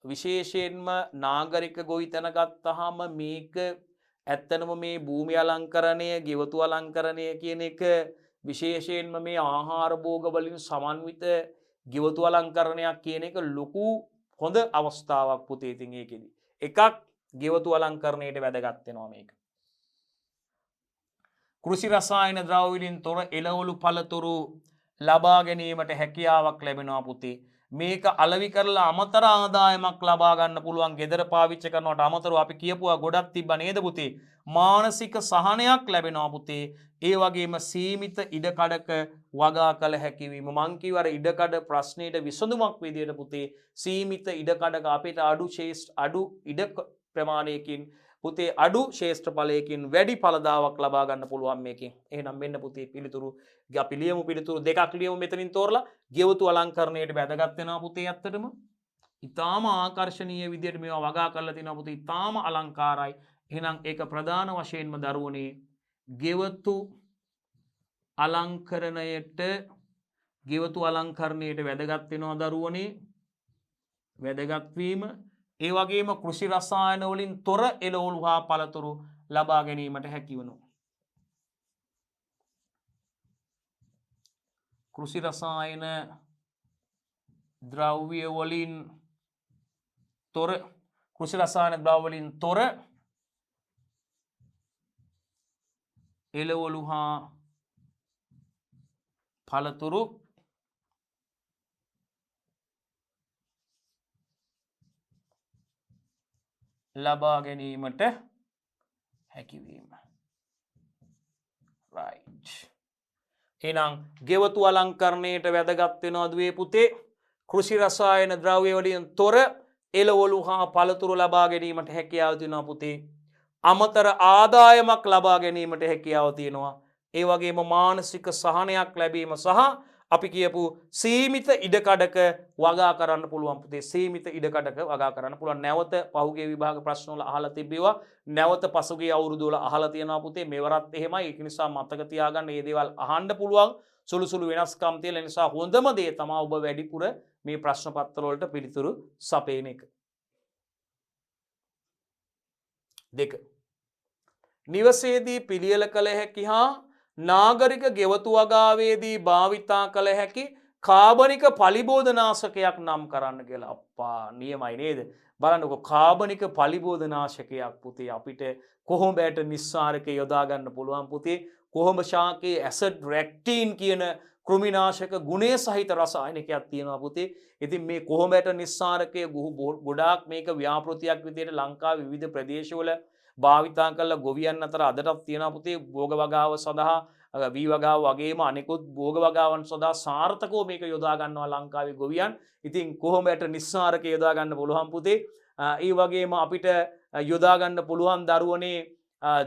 විශේෂයෙන්ම නාගරික ගොවිතැන ගත්තාම මේක ඇත්තනම මේ භූමි අලංකරණය ගෙවතු අලංකරණය කියන එක විශේෂයෙන්ම මේ ආහාර භෝග වලින් සමන්විත ගෙවතු අලංකරණයක් කියන එක ලොකු හොඳ අවස්ථාවක් පුතේ. ඉතින් ඒකෙදි එකක් ගෙවතු අලංකරණයට වැදගත් වෙනවා මේක. කෘෂි රසායන ද්‍රව්‍ය වලින් තොර එළවලු පළතුරු ලබා ගැනීමට හැකියාවක් ලැබෙනවා පුතේ. මේක අලෙවි කරලා අමතර ආදායමක් ලබා ගන්න පුළුවන්. ගෙදර පාවිච්චි කරනවට අමතරව අපි කියපුවා ගොඩක් තිබ්බා නේද පුතේ? මානසික සහනයක් ලැබෙනවා පුතේ. ඒ වගේම සීමිත ඉඩකඩක වගා කළ හැකි වීම. මං කිව්වර ඉඩකඩ ප්‍රශ්නෙට විසඳුමක් විදියට පුතේ සීමිත ඉඩකඩක අපිට අඩු ඉඩ ප්‍රමාණයකින් පුතේ අඩු ශේෂ්ඨඵලයකින් වැඩි ඵලදාවක් ලබා ගන්න පුළුවන් මේකෙන්. එහෙනම් මෙන්න පුතේ පිළිතුරු අපි ලියමු පිළිතුරු දෙකක් ලියමු මෙතනින් තෝරලා. ගෙවතු අලංකරණයට වැදගත් වෙනවා පුතේ ඇත්තටම. ඊටාම ආකර්ශනීය විදියට මේවා වගා කරලා තිනවා පුතේ. ඊටාම අලංකාරයි. එහෙනම් ඒක ප්‍රධාන වශයෙන්ම දරුවනේ ගෙවතු අලංකරණයට වැදගත් වෙනවා දරුවනේ. වැදගත් වීම ඒ වගේම කෘෂි රසායන වලින් තොර එළවලු හා පළතුරු ලබා ගැනීමට හැකි වෙනවා. කෘෂි රසායන ද්‍රව්‍ය වලින් තොර එළවලු හා පළතුරු ලබා ගැනීමට හැකිවීම. රයිට්. එහෙනම් ගෙවතු අලංකරණයට වැදගත් වෙනවා දුවේ පුතේ කෘෂි රසායන ද්‍රව්‍ය වලින් තොර එළවලු හා පළතුරු ලබා ගැනීමට හැකියාව තියෙනවා පුතේ. අමතර ආදායමක් ලබා ගැනීමට හැකියාව තියෙනවා. ඒ වගේම මානසික සහනයක් ලැබීම සහ අපි කියපු සීමිත ඉඩකඩක වගා කරන්න පුළුවන් පුතේ. සීමිත ඉඩකඩක වගා කරන්න පුළුවන්. නැවත පහුගිය විභාග ප්‍රශ්න වල අහලා තිබේවා. නැවත පසුගිය අවුරුදු වල අහලා තියෙනවා පුතේ. මෙවරත් එහෙමයි. ඒක නිසා මතක තියාගන්න මේ දේවල් අහන්න පුළුවන්. සුළු සුළු වෙනස්කම් තියෙන නිසා හොඳම දේ තමයි ඔබ වැඩිපුර මේ ප්‍රශ්න පත්‍ර වලට පිළිතුරු සපයන එක. 2. නිවසේදී පිළියෙල කළ හැකි හා නාගරික ගෙවතු වගාවේදී භාවිතා කළ හැකි කාබනික පලිබෝධනාශකයක් නම් කරන්න කියලා. අප්පා නියමයි නේද? බලන්නකො කාබනික පලිබෝධනාශකයක් පුතේ අපිට කොහොඹට නිස්සාරකේ යොදා ගන්න පුළුවන් පුතේ. කොහොඹ ශාකයේ ඇසිඩ් රැක්ටින් කියන කෘමිනාශක ගුණය සහිත රසායනිකයක් තියෙනවා පුතේ. ඉතින් මේ කොහොඹට නිස්සාරකයේ ගොඩාක් මේක ව්‍යාපෘතියක් විදිහට ලංකාවේ විවිධ ප්‍රදේශවල භාවිතා කළ ගොවියන් අතර අදටත් තියෙනවා පුතේ. භෝග වගාව සඳහා වී වගාව වගේම අනෙකුත් භෝග වගාවන් සඳහා සාර්ථකව මේක යොදා ගන්නවා ලංකාවේ ගොවියන්. ඉතින් කොහොඹට නිස්සාරකයේ යොදා ගන්න පුළුවන් පුතේ. ඒ වගේම අපිට යොදා ගන්න පුළුවන් දරුවනේ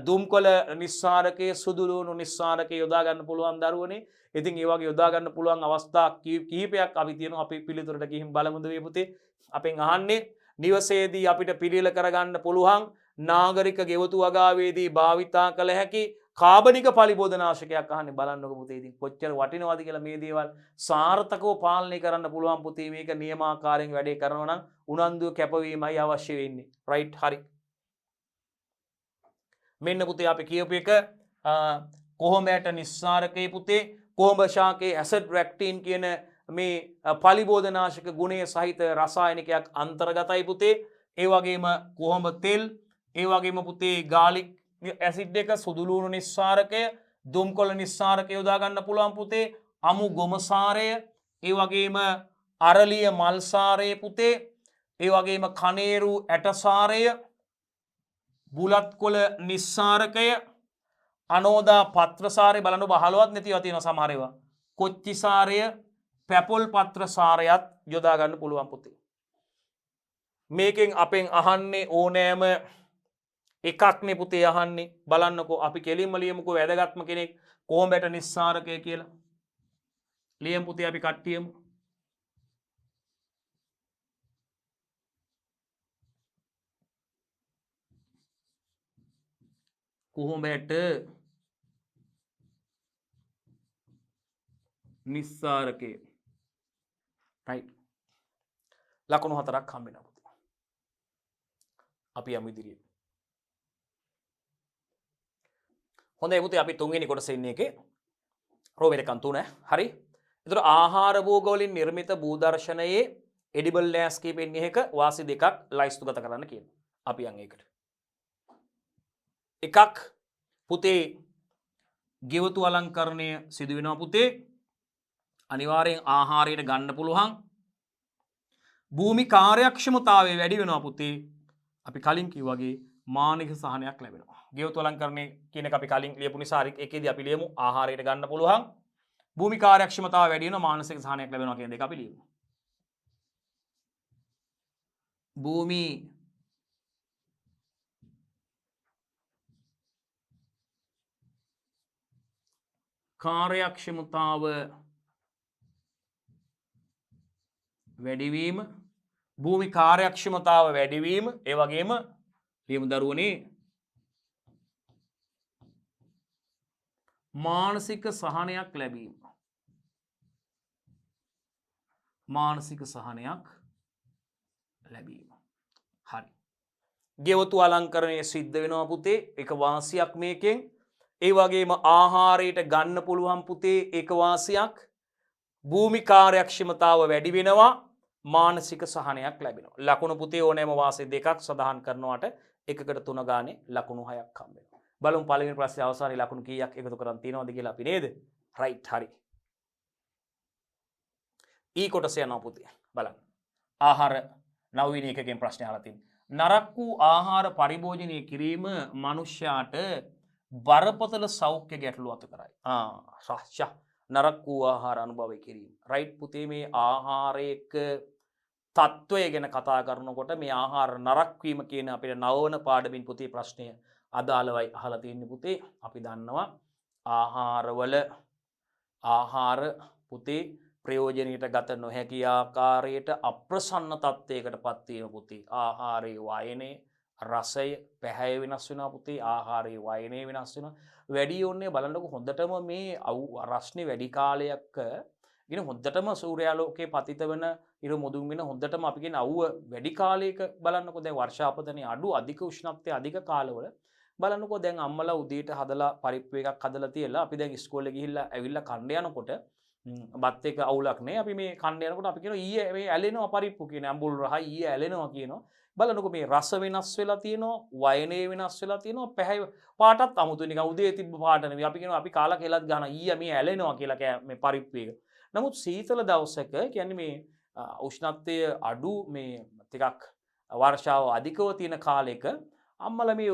දුම්කොළ නිස්සාරකයේ සුදුලුණු නිස්සාරකයේ යොදා ගන්න පුළුවන් දරුවනේ. ඉතින් ඒ වගේ යොදා ගන්න පුළුවන් අවස්ථා කිහිපයක් අපි තියෙනවා. අපි පිළිතුරට ගිහින් බලමුද මේ පුතේ. අපෙන් අහන්නේ නිවසේදී අපිට පිළියෙල කරගන්න පුළුවන් නාගරික ගෙවතු වගාවේදී භාවිතා කළ හැකි කාබනික පලිබෝධනාශකයක් අහන්නේ. බලන්නකො පුතේ. ඉතින් කොච්චර වටිනවද කියලා මේ දේවල් සාර්ථකව පාලනය කරන්න පුළුවන් පුතේ. මේක නියමාකාරයෙන් වැඩේ කරනවා නම් උනන්දුව කැපවීමයි අවශ්‍ය වෙන්නේ. රයිට් හරි. මෙන්න පුතේ අපි කියපු එක කොහොඹට නිස්සාරකයේ පුතේ කොහොඹ ශාකයේ ඇසිඩ් රැක්ටින් කියන මේ පලිබෝධනාශක ගුණය සහිත රසායනිකයක් අන්තර්ගතයි පුතේ. ඒ වගේම කොහොඹ තෙල්, ඒ වගේම පුතේ ගාලික් ඇසිඩ් එක, සුදුලුණු නිස්සාරකය, දුම්කොළ නිස්සාරකය යොදා ගන්න පුළුවන් පුතේ. අමු ගොමසාරය, ඒ වගේම අරලිය මල්සාරය පුතේ. ඒ වගේම කනේරු ඇටසාරය, බුලත් කොළ නිස්සාරකය, අනෝදා පත්‍රසාරය බලන්න බහලවත් නැතිව තියෙනවා සමහර ඒවා. කොච්චිසාරය, පැපොල් පත්‍රසාරයත් යොදා ගන්න පුළුවන් පුතේ. මේකෙන් අපෙන් අහන්නේ ඕනෑම එකක්නේ පුතේ අහන්නේ. බලන්නකෝ අපි කෙලින්ම ලියමුකෝ වැදගත්ම කෙනෙක් කොහොඹට නිස්සාරකය කියලා. ලියමු පුතේ අපි කට්ටියම. කොහොඹට නිස්සාරකය. රයිට්. ලකුණු 4ක් හම්බ වෙනවා පුතේ. අපි යමු ඉදිරියට. හොඳයි පුතේ අපි තුන්වෙනි කොටසේ ඉන්නේ එකේ රෝවෙරකන් 3. හරි. ඒතර ආහාර භෝග වලින් නිර්මිත භූදර්ශනයේ එඩිබල් ලෑස්කීප් එන්නේ එක වාසි දෙකක් ලයිස්තුගත කරන්න කියනවා. අපි යන් ඒකට. එකක් පුතේ ගෙවතු අලංකරණය සිදු වෙනවා පුතේ. අනිවාර්යෙන් ආහාරයට ගන්න පුළුවන්. භූමි කාර්යක්ෂමතාවය වැඩි වෙනවා පුතේ. අපි කලින් කිව්වාගේ මානසික සහනයක් ලැබෙනවා. ගෙවතු අලංකරණය කියන එක අපි කලින් ලියපු නිසා ඒකෙදී අපි ලියමු ආහාරයට ගන්න පුළුවන්. භූමි කාර්යක්ෂමතාවය වැඩි වෙනවා මානසික සහනයක් ලැබෙනවා කියන දෙක අපි ලියමු. භූමි කාර්යක්ෂමතාව වැඩිවීම, භූමි කාර්යක්ෂමතාව වැඩිවීම, ඒ වගේම ලියමු දරුවනේ මානසික සහනයක් ලැබීම. මානසික සහනයක් ලැබීම. හරි. ගෙවතු අලංකරණය සිද්ධ වෙනවා පුතේ. එක වාසියක් මේකෙන්. ඒ වගේම ආහාරයට ගන්න පුළුවන් පුතේ එක වාසියක්. භූමි කාර්යක්ෂමතාව වැඩි වෙනවා. මානසික සහනයක් ලැබෙනවා. ලකුණු පුතේ ඕනෑම වාසි දෙකක් සඳහන් කරනවාට එකකට 3 ගානේ ලකුණු 6ක් හම්බ වෙනවා. බලමු පළවෙනි ප්‍රශ්නේ අවසානයේ ලකුණු කීයක් එකතු කරන් තියෙනවද කියලා අපි නේද? රයිට් හරි. ඊ කොටස යනවා පුතේ. බලන්න. ආහාර 9 වෙනි එකකින් ප්‍රශ්නේ අහලා තියෙනවා. නරක් වූ ආහාර පරිභෝජනය කිරීම මනුෂ්‍යයාට බරපතල සෞඛ්‍ය ගැටලු ඇති කරයි. නරක් වූ ආහාර අනුභවය කිරීම. රයිට් පුතේ මේ ආහාරයක තත්ත්වය ගැන කතා කරනකොට මේ ආහාර නරක් වීම කියන අපේ නවවන පාඩමින් පුතේ ප්‍රශ්නය අදාළවයි අහලා තියෙන්නේ පුතේ. අපි දන්නවා ආහාර පුතේ ප්‍රයෝජනයට ගත නොහැකි ආකාරයට අප්‍රසන්න තත්ත්වයකට පත් වීම පුතේ. ආහාරයේ වයනේ රසය පැහැය වෙනස් වෙනවා පුතේ. ආහාරයේ වයනේ වෙනස් වෙනවා. වැඩි යෝන්නේ බලන්නකො හොඳටම මේ රස්නේ වැඩි කාලයක් ගෙන හොඳටම සූර්යාලෝකයේ පතිත වෙන ඉර මුදුන් වෙන හොඳටම අපි කියන අවුව වැඩි කාලයක බලන්නකො දැන් වර්ෂාපතනේ අඩු අධික උෂ්ණත්වයේ අධික කාලවල බලන්නකො දැන් අම්මලා උදේට හදලා පරිප්පු එකක් හදලා තියලා අපි දැන් ඉස්කෝලේ ගිහිල්ලා ඇවිල්ලා කන්න යනකොට බත් එක අවුලක් නෑ අපි මේ කන්න යනකොට අපි කියනවා ඊයේ මේ ඇලෙනවා පරිප්පු කියන අඹුල් රහයි ඊයේ ඇලෙනවා කියනවා බලන්නකො මේ රස වෙනස් වෙලා තියෙනවා වයනේ වෙනස් වෙලා තියෙනවා පැහැය පාටත් අමුතු නිකන් උදේ තිබ්බ පාට නෙවෙයි අපි කියනවා අපි කාලා කෙලත් ගන්නවා ඊයේ මේ ඇලෙනවා කියලා මේ පරිප්පු එක නමුත් සීතල දවසක කියන්නේ මේ උෂ්ණත්වය අඩු මේ ටිකක් වර්ෂාව අධිකව තියෙන කාලෙක අම්මලා මේ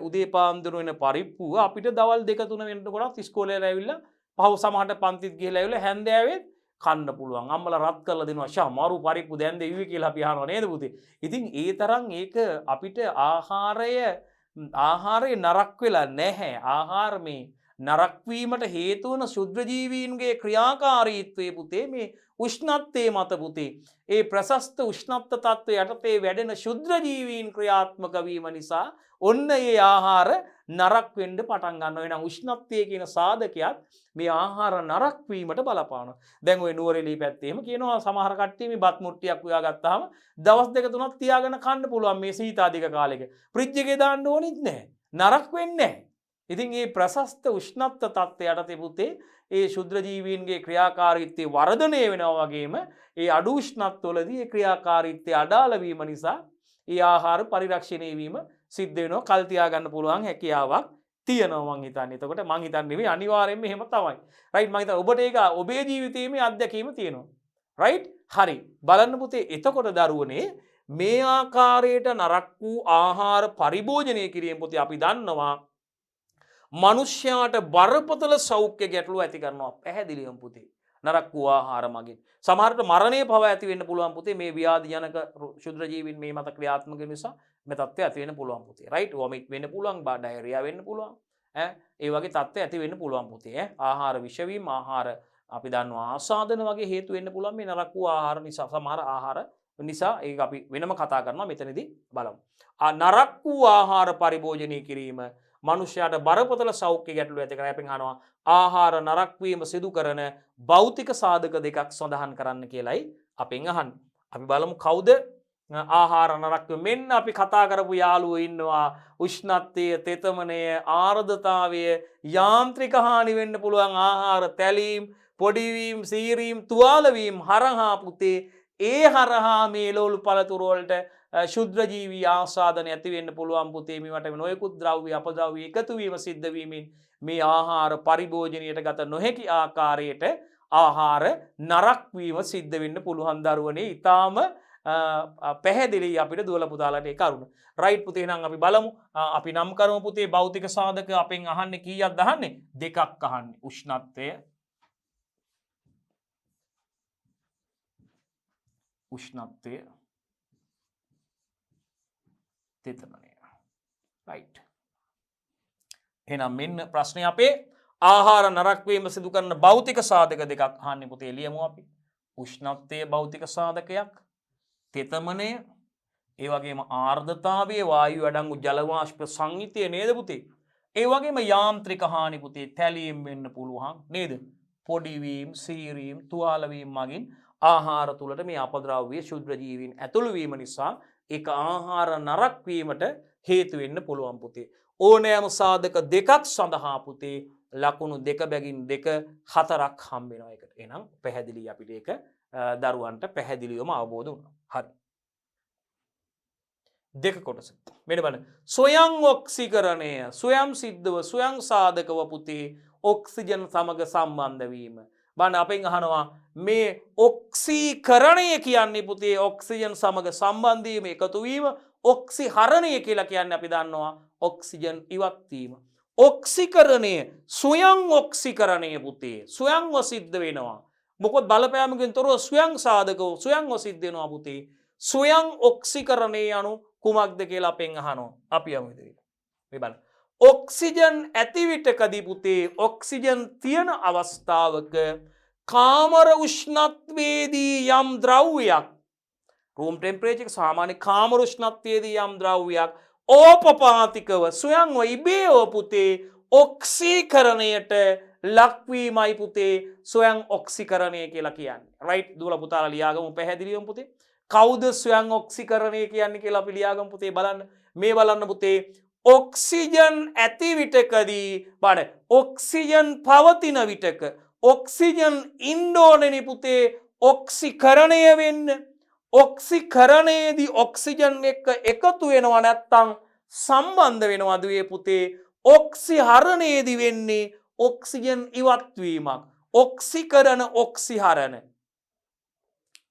උදේ පාන්දර වෙන පරිප්පුව අපිට දවල් 2-3 වෙනකොට ඉස්කෝලේ ඇවිල්ලා පහව සමහරට පන්තිත් ගිහලා ඇවිල්ලා හැන්දෑවේ කන්න පුළුවන්. අම්මලා රත් කරලා දෙනවා. ෂා මාරු පරිප්පු දැන් දෙවි කියලා අපි අහනවා නේද පුතේ? ඉතින් ඒ තරම් ඒක අපිට ආහාරය නරක් වෙලා නැහැ. ආහාර මේ නරක් වීමට හේතු වන ශුද්ධ ජීවීන්ගේ ක්‍රියාකාරීත්වයේ පුතේ මේ උෂ්ණත්වයේ මත පුතේ ඒ ප්‍රශස්ත උෂ්ණත්ව තත්ත්වය යටතේ වැඩෙන ශුද්ධ ජීවීන් ක්‍රියාත්මක වීම නිසා ඔන්න ඒ ආහාර නරක් වෙන්න පටන් ගන්නවා. එහෙනම් උෂ්ණත්වය කියන සාධකයක් මේ ආහාර නරක් වීමට බලපානවා. දැන් ওই නුවරඑළිය පැත්තේ එහෙම කියනවා සමහර කට්ටිය මේ බත් මුට්ටියක් උයාගත්තාම දවස් 2-3ක් තියාගෙන කන්න පුළුවන් මේ සීත අධික කාලෙක. ෆ්‍රිජ් එකේ දාන්න ඕනෙත් නැහැ. නරක් වෙන්නේ නැහැ. ඉතින් මේ ප්‍රශස්ත උෂ්ණත්ව තත්ත්වය යටතේ පුතේ ඒ ශුද්ධ ජීවීන්ගේ ක්‍රියාකාරීත්වය වර්ධනය වෙනවා වගේම ඒ අඩු උෂ්ණත්වවලදී ඒ ක්‍රියාකාරීත්වය අඩාල වීම නිසා ඒ ආහාර පරිරක්ෂණය වීම සිද්ධ වෙනවා. කල් තියා ගන්න පුළුවන් හැකියාවක් තියෙනවා මං හිතන්නේ. එතකොට මං හිතන්නේ මේ අනිවාර්යෙන්ම එහෙම තමයි. රයිට් මං හිතන්නේ ඔබට ඒක ඔබේ ජීවිතයේ මේ අත්දැකීම තියෙනවා. රයිට් හරි. බලන්න පුතේ එතකොට දරුවනේ මේ ආකාරයට නරක් වූ ආහාර පරිභෝජනය කිරීම පුතේ අපි දන්නවා මනුෂ්‍යයාට බරපතල සෞඛ්‍ය ගැටලු ඇති කරනවා පැහැදිලිවම පුතේ. නරක් වූ ආහාර මගින් සමහරට මරණය පව ඇති වෙන්න පුළුවන් පුතේ මේ ව්‍යාධි ජනක ශුද්ධ ජීවීන් මේ මත ක්‍රියාත්මක නිසා මේ තත්ත්වය ඇති වෙන්න පුළුවන් පුතේ. රයිට් වොමිට් වෙන්න පුළුවන් ඩයරියා වෙන්න පුළුවන්. ඒ වගේ තත්ත්වය ඇති වෙන්න පුළුවන් පුතේ. ආහාර විෂවීම ආහාර අපි දන්නවා ආසාදන වගේ හේතු වෙන්න පුළුවන් මේ නරක් වූ ආහාර නිසා. සමහර ආහාර නිසා ඒක අපි වෙනම කතා කරනවා මෙතනදී බලමු. නරක් වූ ආහාර පරිභෝජනය කිරීම මනුෂ්‍යයාට බරපතල සෞඛ්‍ය ගැටලු ඇති කර අපෙන් අහනවා ආහාර නරක් වීම සිදු කරන භෞතික සාධක දෙකක් සඳහන් කරන්න කියලායි අපෙන් අහන්නේ. අපි බලමු කවුද ආහාර නරක් මෙන්න අපි කතා කරපු යාළුවෝ ඉන්නවා උෂ්ණත්වය තෙතමනය ආර්ද්‍රතාවය යාන්ත්‍රික හානි වෙන්න පුළුවන් ආහාර තැලීම් පොඩිවීම සීරීම් තුවාල වීම හරහා පුතේ ඒ හරහා මේ ලෝලු පළතුරු වලට ශුද්ධ ජීවී ආසාදන ඇති වෙන්න පුළුවන් පුතේ. මේවට නොයෙකුත් ද්‍රව්‍ය අපද්‍රව්‍ය එකතු වීම සිද්ධ වීමෙන් මේ ආහාර පරිභෝජනයට ගත නොහැකි ආකාරයට ආහාර නරක් වීම සිද්ධ වෙන්න පුළුවන් දරුවනේ. ඊටාම පැහැදිලි අපිට දුවලා පුතාලට ඒ කරුණ. රයිට් පුතේ එහෙනම් අපි බලමු. අපි නම් කරමු පුතේ භෞතික සාධක අපෙන් අහන්නේ කීයක්ද අහන්නේ? දෙකක් අහන්නේ. උෂ්ණත්වය තෙතමනය. රයිට්. එහෙනම් මෙන්න ප්‍රශ්නේ අපේ ආහාර නරක් වීම සිදු කරන භෞතික සාධක දෙකක් අහන්නේ පුතේ ලියමු අපි. උෂ්ණත්වයේ භෞතික සාධකයක් තෙතමනය ඒ වගේම ආර්ද්‍රතාවයේ වායු අඩංගු ජල වාෂ්ප සංයුතිය නේද පුතේ? ඒ වගේම යාන්ත්‍රික හානි පුතේ තැලීම් වෙන්න පුළුවන් නේද? පොඩි වීම, සීරීම්, තුවාල වීම මගින් ආහාර තුලට මේ අපද්‍රව්‍ය ශුද්ධ ජීවීන් ඇතුළු වීම නිසා ඒක ආහාර නරක් වීමට හේතු වෙන්න පුළුවන් පුතේ. ඕනෑම සාධක දෙකක් සඳහා පුතේ ලකුණු 2/2 4ක් හම්බ වෙනවා ඒකට. එහෙනම් පැහැදිලි අපිට ඒක දරුවන්ට පැහැදිලිවම අවබෝධ වුණා. හරි. දෙක කොටස. මෙන්න බලන්න. ස්වයං ඔක්සිකරණය ස්වයං සිද්ධව ස්වයං සාධකව පුතේ ඔක්සිජන් සමග සම්බන්ධ වීම. බලන්න අපෙන් අහනවා මේ ඔක්සීකරණය කියන්නේ පුතේ ඔක්සිජන් සමග සම්බන්ධ වීම එකතු වීම ඔක්සිහරණය කියලා කියන්නේ අපි දන්නවා ඔක්සිජන් ඉවත් වීම. ඔක්සිකරණය ස්වයං ඔක්සිකරණය පුතේ ස්වයංව සිද්ධ වෙනවා. මොකද බලපෑමකින් තොරව ස්වයං සාධකව ස්වයංව සිද්ධ වෙනවා පුතේ. ස්වයං ඔක්සිකරණය යනු කුමක්ද කියලා අපෙන් අහනවා. අපි යමු ඉදිරියට. මේ බලන්න. ඔක්සිජන් ඇති විටකදී පුතේ ඔක්සිජන් තියෙන අවස්ථාවක කාමර උෂ්ණත්වයේදී යම් ද්‍රව්‍යයක් රූම් ටෙම්පරේචර් එක සාමාන්‍ය කාමර උෂ්ණත්වයේදී යම් ද්‍රව්‍යයක් ඕපපාතිකව ස්වයංව ඉබේව පුතේ ඔක්සීකරණයට ලක්වීමයි පුතේ ස්වයං ඔක්සිකරණය කියලා කියන්නේ. රයිට් දුවලා පුතාලා ලියාගමු පැහැදිලිවම පුතේ. කවුද ස්වයං ඔක්සිකරණය කියන්නේ කියලා අපි ලියාගමු පුතේ බලන්න. මේ බලන්න පුතේ ඔක්සිජන් ඇති විටකදී බලන්න ඔක්සිජන් පවතින විටක ඔක්සිජන් ඉන්න ඕනේ පුතේ ඔක්සිකරණය වෙන්න. ඔක්සිකරණයේදී ඔක්සිජන් එක්ක එකතු වෙනවා නැත්තම් සම්බන්ධ වෙනවා දුවේ පුතේ ඔක්සිහරණයේදී වෙන්නේ ඔක්සිජන් ඉවත් වීමක්. ඔක්සිකරණ ඔක්සිහරණ.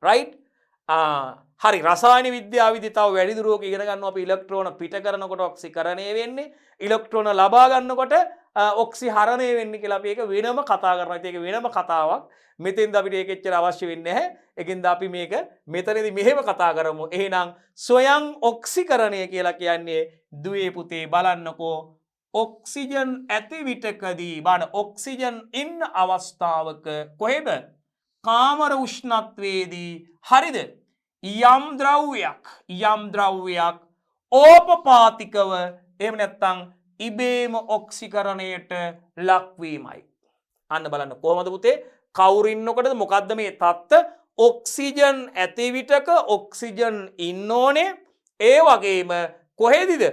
රයිට්? හරි රසායන විද්‍යාවේදී තව වැඩිදුරක ඉගෙන ගන්නවා අපි ඉලෙක්ට්‍රෝන පිට කරනකොට ඔක්සිකරණය වෙන්නේ ඉලෙක්ට්‍රෝන ලබා ගන්නකොට ඔක්සිහරණය වෙන්නේ කියලා අපි ඒක වෙනම කතා කරනවා. ඒක වෙනම කතාවක්. මෙතෙන්ද අපිට ඒක එච්චර අවශ්‍ය වෙන්නේ නැහැ. ඒකින්ද අපි මේක මෙතනදී මෙහෙම කතා කරමු. එහෙනම් ස්වයං ඔක්සිකරණය කියලා කියන්නේ දුවේ පුතේ බලන්නකෝ ඔක්සිජන් ඇති විටකදී බලන්න ඔක්සිජන් ඉන්න අවස්ථාවක කොහෙද? කාමර උෂ්ණත්වයේදී හරිද? යම් ද්‍රව්‍යයක් ඕපපාතිකව එහෙම නැත්නම් ඉබේම ඔක්සිකරණයට ලක්වීමයි. අන්න බලන්න කොහොමද පුතේ? කවුරු ඉන්නකොටද මොකද්ද මේ තත්ත්ව? ඔක්සිජන් ඇති විටක ඔක්සිජන් ඉන්න ඕනේ. ඒ වගේම කොහෙදද?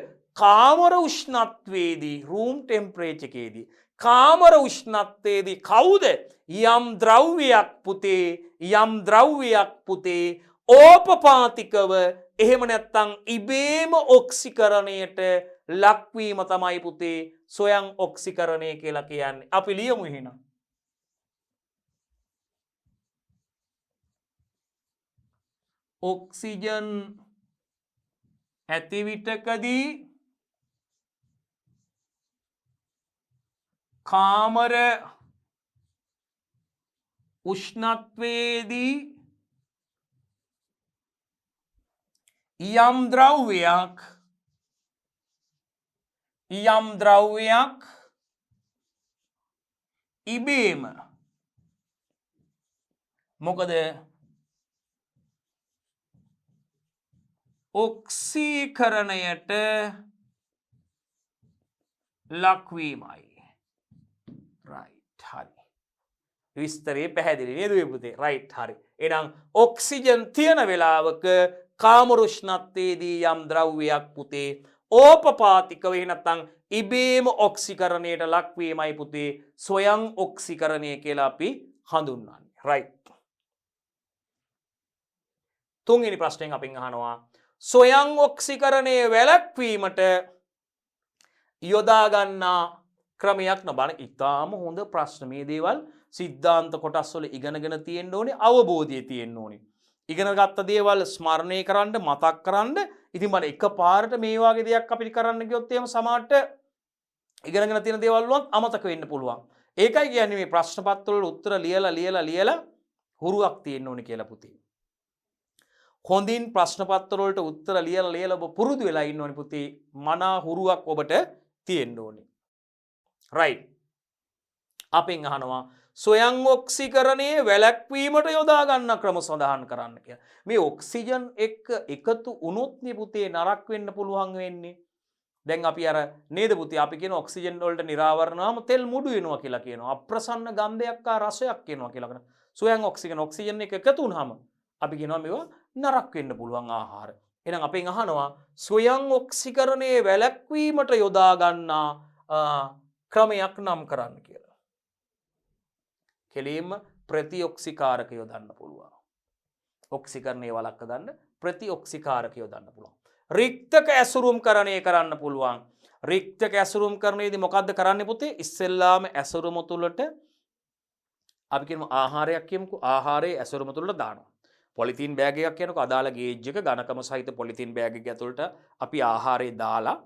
කාමර උෂ්ණත්වයේදී රූම් ටෙම්පරේචර් එකේදී කාමර උෂ්ණත්වයේදී කවුද? යම් ද්‍රව්‍යයක් පුතේ ඕපපාතිකව එහෙම නැත්නම් ඉබේම ඔක්සිකරණයට ලක්වීම තමයි පුතේ ස්වයං ඔක්සිකරණය කියලා කියන්නේ. අපි ලියමු එහෙනම්. ඔක්සිජන් ඇති විටකදී කාමර උෂ්ණත්වයේදී යම් ද්‍රව්‍යයක් ඉබේම මොකද ඔක්සීකරණයට ලක්වීමයි. රයිට් හරි. විස්තරේ පැහැදිලි නේද පුතේ? රයිට් හරි. එහෙනම් ඔක්සිජන් තියෙන වෙලාවක කාමර උෂ්ණත්වයේදී යම් ද්‍රව්‍යයක් පුතේ ඕපපාතිකව නැත්නම් ඉබේම ඔක්සිකරණයට ලක්වීමයි පුතේ ස්වයං ඔක්සිකරණය කියලා අපි හඳුන්වන්නේ. රයිට්. තුන්වෙනි ප්‍රශ්නයෙන් අපෙන් අහනවා ස්වයං ඔක්සිකරණය වැළැක්වීමට යොදා ගන්නා ක්‍රමයක් නබන. ඉතාම හොඳ ප්‍රශ්න. මේ දේවල් සිද්ධාන්ත කොටස් වල ඉගෙනගෙන තියෙන්න ඕනේ, අවබෝධය තියෙන්න ඕනේ. ඉගෙන ගත්ත දේවල් ස්මරණය කරන්න, මතක් කරන්න. ඉතින් මම එකපාරට මේ වගේ දෙයක් අපිට කරන්න ගියොත් එහෙම සමහරට ඉගෙනගෙන තියෙන දේවල් වලත් අමතක වෙන්න පුළුවන්. ඒකයි කියන්නේ මේ ප්‍රශ්න පත්‍ර වල උත්තර ලියලා හුරුවක් තියෙන්න ඕනේ කියලා පුතේ. හොඳින් ප්‍රශ්න පත්‍ර වලට උත්තර ලියලා ඔබ පුරුදු වෙලා ඉන්න ඕනේ පුතේ. මනා හුරුවක් ඔබට තියෙන්න ඕනේ. රයිට්. අපෙන් අහනවා ස්වයං ඔක්සිකරණයේ වැළැක්වීමට යොදා ගන්න ක්‍රම සඳහන් කරන්න කියලා. මේ ඔක්සිජන් එක්ක එකතු වුණොත් නේ පුතේ නරක වෙන්න පුළුවන් වෙන්නේ. දැන් අපි අර නේද පුතේ අපි කියන ඔක්සිජන් වලට නිරාවරණාම තෙල් මුඩු වෙනවා කියලා කියනවා. අප්‍රසන්න ගන්ධයක් ආ රසයක් එනවා කියලා කරන. ස්වයං ඔක්සිජන් එක එකතු වුණාම අපි කියනවා මේවා නරක වෙන්න පුළුවන් ආහාර. එහෙනම් අපෙන් අහනවා ස්වයං ඔක්සිකරණයේ වැළැක්වීමට යොදා ගන්නා ක්‍රමයක් නම් කරන්න කියලා. කෙලින්ම ප්‍රතිඔක්සිකාරක යොදන්න පුළුවන්. ඔක්සිකරණය වළක්ව ගන්න ප්‍රතිඔක්සිකාරක යොදන්න පුළුවන්. රික්තක ඇසුරුම්කරණය කරන්න පුළුවන්. රික්තක ඇසුරුම්කරණයේදී මොකද්ද කරන්නේ පුතේ? ඉස්සෙල්ලාම ඇසුරුම තුලට අපි කියමු ආහාරයක් කියමුකෝ. ආහාරයේ ඇසුරුම තුලට දානවා. පොලිතීන් බෑග් එකක් කියනකොට අදාළ ගේජ් එක ඝනකම සහිත පොලිතීන් බෑග් එක ඇතුළට අපි ආහාරය දාලා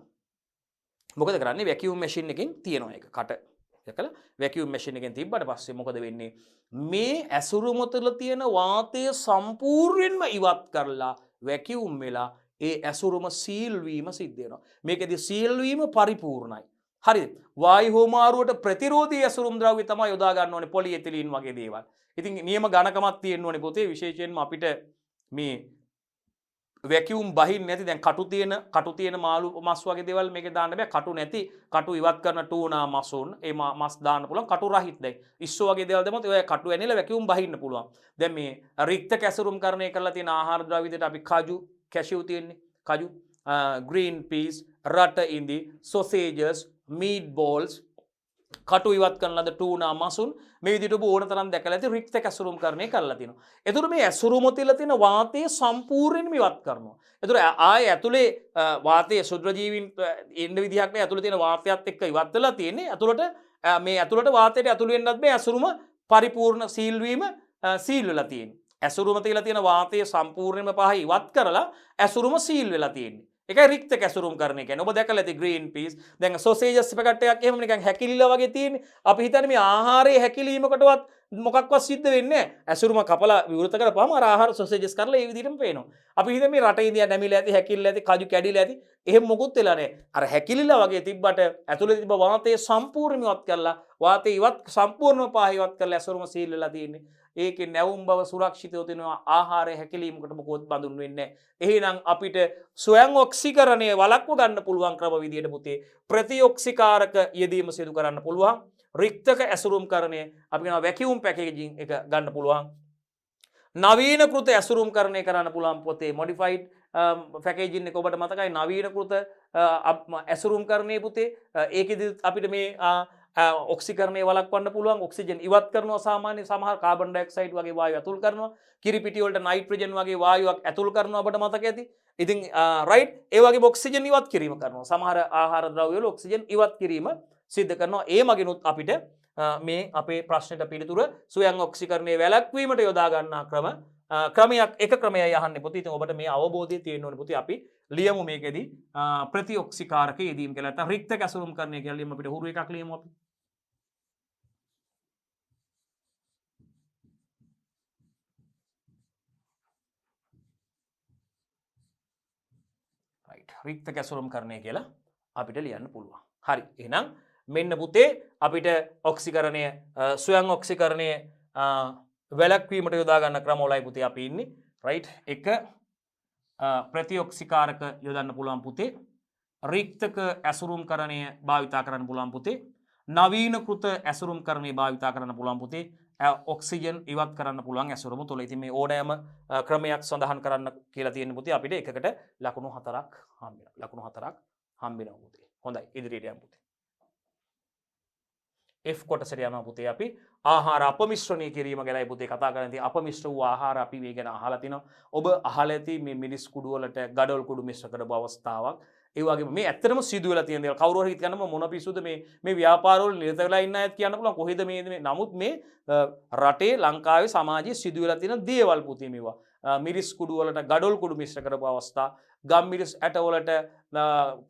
මොකද කරන්නේ වැකියුම් මැෂින් එකකින් තියනවා ඒක කට දැකලා වැකියුම් මැෂින් එකෙන් තිබ්බට පස්සේ මොකද වෙන්නේ මේ ඇසුරුම තුළ තියෙන වාතය සම්පූර්ණයෙන්ම ඉවත් කරලා වැකියුම් වෙලා ඒ ඇසුරුම සීල් වීම සිද්ධ වෙනවා මේකෙදි සීල් වීම පරිපූර්ණයි හරිද වායු හෝමාරුවට ප්‍රතිරෝධී ඇසුරුම් ද්‍රව්‍ය තමයි යොදා ගන්න ඕනේ පොලිඑතිලීන් වගේ දේවල් ඉතින් නියම ගණකමක් තියෙන්න ඕනේ පොතේ විශේෂයෙන්ම අපිට මේ වැකියුම් බහින්නේ නැති දැන් කටු තියෙන මාළු මස් වගේ දේවල් මේකේ දාන්න බෑ කටු නැති කටු ඉවත් කරන ටූනා මසුන් ඒ මස් දාන්න පුළුවන් කටු රහිත දැන් ඉස්සෝ වගේ දේවල් දැම්මොත් ඔය කටු ඇනිලා වැකියුම් බහින්න පුළුවන් දැන් මේ රික්ත කැසුරුම් කරණය කරලා තියෙන ආහාර ද්‍රව්‍ය විදිහට අපි කජු කැෂියු තියෙන්නේ කජු green peas රට ඉඳි sausages meat balls කටු ඉවත් කරන ලද ටූනා මසුන් මේ විදිහට ඔබ ඕන තරම් දැකලා ඇති රික්ත කැසුරුම් කරණය කරලා තිනවා. ඒතර මේ ඇසුරුම තියලා තියෙන වාතය සම්පූර්ණයෙන්ම ඉවත් කරනවා. ඒතර ආයේ ඇතුලේ වාතයේ ශුද්ධ ජීවීන් ඉන්න විදිහක් නෑ ඇතුලේ තියෙන වාතයත් එක්ක ඉවත් වෙලා තියෙන්නේ. ඇතුලට මේ ඇතුලට වාතයට ඇතුල් වෙන්නත් බෑ ඇසුරුම පරිපූර්ණ සීල් වීම සීල් වෙලා තියෙන්නේ. ඇසුරුම තියලා තියෙන වාතය සම්පූර්ණයෙන්ම පහ ඉවත් කරලා ඇසුරුම සීල් වෙලා තියෙන්නේ. ඒකයි රික්ත කැසුරුම් කරන එක. ඔබ දැකලා ඇති green peas. දැන් sausages පැකට් එකක් එහෙම නිකන් හැකිලිලා වගේ තියෙන්නේ. අපි හිතන්නේ මේ ආහාරයේ හැකිලීමකටවත් මොකක්වත් සිද්ධ වෙන්නේ නැහැ. ඇසුරුම කපලා විවෘත කරපුවාම අර ආහාර sausages කරලා ඒ විදිහටම පේනවා. අපි හිතන්නේ මේ රටේ ඉඳියා නැමිලා ඇති හැකිලිලා ඇති කජු කැඩිලා ඇති. එහෙම මොකුත් වෙලා නැහැ. අර හැකිලිලා වගේ තිබ්බට ඇතුලේ තිබ්බ වාතය සම්පූර්ණයෙන්ම ඉවත් කරලා වාතය ඉවත් සම්පූර්ණව පහ ඉවත් කරලා ඇසුරුම සීල් වෙලා තියෙන්නේ. ඒකේ නැවුම් බව සුරක්ෂිතව තියෙනවා ආහාරය හැකිලීමකට මොකොත් බඳුන් වෙන්නේ නැහැ. එහෙනම් අපිට ස්වයං ඔක්සිකරණය වළක්ව ගන්න පුළුවන් ක්‍රම විදියට පුතේ ප්‍රතිඔක්සිකාරක යෙදීම සිදු කරන්න පුළුවන්. රික්තක ඇසුරුම්කරණය අපි කියනවා වැකියුම් පැකේජින් එක ගන්න පුළුවන්. නවීනකෘත ඇසුරුම්කරණය කරන්න පුළුවන් පොතේ මොඩිෆයිඩ් පැකේජින් එක ඔබට මතකයි නවීනකෘත ඇසුරුම්කරණයේ පුතේ ඒකෙදි අපිට මේ ඔක්සිකරණය වළක්වන්න පුළුවන් ඔක්සිජන් ඉවත් කරනවා සාමාන්‍ය සමහර කාබන් ඩයොක්සයිඩ් වගේ වායු ඇතුල් කරනවා කිරිපිටි වලට නයිට්‍රජන් වගේ වායුවක් ඇතුල් කරනවා ඔබට මතක ඇති ඉතින් රයිට් ඒ වගේ ඔක්සිජන් ඉවත් කිරීම කරනවා සමහර ආහාර ද්‍රව්‍ය වල ඔක්සිජන් ඉවත් කිරීම සිද්ධ කරනවා ඒ මගිනුත් අපිට මේ අපේ ප්‍රශ්නෙට පිළිතුර ස්වයං ඔක්සිකරණය වැළැක්වීමට යොදා ගන්නා ක්‍රමයක් එක ක්‍රමයයි අහන්නේ පුතේ ඉතින් ඔබට මේ අවබෝධය තියෙන්න ඕනේ පුතේ අපි ලියමු මේකෙදි ප්‍රතිඔක්සිකාරක යෙදීම කියලා නැත්නම් රික්ත ඇසුරුම්කරණය කියලා ලියමු අපිට හුරු එකක් ලියමු අපි රික්ත කැසුරුම්කරණය කියලා අපිට ලියන්න පුළුවන්. හරි. එහෙනම් මෙන්න පුතේ අපිට ඔක්සිකරණය ස්වයං ඔක්සිකරණය වැළැක්වීමට යොදා ගන්න ක්‍රම වලයි පුතේ අපි ඉන්නේ. රයිට්. එක ප්‍රතිඔක්සිකාරක යොදන්න පුළුවන් පුතේ. රික්තක ඇසුරුම්කරණය භාවිතා කරන්න පුළුවන් පුතේ. නවීනකෘත ඇසුරුම්කරණය භාවිතා කරන්න පුළුවන් පුතේ. ඔක්සිජන් ඉවත් කරන්න පුළුවන් ඇසුරුම තුළ. ඉතින් මේ ඕනෑම ක්‍රමයක් සඳහන් කරන්න කියලා තියෙන පුතේ අපිට එකකට ලකුණු 4ක් හම්බ වෙනවා. ලකුණු 4ක් හම්බ වෙනවා පුතේ. හොඳයි ඉදිරියට යමු පුතේ. F කොටසට යනවා පුතේ අපි ආහාර අපමිශ්‍රණය කිරීම ගැනයි පුතේ කතා කරන්නේ. අපමිශ්‍ර වූ ආහාර අපි මේ ගැන අහලා තිනවා. ඔබ අහලා ඇති මේ මිරිස් කුඩු වලට ගඩොල් කුඩු මිශ්‍ර කරපු අවස්ථාවක්. ඒ වගේම මේ ඇත්තටම සිදු වෙලා තියෙන දේවල් කවුරු හරි හිතනම මොන පිස්සුද මේ ව්‍යාපාර වල නිරත වෙලා ඉන්න අයත් කියන්න පුළුවන් කොහෙද මේ නමුත් මේ රටේ ලංකාවේ සමාජයේ සිදු වෙලා තියෙන දේවල් පුතේ මේවා. මිරිස් කුඩු වලට ගඩොල් කුඩු මිශ්‍ර කරපු අවස්ථා, ගම් මිරිස් ඇට වලට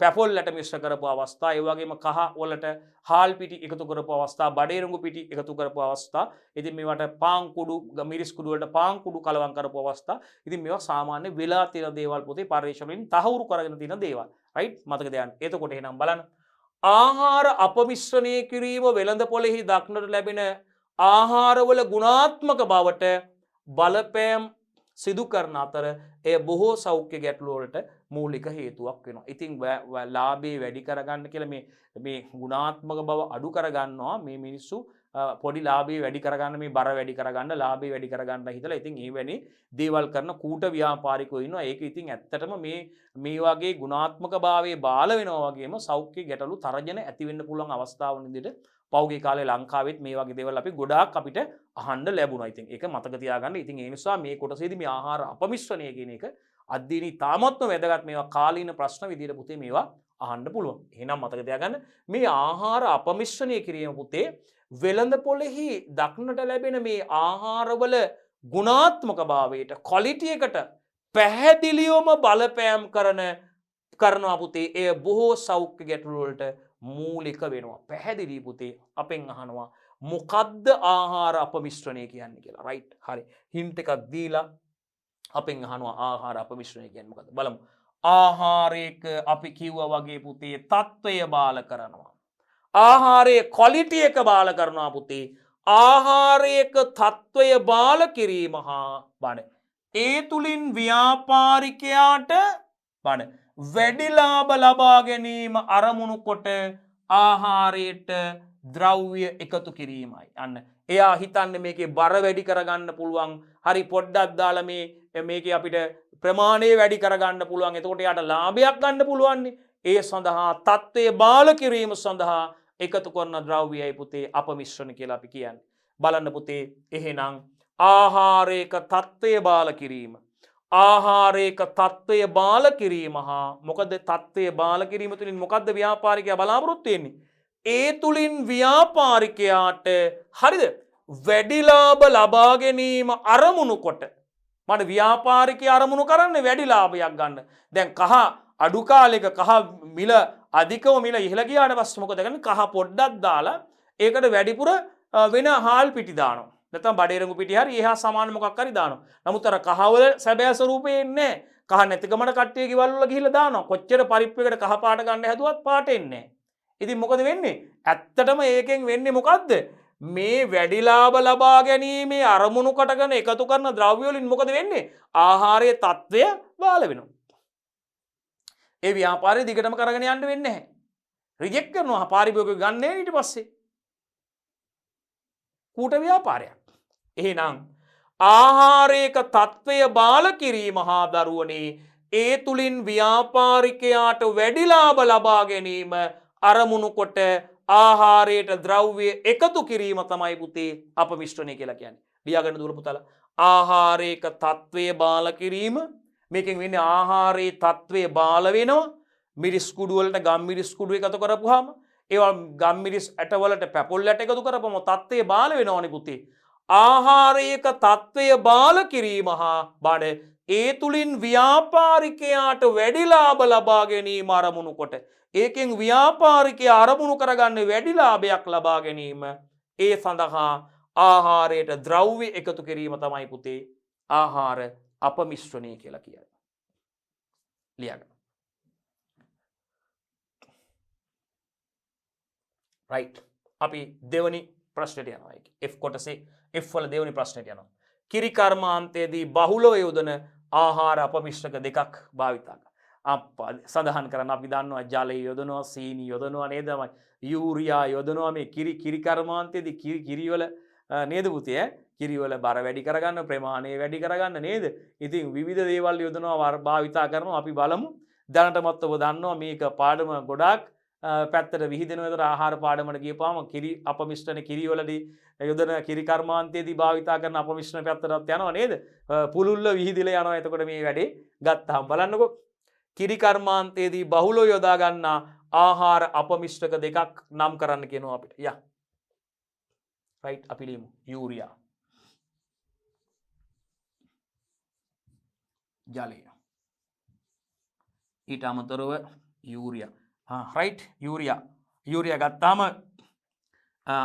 පැපොල් ඇට මිශ්‍ර කරපු අවස්ථා, ඒ වගේම කහ වලට හාල් පිටි එකතු කරපු අවස්ථා, බඩේරුඟු පිටි එකතු කරපු අවස්ථා. ඉතින් මේවට පාන් කුඩු මිරිස් කුඩු වලට පාන් කුඩු කලවම් කරපු අවස්ථා. ඉතින් මේවා සාමාන්‍ය වෙලා තියෙන දේවල් පුතේ පරිශ්‍රම වලින් තහවුරු කරගෙන තියෙන දේවල්. රයිට් මතක තියාගන්න. එතකොට එහෙනම් බලන්න. ආහාර අපමිශ්‍රණය කිරීම වෙළඳ පොලෙහි දක්නට ලැබෙන ආහාරවල ගුණාත්මක බවට බලපෑම් සිදු කරන අතර එය බොහෝ සෞඛ්‍ය ගැටලු වලට මූලික හේතුවක් වෙනවා. ඉතින් ලාභේ වැඩි කරගන්න කියලා මේ ගුණාත්මක බව අඩු කරගන්නවා මේ මිනිස්සු පොඩි ලාභේ වැඩි කරගන්න මේ බර වැඩි කරගන්න ලාභේ වැඩි කරගන්න හිතලා ඉතින් ඒ වැනි දේවල් කරන කූට ව්‍යාපාරිකයෝ ඉන්නවා. ඒක ඉතින් ඇත්තටම මේ වගේ ගුණාත්මක භාවයේ බාල වෙනවා වගේම සෞඛ්‍ය ගැටලු තරජන ඇති වෙන්න පුළුවන් අවස්ථාවන් විදිහට පෞගේ කාලේ ලංකාවෙත් මේ වගේ දේවල් අපි ගොඩාක් අපිට අහන්න ලැබුණා. ඉතින් ඒක මතක තියාගන්න. ඉතින් ඒ නිසා මේ කොටසේදී මේ ආහාර අපමිශ්‍රණය කියන එක අධ්‍යයනී තාමත්ම වැදගත් මේවා කාලීන ප්‍රශ්න විදිහට පුතේ මේවා අහන්න පුළුවන්. එහෙනම් මතක තියාගන්න මේ ආහාර අපමිශ්‍රණය කිරීම පුතේ වෙළඳ පොලෙහි දක්නට ලැබෙන මේ ආහාරවල ගුණාත්මක භාවයට ක්වොලිටි එකට පැහැදිලිවම බලපෑම් කරන කරනවා පුතේ. එය බොහෝ සෞඛ්‍ය ගැටලු වලට මූලික වෙනවා. පැහැදිලි පුතේ. අපෙන් අහනවා මොකද්ද ආහාර අපමිශ්‍රණය කියන්නේ කියලා. රයිට්. හරි. හින්ට් එකක් දීලා අපෙන් අහනවා ආහාර අපමිශ්‍රණය කියන්නේ මොකද්ද? බලමු. ආහාරයක අපි කිව්වා වගේ පුතේ තත්වය බාල කරනවා. ආහාරයේ ක්වොලිටි එක බාල කරනවා පුතේ. ආහාරයක තත්වය බාල කිරීම හා බණ ඒ තුලින් ව්‍යාපාරිකයාට බණ වැඩි ලාභ ලබා ගැනීම අරමුණු කොට ආහාරයට ද්‍රව්‍ය එකතු කිරීමයි. අන්න එයා හිතන්නේ මේකේ බර වැඩි කරගන්න පුළුවන්. හරි පොඩ්ඩක් දාලා මේකේ අපිට ප්‍රමාණය වැඩි කරගන්න පුළුවන්. එතකොට යාට ලාභයක් ගන්න පුළුවන්. ඒ සඳහා තත්ත්වය බාල කිරීම සඳහා එකතු කරන ද්‍රව්‍යයයි පුතේ අපමිශ්‍රණ කියලා අපි කියන්නේ. බලන්න පුතේ එහෙනම් ආහාරයක තත්ත්වය බාල කිරීම. ආහාරයක තත්ත්වය බාල කිරීම හා මොකද තත්ත්වය බාල කිරීම තුළින් මොකද්ද ව්‍යාපාරිකයා බලාපොරොත්තු වෙන්නේ? ඒ තුලින් ව්‍යාපාරිකයාට හරිද වැඩි ලාභ ලබා ගැනීම අරමුණු කොට මට ව්‍යාපාරිකයා අරමුණු කරන්නේ වැඩි ලාභයක් ගන්න. දැන් කහ අඩු කාලයක කහ මිල අධිකව මිල ඉහළ ගියාට පස්සේ මොකද කරන්නේ? කහ පොඩ්ඩක් දාලා ඒකට වැඩිපුර වෙන හාල් පිටි දානවා. නැත්නම් බඩේරඟු පිටි හරි එහා සමාන මොකක් හරි දානවා. නමුත් අර කහවල සැබෑ ස්වරූපේ එන්නේ නැහැ. කහ නැතිකමන කට්ටිය ගෙවල් වල ගිහිල්ලා දානවා. කොච්චර පරිප්පුවකට කහ පාට ගන්න හැදුවත් පාට එන්නේ නැහැ. ඉතින් මොකද වෙන්නේ? ඇත්තටම ඒකෙන් වෙන්නේ මොකද්ද? මේ වැඩි ලාභ ලබා ගැනීමේ අරමුණු කොටගෙන එකතු කරන ද්‍රව්‍ය වලින් මොකද වෙන්නේ? ආහාරයේ තත්වය බාල වෙනවා. ඒ ව්‍යාපාරය දිගටම කරගෙන යන්න වෙන්නේ නැහැ. රිජෙක්ට් කරනවා පාරිභෝගිකයෝ ගන්නේ ඊට පස්සේ. කූට ව්‍යාපාරයක්. එහෙනම් ආහාරයක තත්වය බාල කිරීම හා දරුවනේ ඒ තුලින් ව්‍යාපාරිකයාට වැඩි ලාභ ලබා ගැනීම අරමුණු කොට ආහාරයට ද්‍රව්‍ය එකතු කිරීම තමයි පුතේ අපමිශ්‍රණය කියලා කියන්නේ. ලියාගන්න දුර පුතාලා. ආහාරයක තත්වය බාල කිරීම මේකෙන් වෙන්නේ ආහාරයේ තත්වය බාල වෙනවා. මිරිස් කුඩු වලට ගම් මිරිස් කුඩු එකතු කරපුවාම ඒවා ගම් මිරිස් ඇට වලට පැපොල් ඇට එකතු කරපුවම තත්වය බාල වෙනවනේ පුතේ. ආහාරයක තත්වය බාල කිරීම හා බඩ ඒ තුලින් ව්‍යාපාරිකයාට වැඩි ලාභ ලබා ගැනීම අරමුණු කොට ඒකෙන් ව්‍යාපාරිකයා අරමුණු කරගන්නේ වැඩි ලාභයක් ලබා ගැනීම ඒ සඳහා ආහාරයට ද්‍රව්‍ය එකතු කිරීම තමයි පුතේ ආහාර අපමිශ්‍රණය කියලා කියන්නේ. ලියගන්න. රයිට්. අපි දෙවනි ප්‍රශ්නෙට යනවා. F කොටසේ F වල දෙවනි ප්‍රශ්නෙට යනවා. කිරි කර්මාන්තයේදී බහුලව යොදන ආහාර අපමිශ්‍රක දෙකක් භාවිතා කරනවා. සඳහන් කරන්න අපි දන්නවා ජලය යොදනවා, සීනි යොදනවා නේද? යූරියා යොදනවා මේ කිරි කර්මාන්තයේදී කිරි වල නේද පුතේ? කිරි වල බර වැඩි කරගන්න, ප්‍රමාණය වැඩි කරගන්න නේද? ඉතින් විවිධ දේවල් යොදනවා භාවිතා කරනවා. අපි බලමු. දැනටමත් ඔබ දන්නවා මේක පාඩම ගොඩාක් පැත්තට විහිදෙනවා. ඒතර ආහාර පාඩමකට ගියපුවාම කිරි අපමිශ්‍රණ කිරි වලදී යොදන කිරි කර්මාන්තයේදී භාවිතා කරන අපමිශ්‍රණ පැත්තටත් යනවා නේද? පුළුල්ල විහිදිලා යනවා. එතකොට මේ වැඩේ ගත්තාම බලන්නකෝ. කිරි කර්මාන්තයේදී බහුලව යොදා ගන්නා ආහාර අපමිශ්‍රක දෙකක් නම් කරන්න කියනවා අපිට. යා. රයිට් අපි ලියමු. යූරියා. ජලය. ඊට අමතරව යූරියා. රයිට් යූරියා ගත්තාම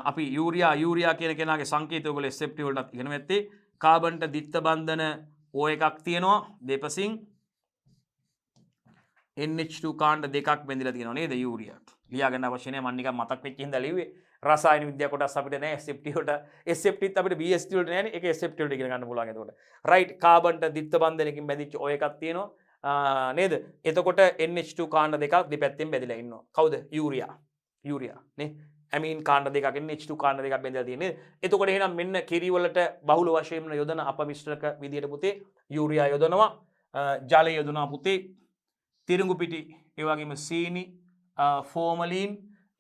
අපි යූරියා කියන කෙනාගේ සංකේතය ඔයගොල්ලෝ SFT වලටත් ඉගෙන ගත්තේ. කාබන්ට දිත්ත බන්ධන O එකක් තියෙනවා දෙපසින් NH2 කාණ්ඩ දෙකක් බැඳිලා තියෙනවා නේද යූරියා. ලියා ගන්න අවශ්‍ය නැහැ මම නිකන් මතක් වෙච්ච හින්දා ලිව්වේ. රසායන විද්‍යාව කොටස් අපිට නැහැ SFT වලට. SFTත් අපිට BST වලට නැහැනේ. ඒක SFT වලට ඉගෙන ගන්න පුළුවන් එතකොට. රයිට් කාබන්ට දිත්ත බන්ධනකින් බැඳිච්ච O එකක් තියෙනවා. නේද? එතකොට NH2 කාණ්ඩ දෙකක් දෙපැත්තෙන් බැඳිලා ඉන්නවා. කවුද? යූරියා නේ. ඇමීන් කාණ්ඩ දෙකක් NH2 කාණ්ඩ දෙකක් බැඳලා තියෙන්නේ. එතකොට එහෙනම් මෙන්න කිරි වලට බහුල වශයෙන්ම යොදන අපමිශ්‍රක විදියට පුතේ යූරියා යොදනවා. ජලය යොදනවා පුතේ. තිරිඟු පිටි ඒ වගේම සීනි ෆෝමලින්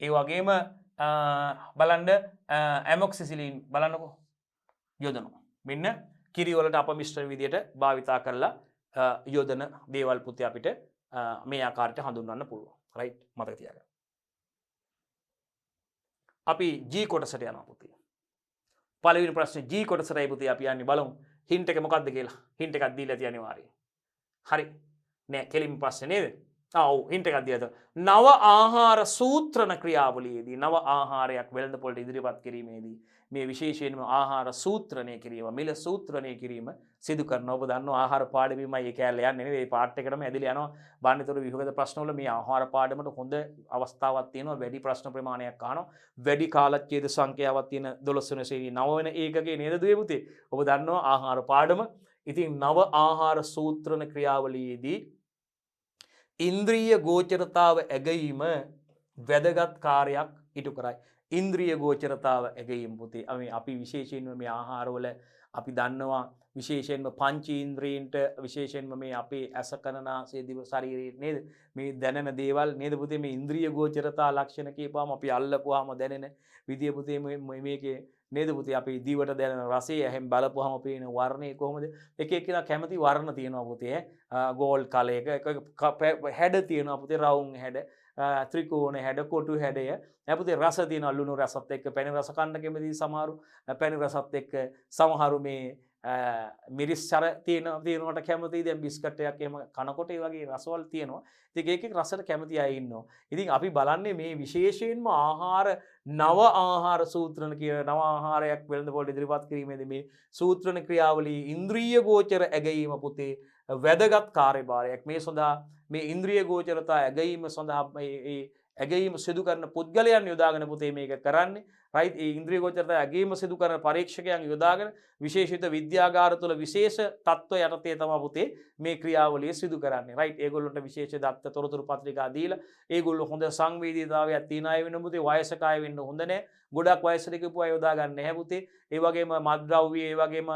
ඒ වගේම බලන්න ඇමොක්සිසිලින් බලන්නකෝ යොදනවා. මෙන්න කිරි වලට අපමිශ්‍ර විදියට භාවිතා කරලා යොදන දේවල් පුතේ අපිට මේ ආකාරයට හඳුන්වන්න පුළුවන්. රයිට් මතක තියාගන්න. අපි G කොටසට යනවා පුතේ. පළවෙනි ප්‍රශ්නේ G කොටසටයි පුතේ අපි යන්නේ බලමු. හින්ට් එක මොකක්ද කියලා. හින්ට් එකක් දීලා තියෙනවා අනිවාර්යයෙන්. හරි. නෑ කෙලින්ම ප්‍රශ්නේ නේද? ඔව් හින්ට් එකක් දියද. නව ආහාර සූත්‍රණ ක්‍රියාවලියේදී නව ආහාරයක් වෙළඳපොළට ඉදිරිපත් කිරීමේදී මේ විශේෂයෙන්ම ආහාර සූත්‍රණය කිරීම මිල සූත්‍රණය කිරීම සිදු කරනවා. ඔබ දන්නවා ආහාර පාඩමෙමයි ඒ කැලේ යන්නේ නෙවෙයි. මේ පාර්ට් එකටම ඇදලා යනවා. බාන්නතර විභාග ප්‍රශ්නවල මේ ආහාර පාඩමට හොඳ අවස්ථාවක් තියෙනවා. වැඩි ප්‍රශ්න ප්‍රමාණයක් අහනවා. වැඩි කාලච්ඡේද සංඛ්‍යාවක් තියෙන 12 වෙනි ශ්‍රේණියේ 9 වෙනි ඒකකයේ නේද දුවේ පුතේ. ඔබ දන්නවා ආහාර පාඩම. ඉතින් නව ආහාර සූත්‍රණ ක්‍රියාවලියේදී ඉන්ද්‍රිය ගෝචරතාව ඇගීම වැදගත් කාර්යයක් ඉටු කරයි. ඉන්ද්‍රිය ගෝචරතාව ඇගීම පුතේ අපි විශේෂයෙන්ම මේ ආහාරවල අපි දන්නවා විශේෂයෙන්ම පංචීන්ද්‍රීන්ට විශේෂයෙන්ම මේ අපේ ඇස කන නාසය දිව ශරීරයේ නේද මේ දැනෙන දේවල් නේද පුතේ මේ ඉන්ද්‍රිය ගෝචරතා ලක්ෂණ කියපුවාම අපි අල්ලපුවාම දැනෙන විදිය පුතේ මේකේ නේද පුතේ අපි දිවට දැනෙන රසය එහෙන් බලපුවාම පේන වර්ණය කොහොමද එක එක්කෙනා කැමති වර්ණ තියෙනවා පුතේ ගෝල්ඩ් කලර් එක හැඩ තියෙනවා පුතේ රවුම් හැඩ ත්‍රිකෝණ හැඩ කොටු හැඩය පුතේ රස තියෙනවා ලුණු රසත් එක්ක පැණි රස කන්න කැමති සමහරු පැණි රසත් එක්ක සමහරු මේ මිරිස් සර තියෙනවට කැමති දැන් බිස්කට් එකක් එහෙම කනකොට ඒ වගේ රසවල් තියෙනවා. ඉතින් ඒක රසට කැමති අය ඉන්නවා. ඉතින් අපි බලන්නේ මේ විශේෂයෙන්ම ආහාර නව ආහාර සූත්‍රණ කියන නව ආහාරයක් වෙළඳපොළට ඉදිරිපත් කිරීමේදී මේ සූත්‍රණ ක්‍රියාවලිය ඉන්ද්‍රිය ගෝචර ඇගීම පුතේ වැදගත් කාර්යභාරයක්. මේ සඳහා මේ ඉන්ද්‍රිය ගෝචරතා ඇගීම සඳහා මේ ඇගීම සිදු කරන පුද්ගලයන් යොදාගෙන පුතේ මේක කරන්නේ. රයිට් ඒ ඉන්ද්‍රිය ගෝචරතා ඇගීම සිදු කරන පරීක්ෂකයන් යොදාගෙන විශේෂිත විද්‍යාගාර තුළ විශේෂ තත්ත්ව යටතේ තමයි පුතේ මේ ක්‍රියාවලිය සිදු කරන්නේ. රයිට් ඒගොල්ලොන්ට විශේෂ දත්ත තොරතුරු පත්‍රිකා දීලා ඒගොල්ලෝ හොඳ සංවේදීතාවයක් තියන අය වෙන පුතේ වයසක අය වෙන්න හොඳ නැහැ. ගොඩක් වයසට ගිහපු අය යොදා ගන්න නැහැ පුතේ. ඒ වගේම මත්ද්‍රව්‍ය ඒ වගේම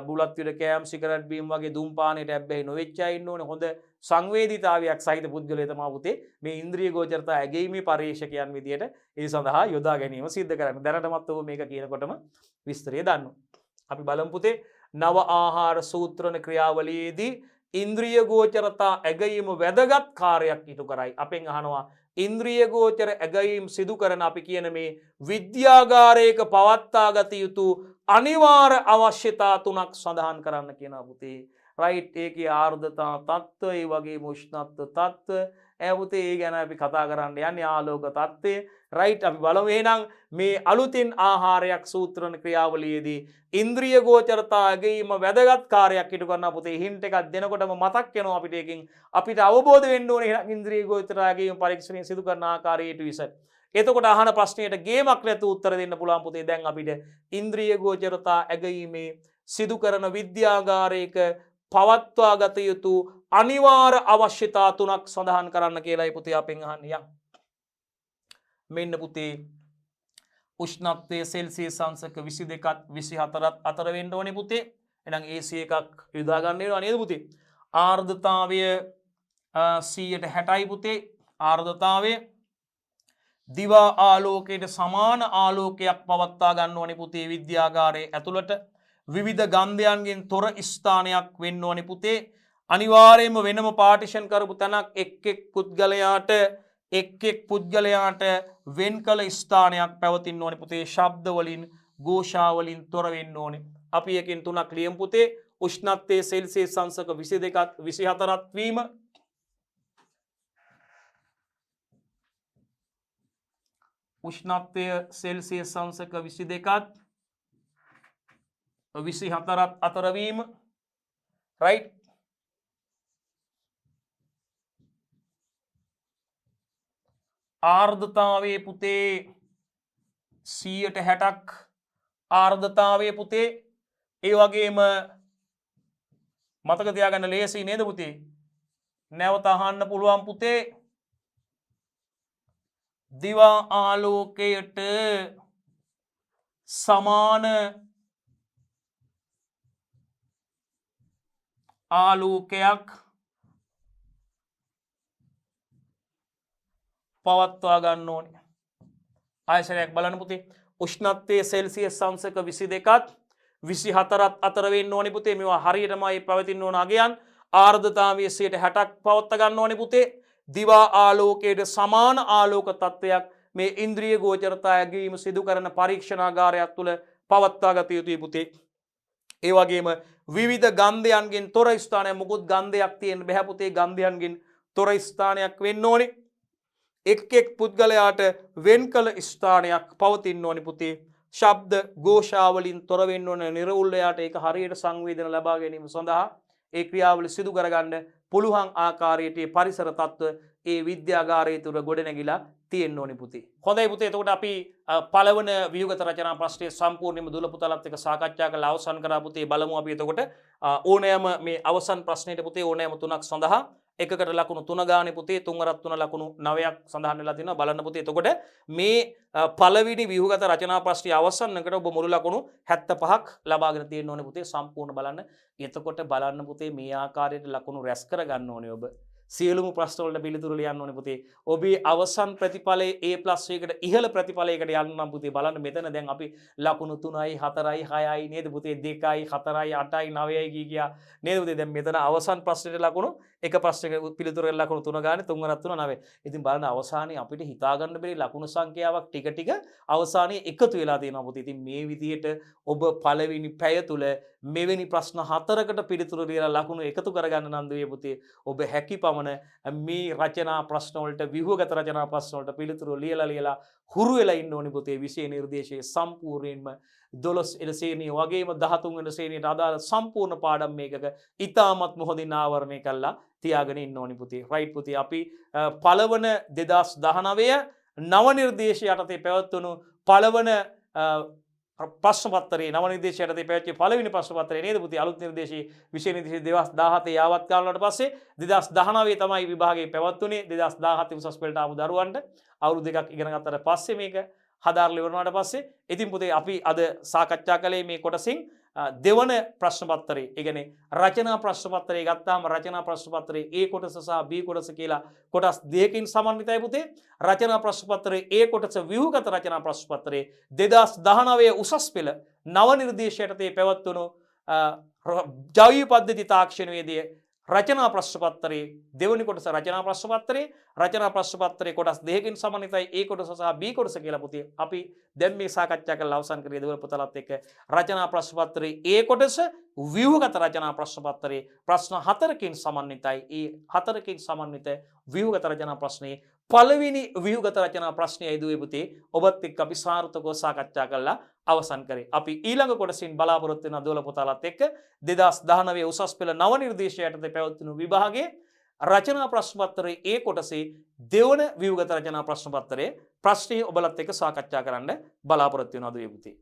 බුලත් විල කෑම් සිගරට් බීම් වගේ ධූම්පානයට ඇබ්බැහි නොවෙච්ච අය ඉන්න ඕනේ. හොඳ සංවේදීතාවයක් සහිත පුද්ගලයා තමයි පුතේ මේ ඉන්ද්‍රිය ගෝචරතා ඇගීමේ පරීක්ෂකයන් විදියට ඒ සඳහා යොදා ගැනීම සිද්ධ කරන්නේ. දැනටමත් ඔබ මේක කියනකොටම විස්තරය දන්නවා. අපි බලමු පුතේ නව ආහාර සූත්‍රණ ක්‍රියාවලියේදී ඉන්ද්‍රිය ගෝචරතා ඇගීම වැදගත් කාර්යයක් ඉටු කරයි. අපෙන් අහනවා ඉන්ද්‍රිය ගෝචර ඇගීම් සිදු කරන අපි කියන මේ විද්‍යාගාරයක පවත්වා ගත යුතු අනිවාර්ය අවශ්‍යතා තුනක් සඳහන් කරන්න කියනවා පුතේ. රයිට් ඒකේ ආර්ද්‍රතා තත්ත්වය ඒ වගේම උෂ්ණත්ව තත්ත්වය පුතේ ඒ ගැන අපි කතා කරන්න යන්නේ ආලෝක තත්ත්වය. රයිට් අපි බලමු එහෙනම් මේ අලුතින් ආහාරයක් සූත්‍රණ ක්‍රියාවලියේදී ඉන්ද්‍රිය ගෝචරතා ඇගීම වැදගත් කාර්යයක් ඉටු කරනවා පුතේ. හින්ට් එකක් දෙනකොටම මතක් වෙනවා අපිට ඒකෙන් අපිට අවබෝධ වෙන්න ඕනේ එහෙනම් ඉන්ද්‍රිය ගෝචරතා ඇගීම පරීක්ෂණය සිදු කරන ආකාරයට විසත්. එතකොට අහන ප්‍රශ්නයට ගේමක් නැතුව උත්තර දෙන්න පුළුවන් පුතේ. දැන් අපිට ඉන්ද්‍රිය ගෝචරතා ඇගීමේ සිදු කරන විද්‍යාගාරයක පවත්වා ගත යුතු අනිවාර්ය අවශ්‍යතා තුනක් සඳහන් කරන්න කියලායි පුතේ අපෙන් අහන්නේ. මෙන්න පුතේ උෂ්ණත්වය සෙල්සියස් අංශක 22ත් 24ත් අතර වෙන්න ඕනේ පුතේ. එහෙනම් AC එකක් යොදා ගන්න වෙනවා නේද පුතේ? ආර්ද්‍රතාවය 160යි පුතේ. ආර්ද්‍රතාවය දිවා ආලෝකයට සමාන ආලෝකයක් පවත්වා ගන්න ඕනේ පුතේ විද්‍යාගාරයේ ඇතුළට. විවිධ ගන්ධයන්ගෙන් තොර ස්ථානයක් වෙන්න ඕනේ පුතේ. අනිවාර්යයෙන්ම වෙනම පාටිෂන් කරපු තැනක් එක් පුද්ගලයාට වෙන් කළ ස්ථානයක් පැවතින්න ඕනේ පුතේ. ශබ්ද වලින් ഘോഷා වලින් තොර වෙන්න ඕනේ. අපි එකෙන් තුනක් ලියමු පුතේ. උෂ්ණත්වයේ සෙල්සියස් අංශක 22ත් 24ත් වීම. උෂ්ණත්වය සෙල්සියස් අංශක 22ත් 24ත් අතර වීම. රයිට්. ආර්ද්‍රතාවයේ පුතේ 160ක් ආර්ද්‍රතාවයේ පුතේ. ඒ වගේම මතක තියාගන්න ලේසි නේද පුතේ? නැවත අහන්න පුළුවන් පුතේ. දිවා ආලෝකයට සමාන ආලෝකයක් පවත්වා ගන්න ඕනේ. ආයසරයක් බලන්න පුතේ. උෂ්ණත්වයේ සෙල්සියස් අංශක 22ත් 24ත් අතර වෙන්න ඕනේ පුතේ. මේවා හරියටමයි පවතින්න ඕන අගයන්. ආර්ද්‍රතාවය 60ක් පවත්වා ගන්න ඕනේ පුතේ. දිවා ආලෝකයට සමාන ආලෝක තත්ත්වයක් මේ ඉන්ද්‍රිය ගෝචරතා ඇගීම සිදු කරන පරීක්ෂණාගාරයක් තුළ පවත්වා ගත යුතුයි පුතේ. ඒ වගේම විවිධ ගන්ධයන්ගෙන් තොර ස්ථානයක් මොකොත් ගන්ධයක් තියෙන්න බෑ පුතේ. ගන්ධයන්ගෙන් තොර ස්ථානයක් වෙන්න ඕනේ. එක් පුද්ගලයාට වෙන් කළ ස්ථානයක් පවතින්න ඕනේ පුතේ. ශබ්ද ഘോഷාවලින් තොර වෙන්න ඕනේ. නිර්වුල් එයාට ඒක හරියට සංවේදන ලබා ගැනීම සඳහා ඒ ක්‍රියාවලිය සිදු කරගන්න පුළුවන් ආකාරයට මේ පරිසර තත්ත්ව ඒ විද්‍යාගාරය තුර ගොඩනැගිලා තියෙන්න ඕනේ පුතේ. හොඳයි පුතේ. එතකොට අපි පළවන ව්‍යුහගත රචනා ප්‍රශ්නය සම්පූර්ණයෙන්ම දුල පුතාලත් එක්ක සාකච්ඡා කරලා අවසන් කරා පුතේ. බලමු අපි එතකොට ඕනෑම මේ අවසන් ප්‍රශ්නෙට පුතේ ඕනෑම තුනක් සඳහා එකකට ලකුණු 3 ගානේ පුතේ 3 ලකුණු 9ක් සඳහන් වෙලා තියෙනවා. බලන්න පුතේ. එතකොට මේ පළවෙනි ව්‍යුහගත රචනා ප්‍රශ්නය අවසන්කට ඔබ මුළු ලකුණු 75ක් ලබාගෙන තියෙන්න ඕනේ පුතේ. සම්පූර්ණ බලන්න. එතකොට බලන්න පුතේ මේ ආකාරයට ලකුණු රැස් කර ගන්න ඕනේ ඔබ. සියලුම ප්‍රශ්න වලට පිළිතුරු ලියන්න ඕනේ පුතේ. ඔබේ අවසන් ප්‍රතිඵලයේ A+ එකකට ඉහළ ප්‍රතිඵලයකට යන්න නම් පුතේ බලන්න මෙතන දැන් අපි ලකුණු 3යි 4යි 6යි නේද පුතේ 2යි 4යි 8යි 9යි කියා නේද පුතේ. දැන් මෙතන අවසන් ප්‍රශ්නෙට ලකුණු එක ප්‍රශ්නයක පිළිතුරට ලකුණු 3 ගානේ 3 3 9. ඉතින් බලන්න අවසානයේ අපිට හිතා ගන්න බැරි ලකුණු සංඛ්‍යාවක් ටික ටික අවසානයේ එකතු වෙලා තියෙනවා පුතේ. ඉතින් මේ විදිහට ඔබ පළවෙනි පැය තුල මෙවැනි ප්‍රශ්න 4කට පිළිතුරු දීලා ලකුණු එකතු කරගන්න නම් දුවේ පුතේ. ඔබ හැකියපමණ මේ රචනා ප්‍රශ්න වලට ව්‍යුහගත රචනා ප්‍රශ්න වලට පිළිතුරු ලියලා හුරු වෙලා ඉන්න ඕනේ පුතේ. විෂය නිර්දේශයේ සම්පූර්ණයෙන්ම 12 වෙනි ශ්‍රේණිය වගේම 13 වෙනි ශ්‍රේණියට අදාළ සම්පූර්ණ පාඩම් මේකක ඉතාමත් හොඳින් ආවරණය කළා තියාගෙන ඉන්න ඕනේ පුතේ. රයිට් පුතේ. අපි පළවන 2019 නව නිර්දේශය යටතේ පැවැත්වුණු පළවන ප්‍රශ්න පත්‍රයේ නව නිර්දේශය යටතේ පැවැත්විය පළවෙනි ප්‍රශ්න පත්‍රය නේද පුතේ. අලුත් නිර්දේශී විෂය නිර්දේශය 2017 යාවත් කාලවලට පස්සේ 2019 තමයි විභාගයේ පැවැත්වුනේ. 2017 උසස් පෙළට ආපු දරුවන්ට අවුරුදු දෙකක් ඉගෙන ගත්තට පස්සේ මේක හදාarලා ඉවරනාට පස්සේ ඉතින් පුතේ අපි අද සාකච්ඡා කළේ මේ කොටසින් දෙවන ප්‍රශ්න පත්‍රයේ. ඒ කියන්නේ රචනා ප්‍රශ්න පත්‍රය ගත්තාම රචනා ප්‍රශ්න පත්‍රයේ A කොටස සහ B කොටස කියලා කොටස් දෙකකින් සමන්විතයි පුතේ. රචනා ප්‍රශ්න පත්‍රයේ A කොටස ව්‍යුහගත රචනා ප්‍රශ්න පත්‍රයේ 2019 උසස් පෙළ නව නිර්දේශයටතේ පැවැත්වුණු ජෛව පද්ධති තාක්ෂණවේදී රචනා ප්‍රශ්න පත්‍රයේ දෙවනි කොටස රචනා ප්‍රශ්න පත්‍රයේ කොටස් දෙකකින් සමන්විතයි A කොටස සහ B කොටස කියලා පුතේ. අපි දැන් මේ සාකච්ඡා කරලා අවසන් කරේ දෙවල පුතලත් එක්ක රචනා ප්‍රශ්න පත්‍රයේ A කොටස ව්‍යුහගත රචනා ප්‍රශ්න පත්‍රයේ ප්‍රශ්න 4කින් සමන්විතයි. ඒ 4කින් සමන්විත ව්‍යුහගත රචනා ප්‍රශ්නයේ පළවෙනි ව්‍යුහගත රචනා ප්‍රශ්නයයි දුවේ පුතේ. ඔබත් එක්ක අපි සාර්ථකව සාකච්ඡා කරලා අවසන් කරේ. අපි ඊළඟ කොටසින් බලාපොරොත්තු වෙන දෙවල පුතලත් එක්ක 2019 උසස් පෙළ නව නිර්දේශයටද පැවැත්වුණු විභාගයේ රචනා ප්‍රශ්න පත්‍රයේ A කොටසේ දෙවන ව්‍යුහගත රචනා ප්‍රශ්න පත්‍රයේ ප්‍රශ්නය ඔබලත් එක්ක සාකච්ඡා කරන්න බලාපොරොත්තු වෙනවා දුවේ පුතේ.